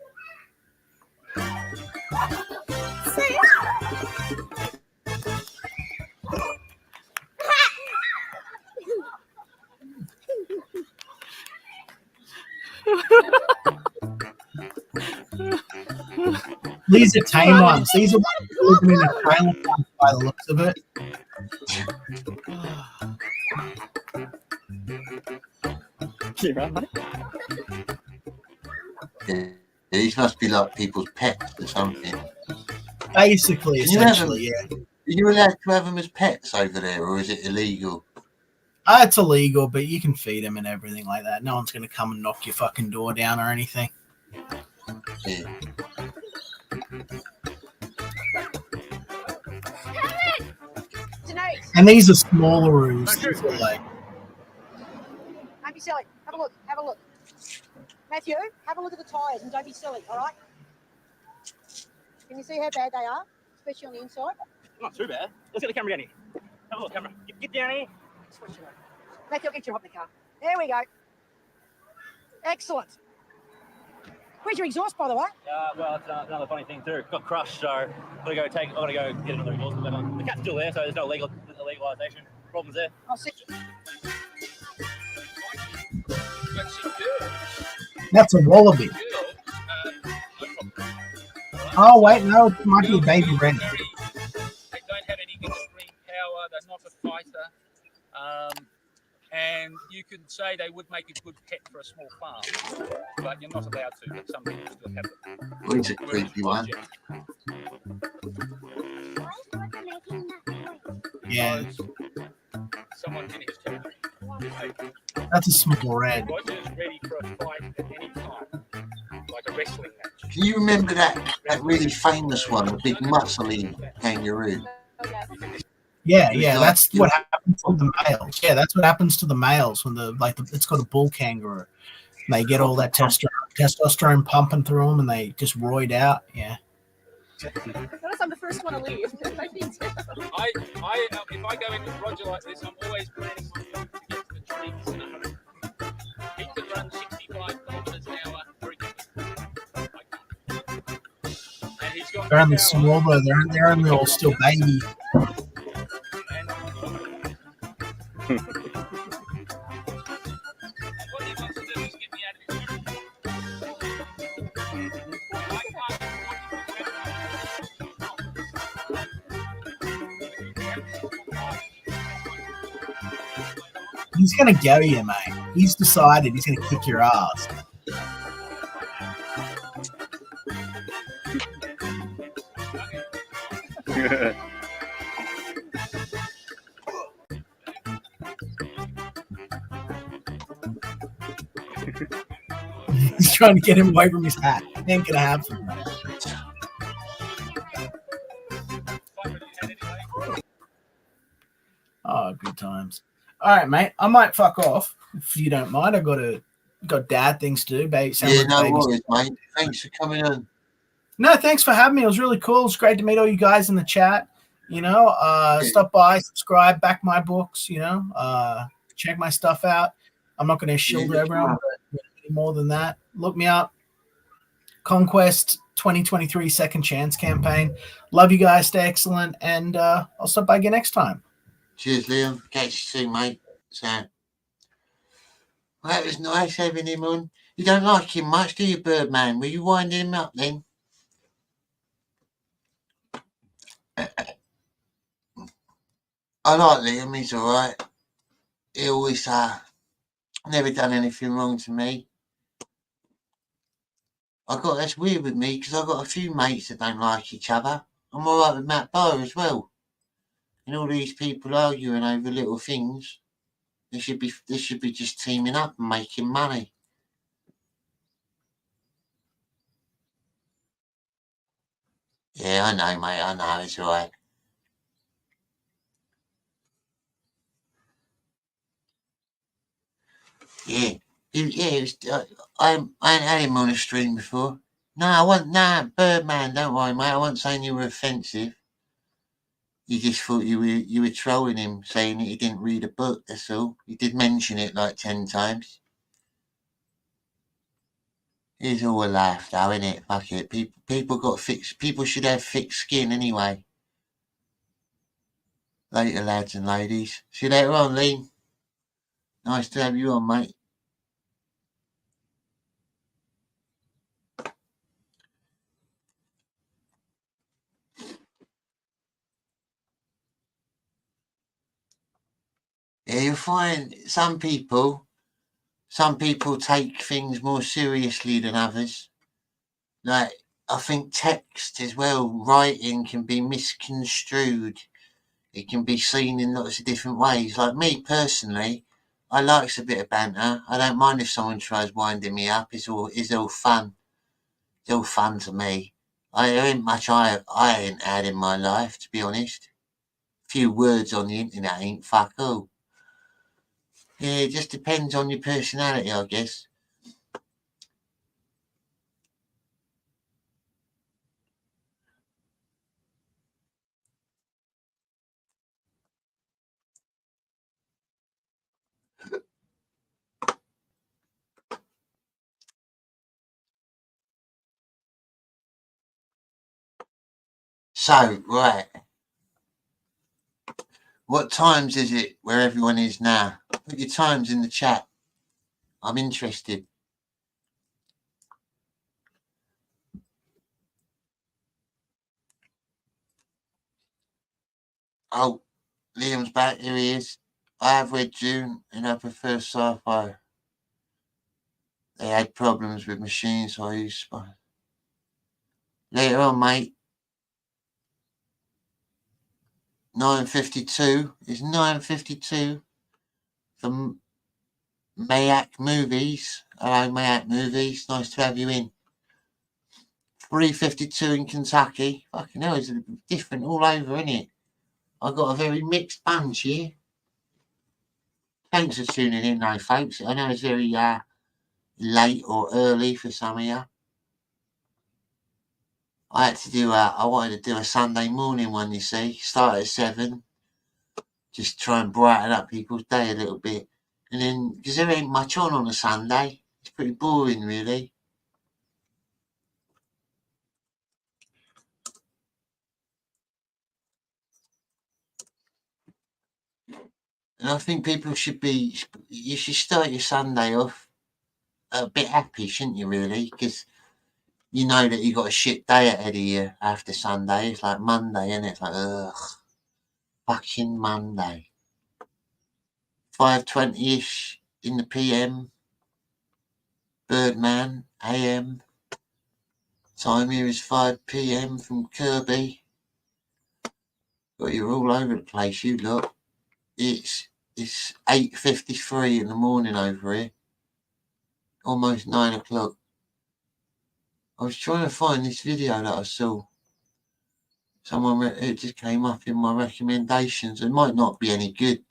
These are tame ones. These are ones living in a trailer park by the looks of it. You right, mate? Yeah, these must be like people's pets or something. Basically, essentially, yeah. Are you allowed to have them as pets over there, or is it illegal? It's illegal, but you can feed them and everything like that. No one's going to come and knock your fucking door down or anything. Yeah. And these are smaller rooms. These are like... Don't be silly. Have a look. Have a look. Matthew, have a look at the tyres and don't be silly, all right? Can you see how bad they are, especially on the inside? Not too bad. Let's get the camera down here. Have a look, camera. Get down here. Switch it over. Matthew, I'll get you up in the car. There we go. Excellent. Where's your exhaust, by the way? Well, it's another funny thing too. Got crushed, so I've got to go get another exhaust. But the cat's still there, so there's no legalization problems there. I'll see. That's a wallaby. Oh wait, no, it might be a baby red. They don't have any extreme power. They're not a fighter. And you could say they would make a good pet for a small farm, but you're not allowed to. Some people still have them. Oh, he's a creepy one. Yeah. Someone's in his territory. That's a small red. Roger's ready for a fight at any time, like a wrestling match. Can you remember that really famous one, the big muscly kangaroo? Yeah, that's what happens to the males. Yeah, that's what happens to the males when it's called a bull kangaroo. And they get all that testosterone pumping through them, and they just roid out. Yeah. Notice I'm the first one to leave. If I go into Roger like this, I'm always planning to get to the trees. He can run 65 kilometers an hour very quickly. And he's got They're only small though. They're only all still baby. He's gonna go you, mate. He's decided he's gonna kick your ass. He's trying to get him away from his hat. Ain't gonna happen. Oh, good times. All right, mate. I might fuck off if you don't mind. I got dad things to do. Yeah, no worries, mate. Thanks for coming on. No, thanks for having me. It was really cool. It's great to meet all you guys in the chat. Stop by, subscribe, back my books. Check my stuff out. I'm not going to shield everyone, but any more than that, look me up. Conquest 2023 Second Chance campaign. Love you guys. Stay excellent, and I'll stop by again next time. Cheers, Liam. Catch you soon, mate. So, well, that was nice having him on. You don't like him much, do you, Birdman? Were you winding him up then? I like Liam. He's all right. He always never done anything wrong to me. That's weird with me because I've got a few mates that don't like each other. I'm all right with Matt Bower as well. And all these people arguing over little things. They should be just teaming up and making money. Yeah, I know, mate. I know. It's all right. Yeah. I ain't had him on a stream before. No, Birdman, don't worry, mate. I wasn't saying you were offensive. You just thought you were trolling him, saying that he didn't read a book, that's all. You did mention it like 10 times. It's all a laugh though, innit? Fuck it. People should have thick skin anyway. Later, lads and ladies. See you later on, Lee. Nice to have you on, mate. Yeah, you'll find some people take things more seriously than others. Like, I think text as well, writing can be misconstrued. It can be seen in lots of different ways. Like me personally, I like a bit of banter. I don't mind if someone tries winding me up. It's all fun. It's all fun to me. There ain't much I ain't had in my life, to be honest. A few words on the internet ain't fuck all. Yeah, it just depends on your personality, I guess. So, right. What times is it where everyone is now? Put your times in the chat. I'm interested. Oh, Liam's back. Here he is. I have read Dune and I prefer sci-fi. They had problems with machines, so I used spy. Later on, mate. 9:52 is 9:52 from Mayak Movies. Hello, Mayak Movies. Nice to have you in. 3:52 in Kentucky. Fucking hell, it's different all over, isn't it? I've got a very mixed bunch here. Thanks for tuning in, though, folks. I know it's very late or early for some of you. I wanted to do a Sunday morning one, you see. Start at 7. Just try and brighten up people's day a little bit. And then, because there ain't much on a Sunday, it's pretty boring, really. And I think people you should start your Sunday off a bit happy, shouldn't you, really? Because you know that you got a shit day ahead of you after Sunday. It's like Monday, isn't it? It's like, ugh, fucking Monday. 5:20-ish in the PM. Birdman, AM. Time here is 5 PM from Kirby. But you're all over the place, you look. It's 8:53 in the morning over here. Almost 9 o'clock. I was trying to find this video that I saw. It just came up in my recommendations. It might not be any good.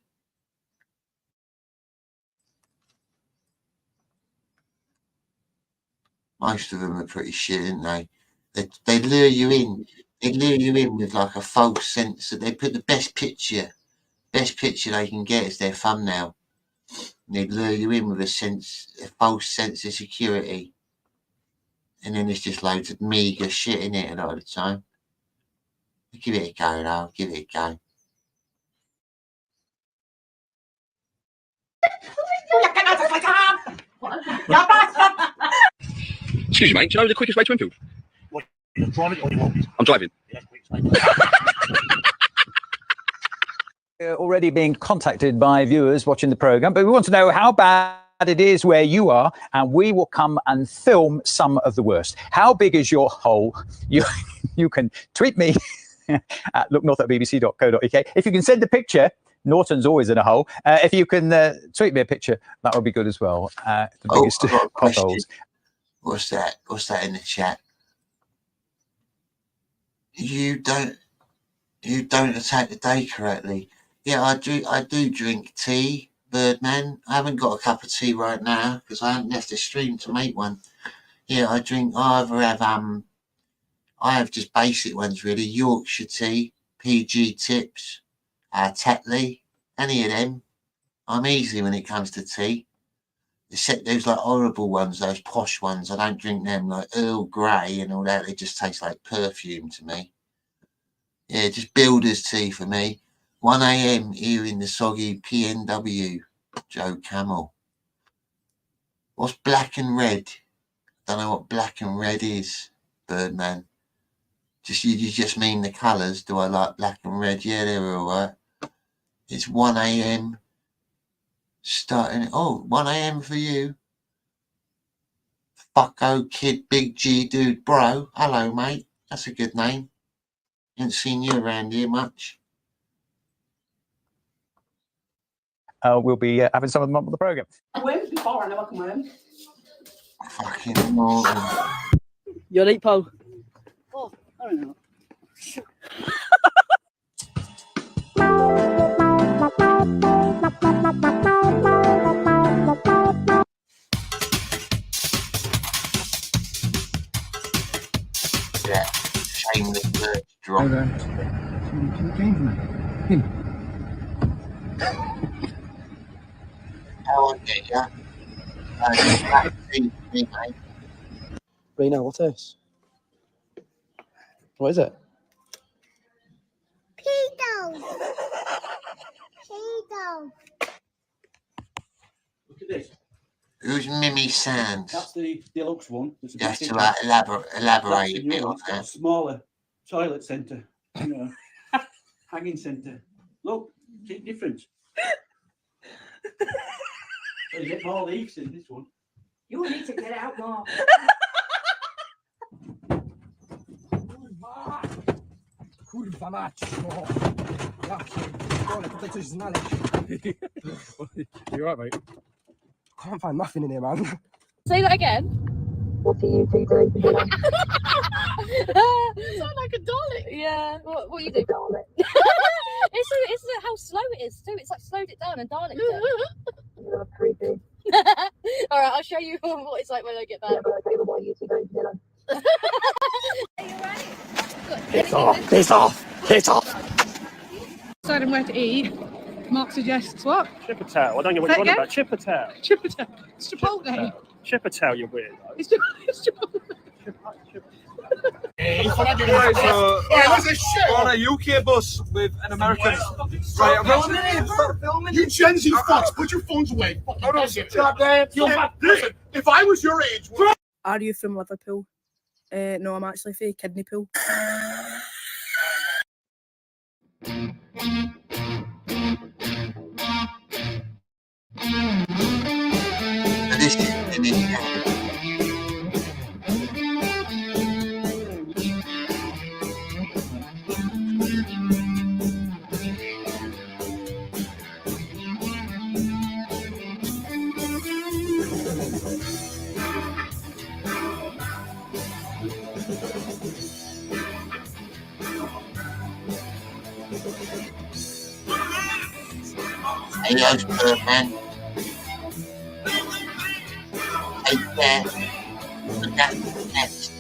Most of them are pretty shit, aren't they? They lure you in. They lure you in with like a false sense that they put the best picture they can get as their thumbnail. And they lure you in with a false sense of security. And then there's just loads of meager shit in it a lot of the time. Give it a go, though. Give it a go. Excuse me, mate. Do you know the quickest way to Enfield? What? You're driving or you want? I'm driving. Already being contacted by viewers watching the program, but we want to know how bad it is where you are, and we will come and film some of the worst. How big is your hole? You can tweet me at looknorth@bbc.co.uk. If you can send a picture, Norton's always in a hole. If you can tweet me a picture, that would be good as well. The biggest potholes. What's that? What's that in the chat? You don't attack the day correctly. Yeah, I do drink tea, Birdman. I haven't got a cup of tea right now because I haven't left the stream to make one. Yeah, I have just basic ones really. Yorkshire tea, PG Tips, Tetley, any of them. I'm easy when it comes to tea. Except those like horrible ones, those posh ones. I don't drink them, like Earl Grey and all that. They just taste like perfume to me. Yeah, just builder's tea for me. 1 AM here in the soggy PNW. Joe Camel. What's black and red? Don't know what black and red is, Birdman. You just mean the colours. Do I like black and red? Yeah, they're all right. It's 1 AM. Starting. 1 AM for you. Fucko Kid Big G Dude Bro. Hello, mate. That's a good name. Ain't seen you around here much. We'll be having some of them on the program. Worms before, I know I can worm. Fucking Morgan. You're right, Paul. Oh, I don't know. Yeah, shameless bird drop. How I get ya? Right now, what's this? What is it? Look at this. Who's Mimi Sands? That's the deluxe one. There's a You have bit to bigger. elaborate That's a the new bit one. on It's got a that. smaller toilet centre. You know, hanging centre. Look, see the difference. So you get more leaves in this one. You need to get out more. Kurwa mać! O, ja pierdolę, tutaj coś znaleźć. You right, mate? Can't find nothing in here, man. Say that again. What are you two doing? You sound like a Dalek. Yeah. What you do? it's how slow it is too. It's like slowed it down and Dalek. You're creepy. All right, I'll show you what it's like when I get back. Yeah, but I don't know why you two don't dinner. Piss off! Piss off! Piss off! Deciding where to eat. Mark suggests what? Chipotle. I don't get what Say you're on again? about. Chipotle. Chipotle. It's Chipotle. Chipotle, you're weird. It's Chipotle. Alright, on a UK bus with an American. Right, I'm filming. You Gen Z fucks, put your phones away. Listen, if I was your age. Are you from Liverpool? No, I'm actually from Kidney Pool. This is Hey, yo's man. Take care. Look at next.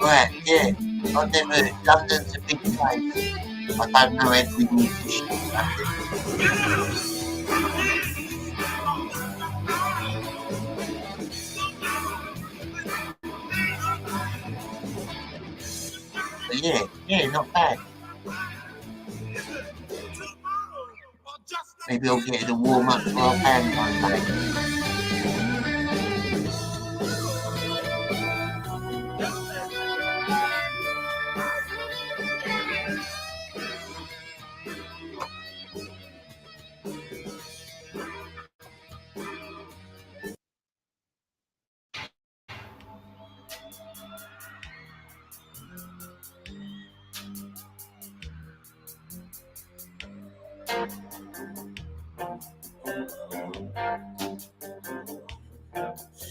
Right, yeah. I've never. London's a big place. I don't know every musician in London. But yeah, not bad. Maybe I'll get it a warm up for our band one day.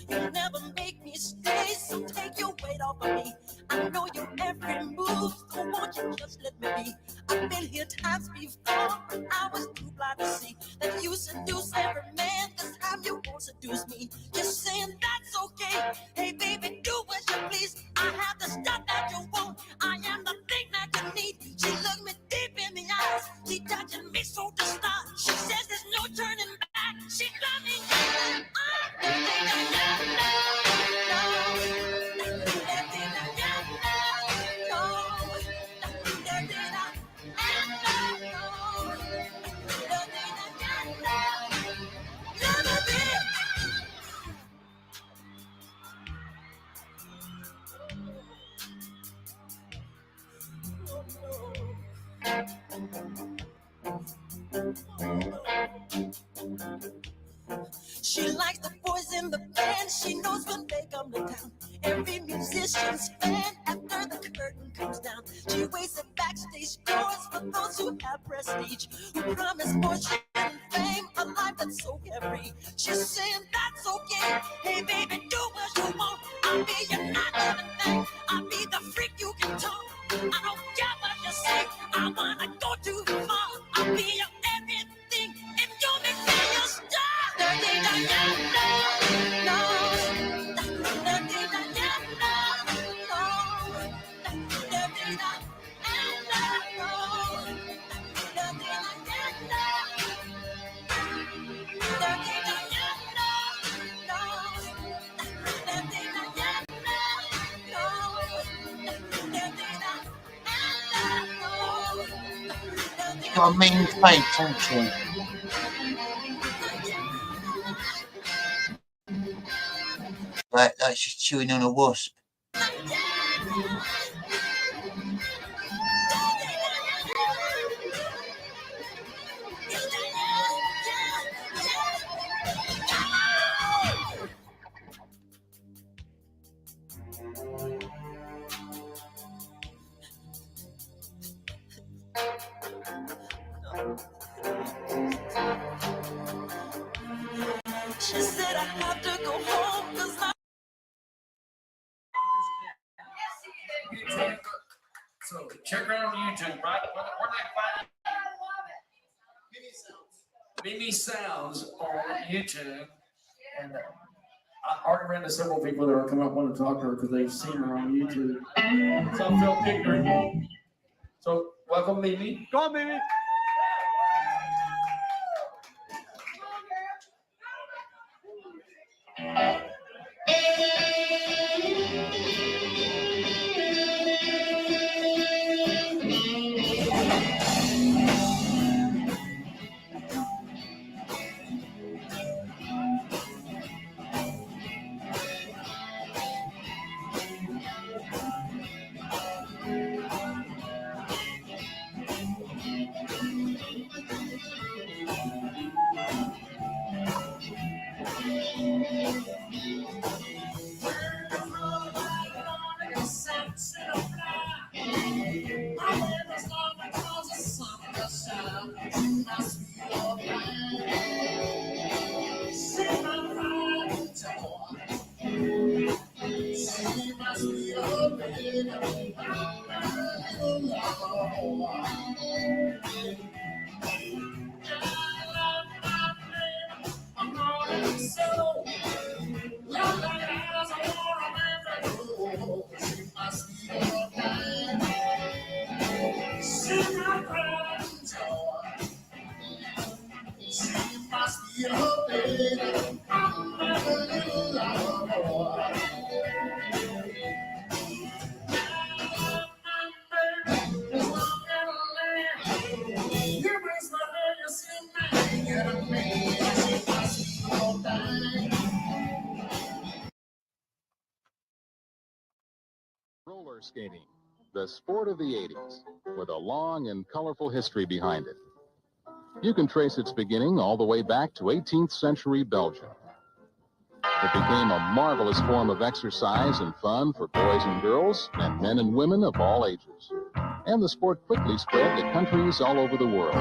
You never make me stay, so take your weight off of me. I know your every move, so won't you just let me be? I've been here times before, but I was too blind to see that you seduce every man. This time you won't seduce me. Just saying that's okay. Hey baby, do as you please. I have the stuff that you want. I am the thing that you need. She looked me deep in the eyes. She touching me so to start. She says there's no turning back. She got me. She likes the boys in the band. She knows when they come to town. Every musician's fan after the curtain comes down. She waits at backstage doors for those who have prestige, who promise fortune and fame, a life that's so carefree. She's saying that's okay. Hey baby, do what you want. I'll be your not everything. I'll be the freak you can talk. I don't care what you say. I wanna go too far. I'll be your everything if you make me your star. She's got a mean face, hasn't she? Like she's chewing on a wasp. She said I have to go home because I So check her out on YouTube, right? Where I find Mimi Sounds on YouTube, and I already ran to several people that are coming up want to talk to her because they've seen her on YouTube. So I felt ignorant. So welcome, Mimi. Go on, Mimi. Roller skating, the sport of the 80s, with a long and colorful history behind it. You can trace its beginning all the way back to 18th century Belgium. It became a marvelous form of exercise and fun for boys and girls, and men and women of all ages. And the sport quickly spread to countries all over the world.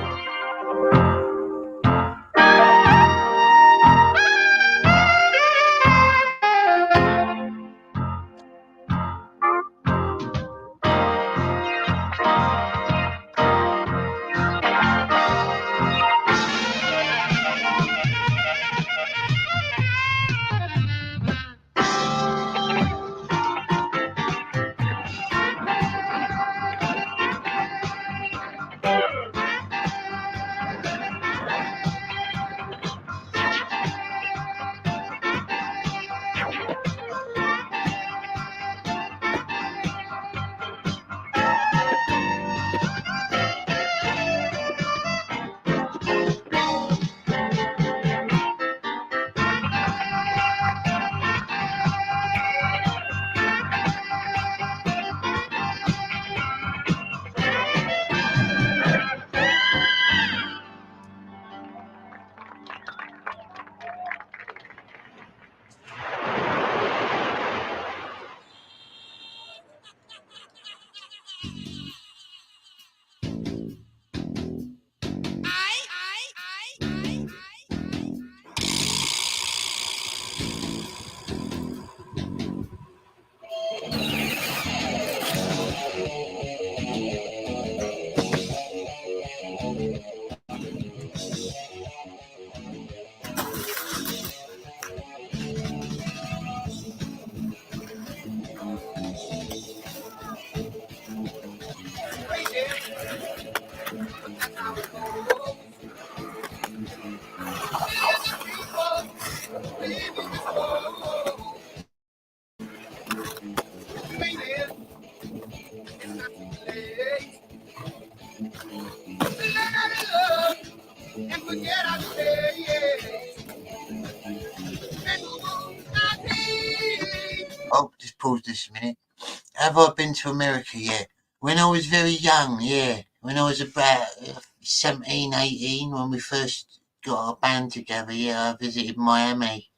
and forget I say. And move my feet. Oh, just pause this a minute. Have I been to America yet? When I was very young, yeah. When I was about 17, 18, when we first got our band together, yeah, I visited Miami.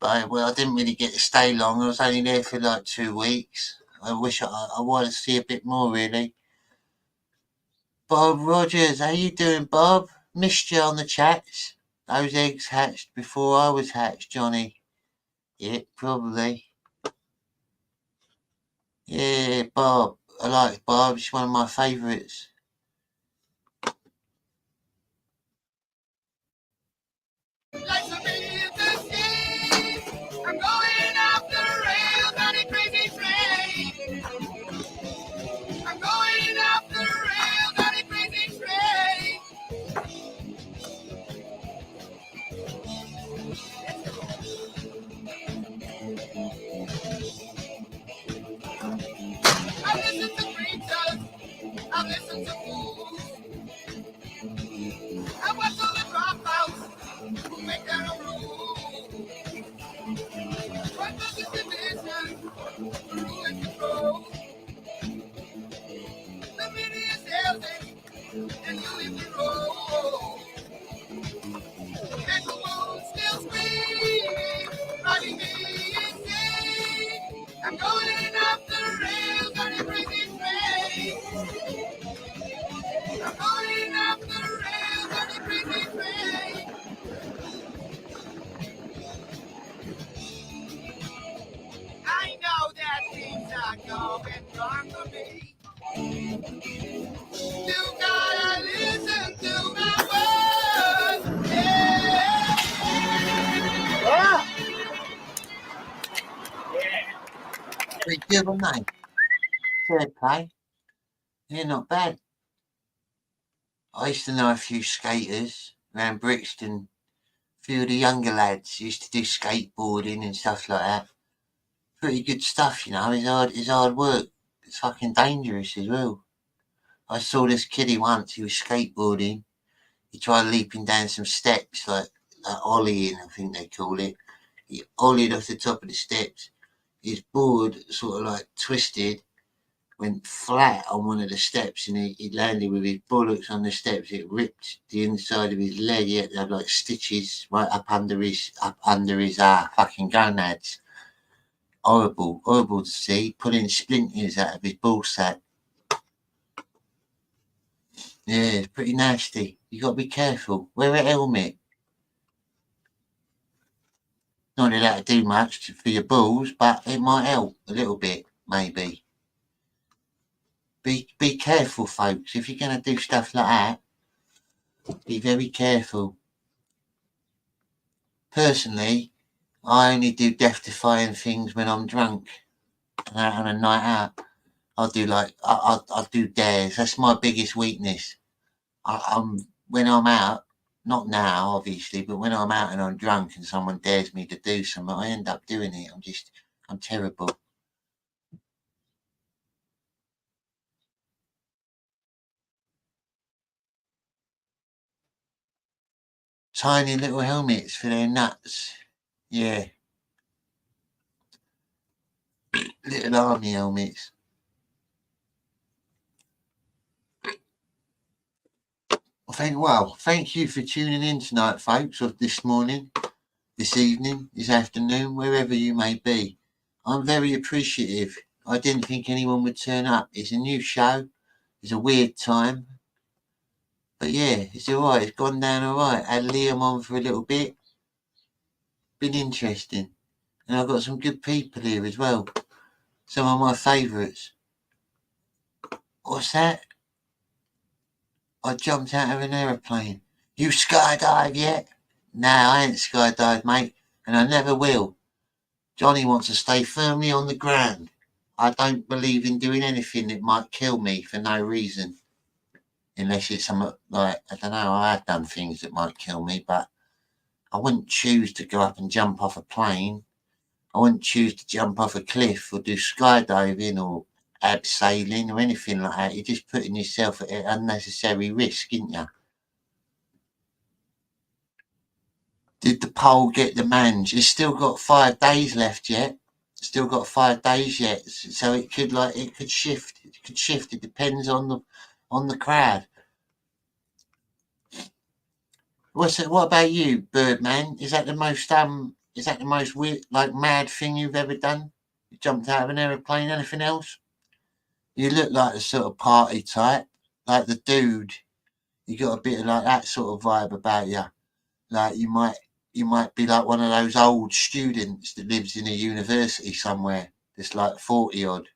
But well, I didn't really get to stay long. I was only there for like 2 weeks. I wish I wanted to see a bit more, really. Bob Rogers, how you doing, Bob? Missed you on the chats. Those eggs hatched before I was hatched, Jonny. Yeah, probably. Yeah, Bob. I like Bob. He's one of my favourites. Life's a business game. I'm going off the rails on a crazy train. I'm going off the rails on a crazy train. I listen to preachers. I listen to fools. I watch all the dropouts who make their own rules. What does this division rule and control? The media sells it, and you live the role. And the world still screaming, driving me insane. I'm going off the rails on a crazy train. I'm going off the rails on a crazy train. I know that things are going wrong for me. You gotta listen to my words. Yeah. Pretty good, aren't they? Fair play. Yeah, not bad. I used to know a few skaters around Brixton. A few of the younger lads used to do skateboarding and stuff like that. Pretty good stuff, you know. It's hard work. It's fucking dangerous as well. I saw this kiddie once. He was skateboarding. He tried leaping down some steps, like ollieing, I think they call it. He ollied off the top of the steps. His board sort of like twisted, went flat on one of the steps, and he landed with his bullocks on the steps. It ripped the inside of his leg. He had to have like stitches right up under his fucking gonads. Horrible, horrible to see. Pulling splinters out of his ball sack. Yeah, it's pretty nasty. You got to be careful. Wear a helmet. Not that that'll do much for your balls, but it might help a little bit, maybe. Be careful, folks. If you're going to do stuff like that, be very careful. Personally, I only do death-defying things when I'm drunk and out on a night out. I'll do dares. That's my biggest weakness. When I'm out, not now, obviously, but when I'm out and I'm drunk and someone dares me to do something, I end up doing it. I'm terrible. Tiny little helmets for their nuts. Yeah. Little army helmets. Thank you for tuning in tonight, folks, or this morning, this evening, this afternoon, wherever you may be. I'm very appreciative. I didn't think anyone would turn up. It's a new show. It's a weird time. But yeah, it's all right. It's gone down all right. I had Liam on for a little bit. Been interesting. And I've got some good people here as well. Some of my favourites. What's that? I jumped out of an aeroplane. You skydive yet? No, I ain't skydived, mate, and I never will. Jonny wants to stay firmly on the ground. I don't believe in doing anything that might kill me for no reason. Unless it's some, like, I don't know, I have done things that might kill me, but I wouldn't choose to go up and jump off a plane. I wouldn't choose to jump off a cliff or do skydiving or abseiling or anything like that. You're just putting yourself at unnecessary risk, isn't you? Did the poll get the mange? It's still got 5 days left yet. Still got 5 days yet. So it could shift. It could shift. It depends on the crowd. What about you, Birdman? Is that the most weird, like mad thing you've ever done? You jumped out of an aeroplane? Anything else? You look like the sort of party type, like the dude. You got a bit of like that sort of vibe about you. Like you might be like one of those old students that lives in a university somewhere that's like 40 odd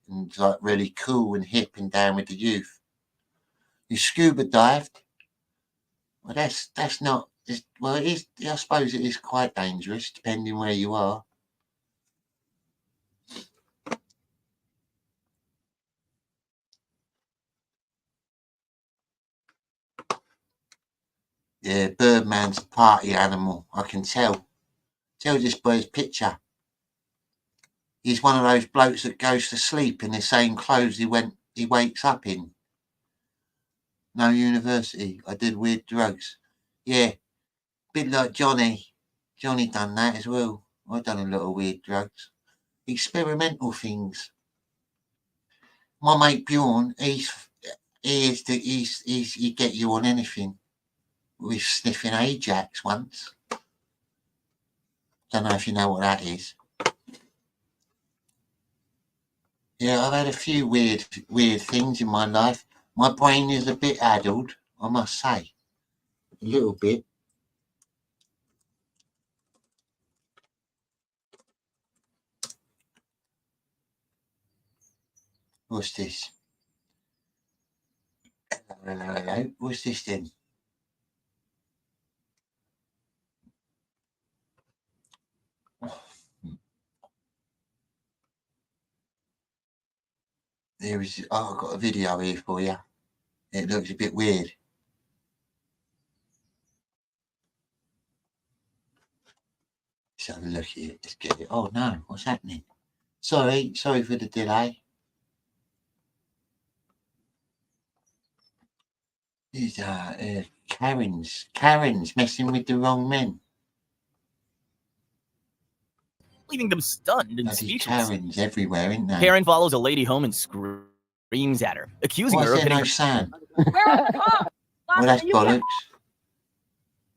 and like really cool and hip and down with the youth. You scuba dived. Well, that's not. Well, it is. I suppose it is quite dangerous, depending where you are. Yeah, Birdman's a party animal. I can tell. Tell just by his picture. He's one of those blokes that goes to sleep in the same clothes he wakes up in. No university. I did weird drugs. Yeah, bit like Jonny. Jonny done that as well. I done a lot of weird drugs. Experimental things. My mate Bjorn, he get you on anything. We was sniffing Ajax once. Don't know if you know what that is. Yeah, I've had a few weird things in my life. My brain is a bit addled, I must say. A little bit. What's this? Hello. What's this then? I've got a video here for you. It looks a bit weird. Let's have a look at it. Let's get it. Oh no, what's happening? Sorry for the delay. These are Karens messing with the wrong men. Leaving them stunned and speechless. Karens everywhere, isn't there? Karen follows a lady home and screams at her, accusing her of hitting her. Sound? Well, that's bollocks.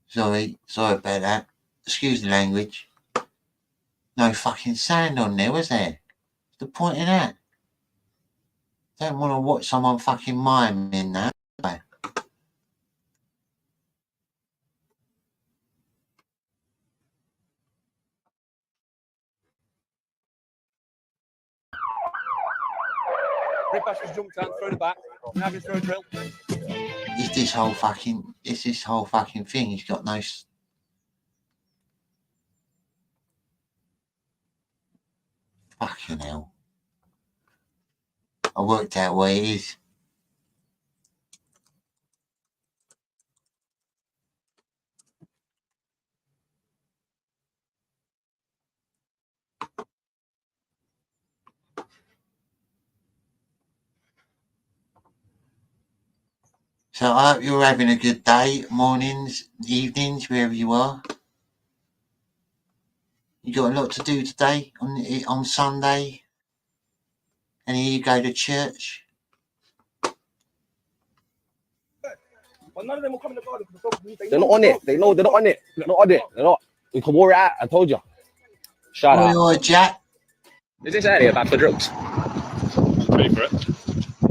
Sorry about that. Excuse the language. No fucking sound on there, was there? What's the point in that? Don't want to watch someone fucking mime in that. Ripbash has jumped out, thrown it back, and having thrown a drill. It's this whole fucking thing. He's got no. Fucking hell. I worked out what it is. So I hope you're having a good day, mornings, evenings, wherever you are. You got a lot to do today on Sunday, and here you go to church. Well, none of them will come in the garden because They're not on it. They're not on it. They're not on it. They're not. We can war it out. I told you. Shut up. You're a Jack. Is this area bad for drugs? Pay for it.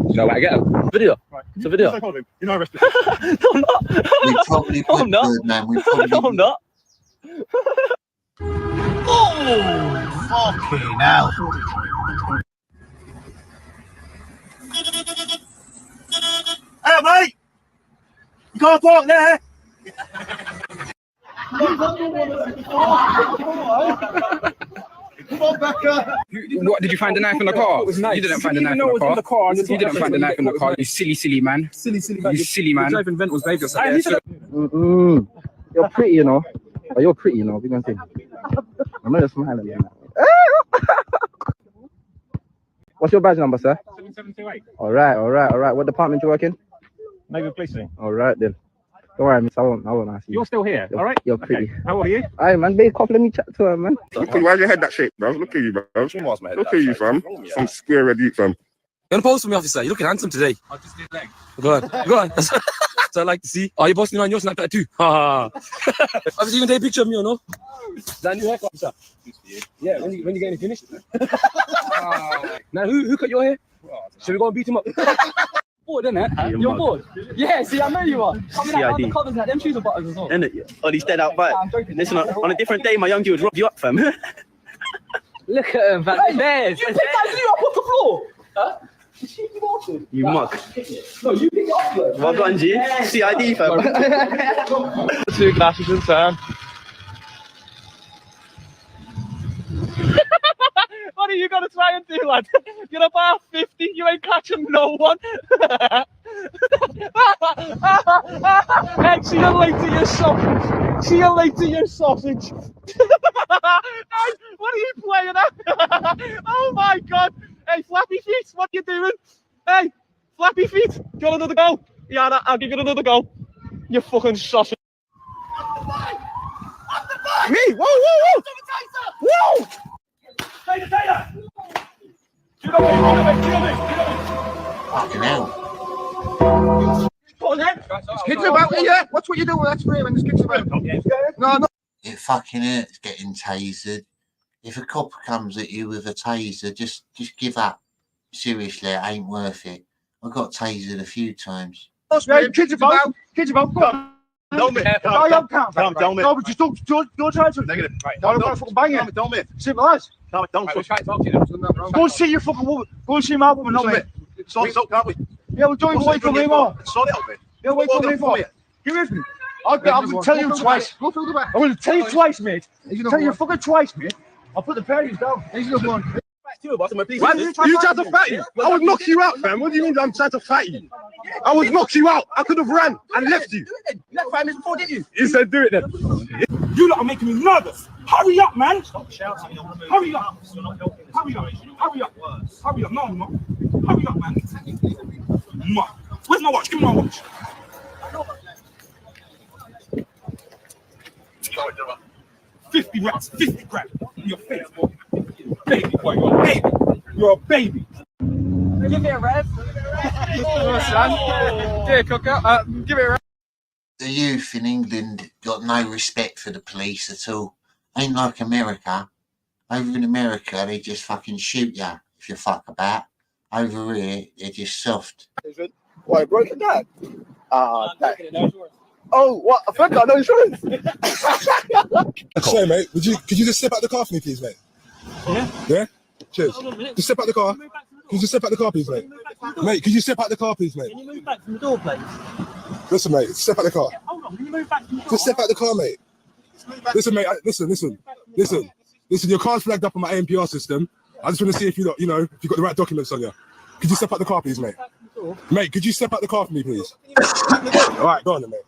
You know what I get? Video. Right. It's a video. You're not arrested. No, I'm not. We probably would, Birdman. We probably No, I'm not. Oh, fucking hell. Hey, mate! You can't park there! Come on, Becca! What, did you find the knife in the car? You didn't find the knife in the car. You didn't find the knife in the car. You silly man. Silly man. You silly man. Driving vent was dangerous. You're pretty, you know. Oh, you're pretty, you know. We're going to say. I'm not smiling. Man. What's your badge number, sir? 7728. All right. What department you work in? Maybe police thing. All right, then. Don't worry, miss. I won't ask you. You're still here, all right? You're pretty. Okay. How are you? Alright, man. Be a couple. Let me chat to her, man. Look at why's your head that shape, bro? Look at you, bro. Look at you, fam. Some square red youth, fam. You're gonna pose for me, officer. You're looking handsome today. I just did leg. Go on. That's what I like to see. Oh, you're posting on your Snapchat too. Ha. Obviously, you can take a picture of me or no? Is that a new haircut, officer? Yeah, when you getting it finished? Now, who cut your hair? Should we go and beat him up? Bored, isn't it? You're bored? Yeah, see, I know you are. Coming out the covers like them shoes are buttons as well. Isn't it? Oh, he's dead out back. Listen, on a different day, my young dude would rob you up, fam. Look at him, man. There's. You picked that you up off the floor. Huh? You muck. No, you pick it up, bro. Well done, G. CID, fam. 2 glasses in turn. What are you gonna try and do, lad? You're about 50, you ain't catching no one. Hey, see you later, you sausage. See you later, you sausage. Hey, what are you playing at? Oh my god. Hey, Flappy Feet, what are you doing? Hey, Flappy Feet, do you want another go? Yeah, I'll give you another go. You fucking sausage. Me? Whoa! Whoa! Taylor! Fucking hell. Go on then. There's kids about here, yeah? Watch what you're doing. That's for him, and there's kids about. No. It fucking hurts getting tasered. If a copper comes at you with a taser, just give up. Seriously, it ain't worth it. I got tasered a few times. Yeah, kids about. Go on. Don't me. No, but just don't try to. Negative. Right. No, I don't want to fucking bang it. Don't me. Simple as. No, don't. Go and see your fucking woman. Go and see my woman, not me. Sort it out, can't we? Yeah, well, don't even wait for me more. Sort it out, mate. Yeah, wait for me more. Give it me. I'm going to tell you twice. Go through the back. I'm going to tell you twice, mate. Tell you fucking twice, mate. I'll put the parties down. He's not one. You tried to fight you. I would knock you out, fam. What do you mean I'm trying to fight you? I would knock you out. I could have ran and left you. You left 5 minutes before, didn't you? You said do it then. You lot are making me nervous. Hurry up, man. Stop shouting. Hurry up. Hurry up. Hurry up. Hurry up. No, I'm not. Hurry up, man. Where's my watch? Give me my watch. 50 rats, 50 crap in your face, boy. Baby, boy, you're a baby. You're a baby. Give me a rev. Give me a rev. The youth in England got no respect for the police at all. Ain't like America. Over in America, they just fucking shoot you if you fuck about. Over here, they're just soft. Why, broke your dad? Oh, what? I forgot got no insurance. Sorry, mate. Could you just step out the car for me, please, mate? Yeah? Cheers. Just step out the car. Can you just step out the car, please, mate? Mate, could you step out the car, please, mate? Can you move back from the door, please? Listen, mate. Step out the car. Hold on. Can you move back from the door? Just step out the car, mate. Listen, mate. Listen. Your car's flagged up on my ANPR system. I just want to see if you got the right documents on you. Could you step out the car, please, mate? Mate, could you step out the car for me, please? All right, go on then, mate.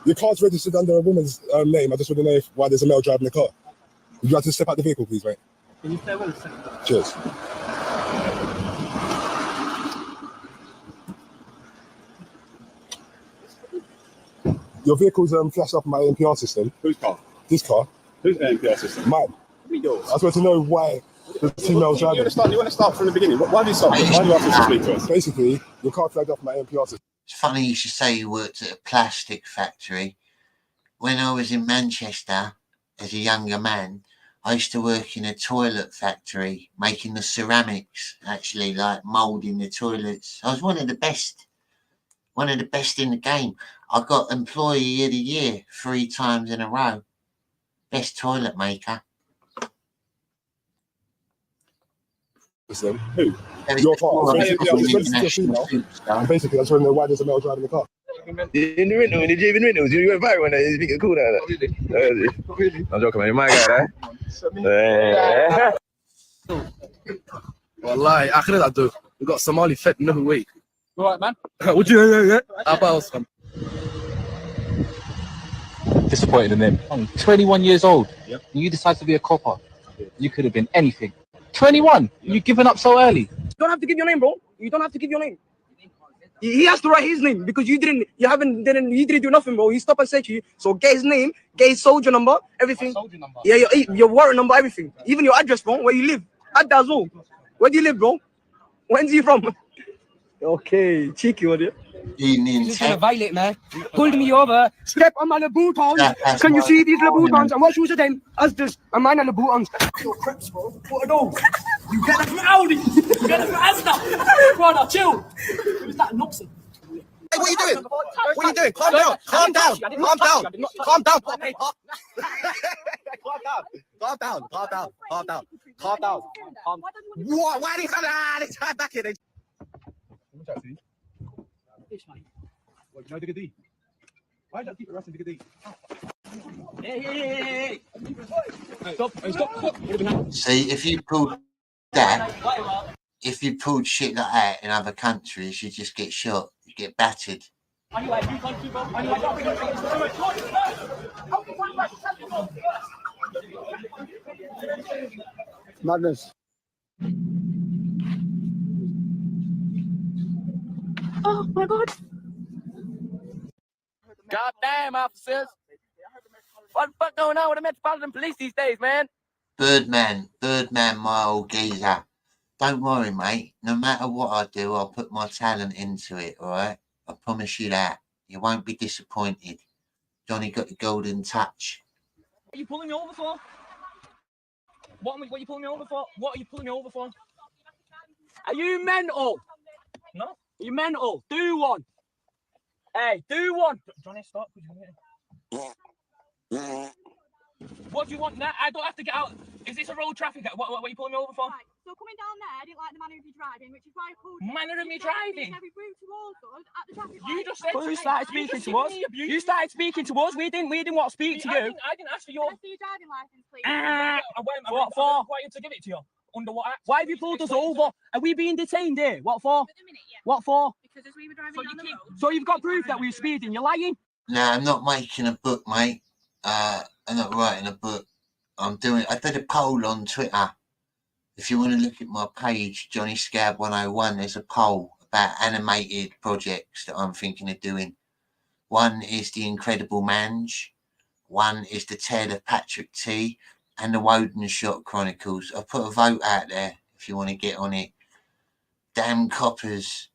Your car's registered under a woman's name. I just want to know why there's a male driving the car. Would you like to step out the vehicle, please, mate? Can you stay with us a second? Cheers. Your vehicle's flashed up on my ANPR system. Whose car? This car. Whose ANPR system? Mine. Yours. I just want to know why the two male driving. You want to start from the beginning? Why do you start? Why do you ask us to speak to us? Basically, your car flagged up on my ANPR system. It's funny you should say you worked at a plastic factory. When I was in Manchester as a younger man, I used to work in a toilet factory making the ceramics, actually, like moulding the toilets. I was one of the best in the game. I got Employee of the Year 3 times in a row. Best toilet maker. Listen, who? Your car. Basically, I just want to know why there's a male driving the car. In the window, in the Jabin windows, you went viral when you think it's cool that. I'm joking, man. You're my guy, right? Wallahi, akhir that do. We got Somali fed no way. All right, man. What you about? Disappointed in them. I'm 21 years old. Yep. You decide to be a copper. You could have been anything. 21? You giving up so early? You don't have to give your name, bro. You don't have to give your name. He has to write his name because you didn't do nothing, bro. He stopped and said to you, so get his name, get his soldier number, everything. Soldier number. Yeah, your warrant number, everything. Even your address, bro, where you live. Add that as well. Where do you live, bro? When's he from? Okay, cheeky, what? He's gonna violate, man. Pulled me over, step on my Louboutins. Can you see these Louboutins? And what shoes are them? As this, and mine are Louboutins. Your creps, bro. What are those? You get them from Audi. You get them from Asda. Brother, chill. Who's that Noxon? Hey, what are you doing? What are you doing? Calm down. Calm down. Calm down. Calm down. Calm down. Calm down. Calm down. Calm down. Calm down. What? Why are they coming back here? What, you know Digga D? Why did I keep arresting Digga D? Hey. Stop. See, if you pulled that, if you pulled shit like that in other countries, you just get shot, you get battered. Madness. Oh my god. God damn, officers. What the fuck going on with the Metropolitan Police these days, man? Birdman, my old geezer. Don't worry, mate. No matter what I do, I'll put my talent into it, alright? I promise you that. You won't be disappointed. Johnny got the golden touch. What are you pulling me over for? What are you pulling me over for? What are you pulling me over for? Are you mental? No. Are you mental? Do one. Hey, do one. Johnny, stop. What do you want now? I don't have to get out. Is this a road traffic? What are you pulling me over for? Right, so coming down there, I didn't like the manner of you driving, which is why I pulled you. Manner of me driving? Very rude towards us at the traffic light. You just said you started speaking to us. You started speaking to us. We didn't want to speak to you. I didn't ask for your driving license, please. What for? Why you to give it to you? Under what act? Why have you pulled us over? Are we being detained here? What for? What for? Because as we were driving down the road. So you've got proof that we were speeding. You're lying. No, I'm not making a book, mate. I'm not writing a book. I did a poll on Twitter. If you want to look at my page, Johnny Scab 101, there's a poll about animated projects that I'm thinking of doing. One is The Incredible Mange. One is The Tale of Patrick T. And the Woden Shot Chronicles. I've put a vote out there if you want to get on it. Damn coppers.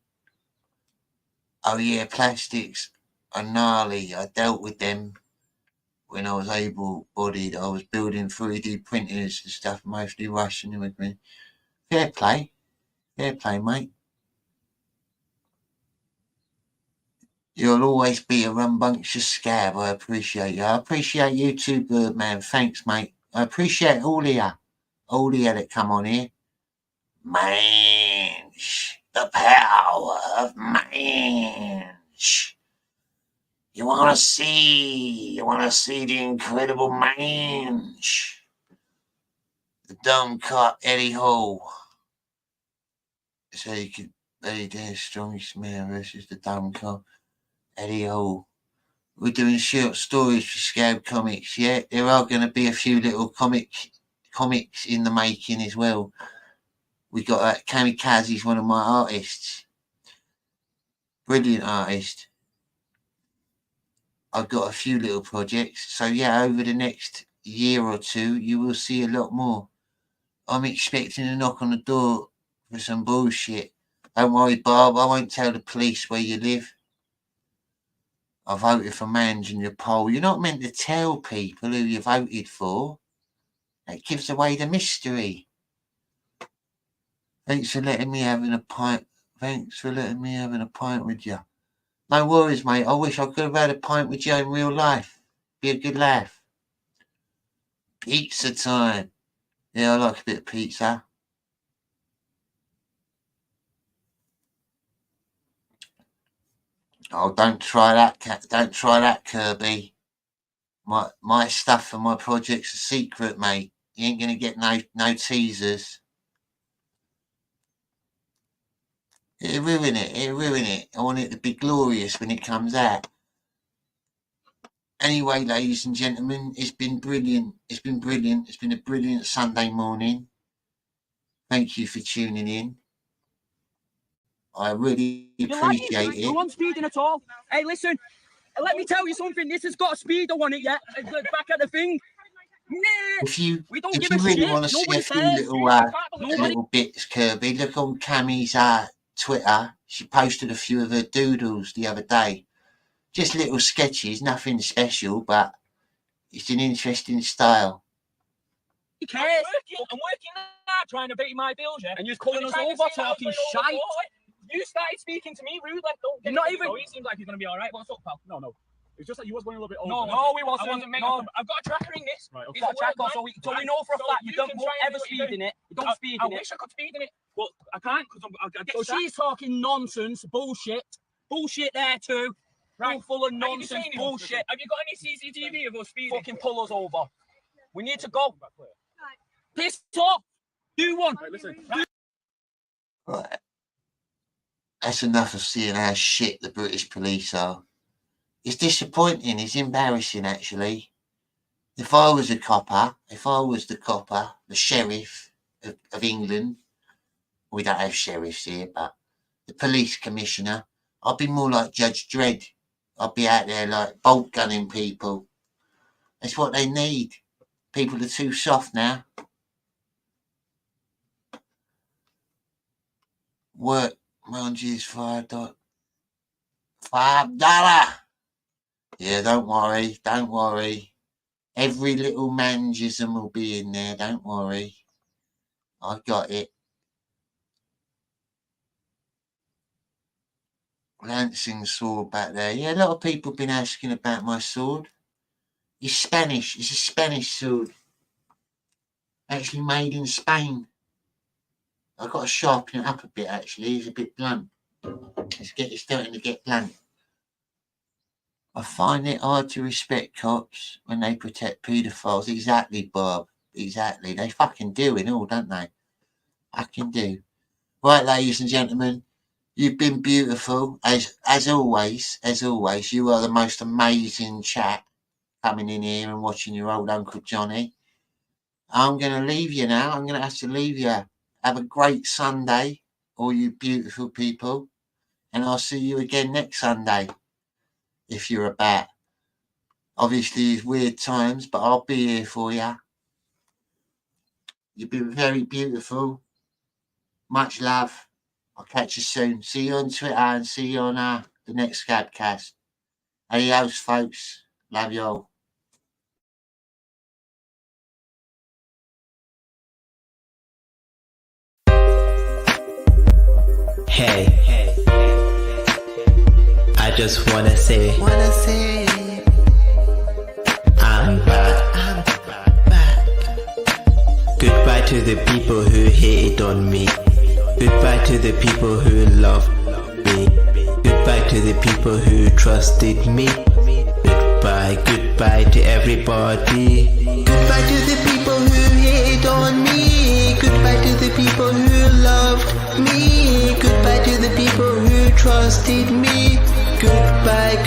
Oh yeah, plastics are gnarly. I dealt with them when I was able-bodied. I was building 3D printers and stuff, mostly Russian immigrant. Fair play, mate. You'll always be a rambunctious scab. I appreciate you. I appreciate you too, Birdman. Thanks, mate. I appreciate all of you that come on here. Mange, the power of Mange. You want to see the incredible Mange. The dumb cop Eddie Hall. So you could Eddie the strongest man versus the dumb cop Eddie Hall. We're doing short stories for Scab Comics, yeah? There are going to be a few little comics in the making as well. We got Kamikaze's one of my artists. Brilliant artist. I've got a few little projects. So yeah, over the next year or two, you will see a lot more. I'm expecting a knock on the door for some bullshit. Don't worry, Bob. I won't tell the police where you live. I voted for Mange in your poll. You're not meant to tell people who you voted for. That gives away the mystery. Thanks for letting me having a pint. Thanks for letting me having a pint with you. No worries, mate. I wish I could have had a pint with you in real life. Be a good laugh. Pizza time. Yeah, I like a bit of pizza. Oh, don't try that. Don't try that, Kirby. My stuff and my project's a secret, mate. You ain't gonna get no teasers. It'll ruin it. I want it to be glorious when it comes out. Anyway, ladies and gentlemen, it's been brilliant. It's been a brilliant Sunday morning. Thank you for tuning in. I really You like appreciate You it. want speeding at all? Hey, listen. Let me tell you something. This has got a speedo on it, yeah? Back at the thing. Nah, If you we don't give a really shit. want to see Nobody a few cares. little bits, Kirby, look on Cammie's Twitter. She posted a few of her doodles the other day. Just little sketches, nothing special, but it's an interesting style. Who cares? I'm working hard trying to beat my bills, yeah? And you're calling us over talking shite. You started speaking to me rudely. You're not even. He seems like he's going to be all right. What's up, pal? No. It's just that you was going a little bit over. No, we wasn't. No, I've got a tracker in this. Right, okay. It's got a tracker, so we know for a fact you don't ever speed in it. You don't speed in it. I wish I could speed in it, but I can't because I get. So she's talking nonsense, bullshit there too. Right, full of nonsense, bullshit. Have you got any CCTV of us speeding? Fucking pull us over. We need to go. Piss off. Do one. Right, listen. Right. That's enough of seeing how shit the British police are. It's disappointing, it's embarrassing actually. If I was the copper, the sheriff of England, we don't have sheriffs here, but the police commissioner, I'd be more like Judge Dredd. I'd be out there like bolt gunning people. That's what they need. People are too soft now. Work Mandy's $5. Yeah, don't worry. Every little mangism will be in there, don't worry. I got it. Lancing sword back there. Yeah, a lot of people have been asking about my sword. It's Spanish. It's a Spanish sword. Actually made in Spain. I've got to sharpen it up a bit actually. It's a bit blunt. It's starting to get blunt. I find it hard to respect cops when they protect paedophiles. Exactly, Bob. Exactly. They fucking do it all, don't they? Fucking do. Right, ladies and gentlemen, you've been beautiful as always. You are the most amazing chat coming in here and watching your old Uncle Jonny. I'm going to leave you now. I'm going to have to leave you. Have a great Sunday, all you beautiful people. And I'll see you again next Sunday. If you're about. Obviously, it's weird times, but I'll be here for you. You've been very beautiful. Much love. I'll catch you soon. See you on Twitter and see you on the next Scab Cast. Adios, folks. Love you all. Hey. I just wanna say I'm back. Goodbye to the people who hated on me. Goodbye to the people who loved me. Goodbye to the people who trusted me. Goodbye to everybody. Goodbye to the people who hated on me. Goodbye to the people who loved me. Goodbye to the people who trusted me. Goodbye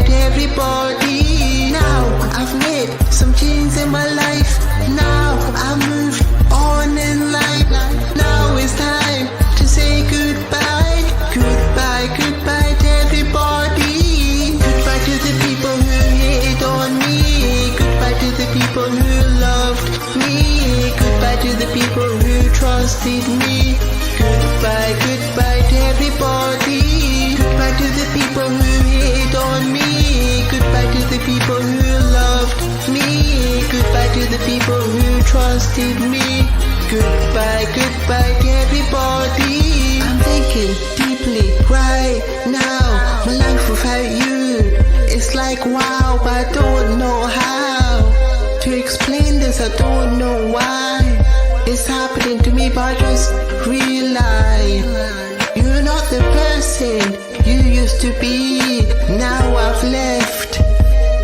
to everybody. Now I've made some changes in my life. Now I've moved on in life. Now it's time to say goodbye. Goodbye to everybody. Goodbye to the people who hated on me. Goodbye to the people who loved me. Goodbye to the people who trusted me. Goodbye to everybody. Goodbye to the people who hate on me. Goodbye to the people who loved me. Goodbye to the people who trusted me. Goodbye to everybody. I'm thinking deeply right now. My life without you, it's like wow, but I don't know how to explain this. I don't know why it's happening to me, but I just realize you're not the person you used to be. Now I've left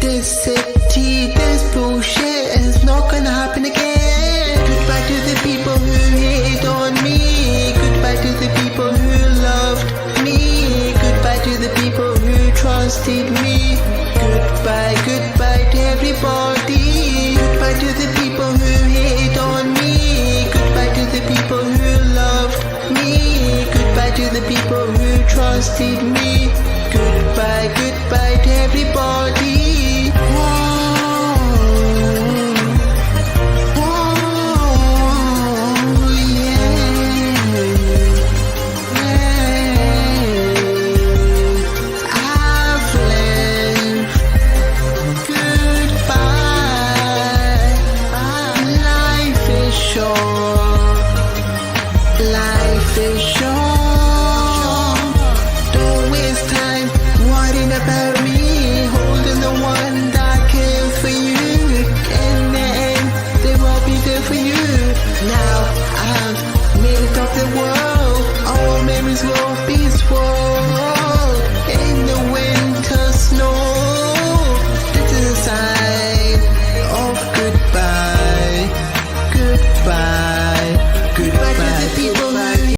this city. This bullshit is not gonna happen again. Goodbye to the people who hate on me. Goodbye to the people who loved me. Goodbye to the people who trusted me. Goodbye to everybody. Goodbye to the people who hate on me. Goodbye to the people who trusted me. Goodbye, goodbye to everybody. Sure.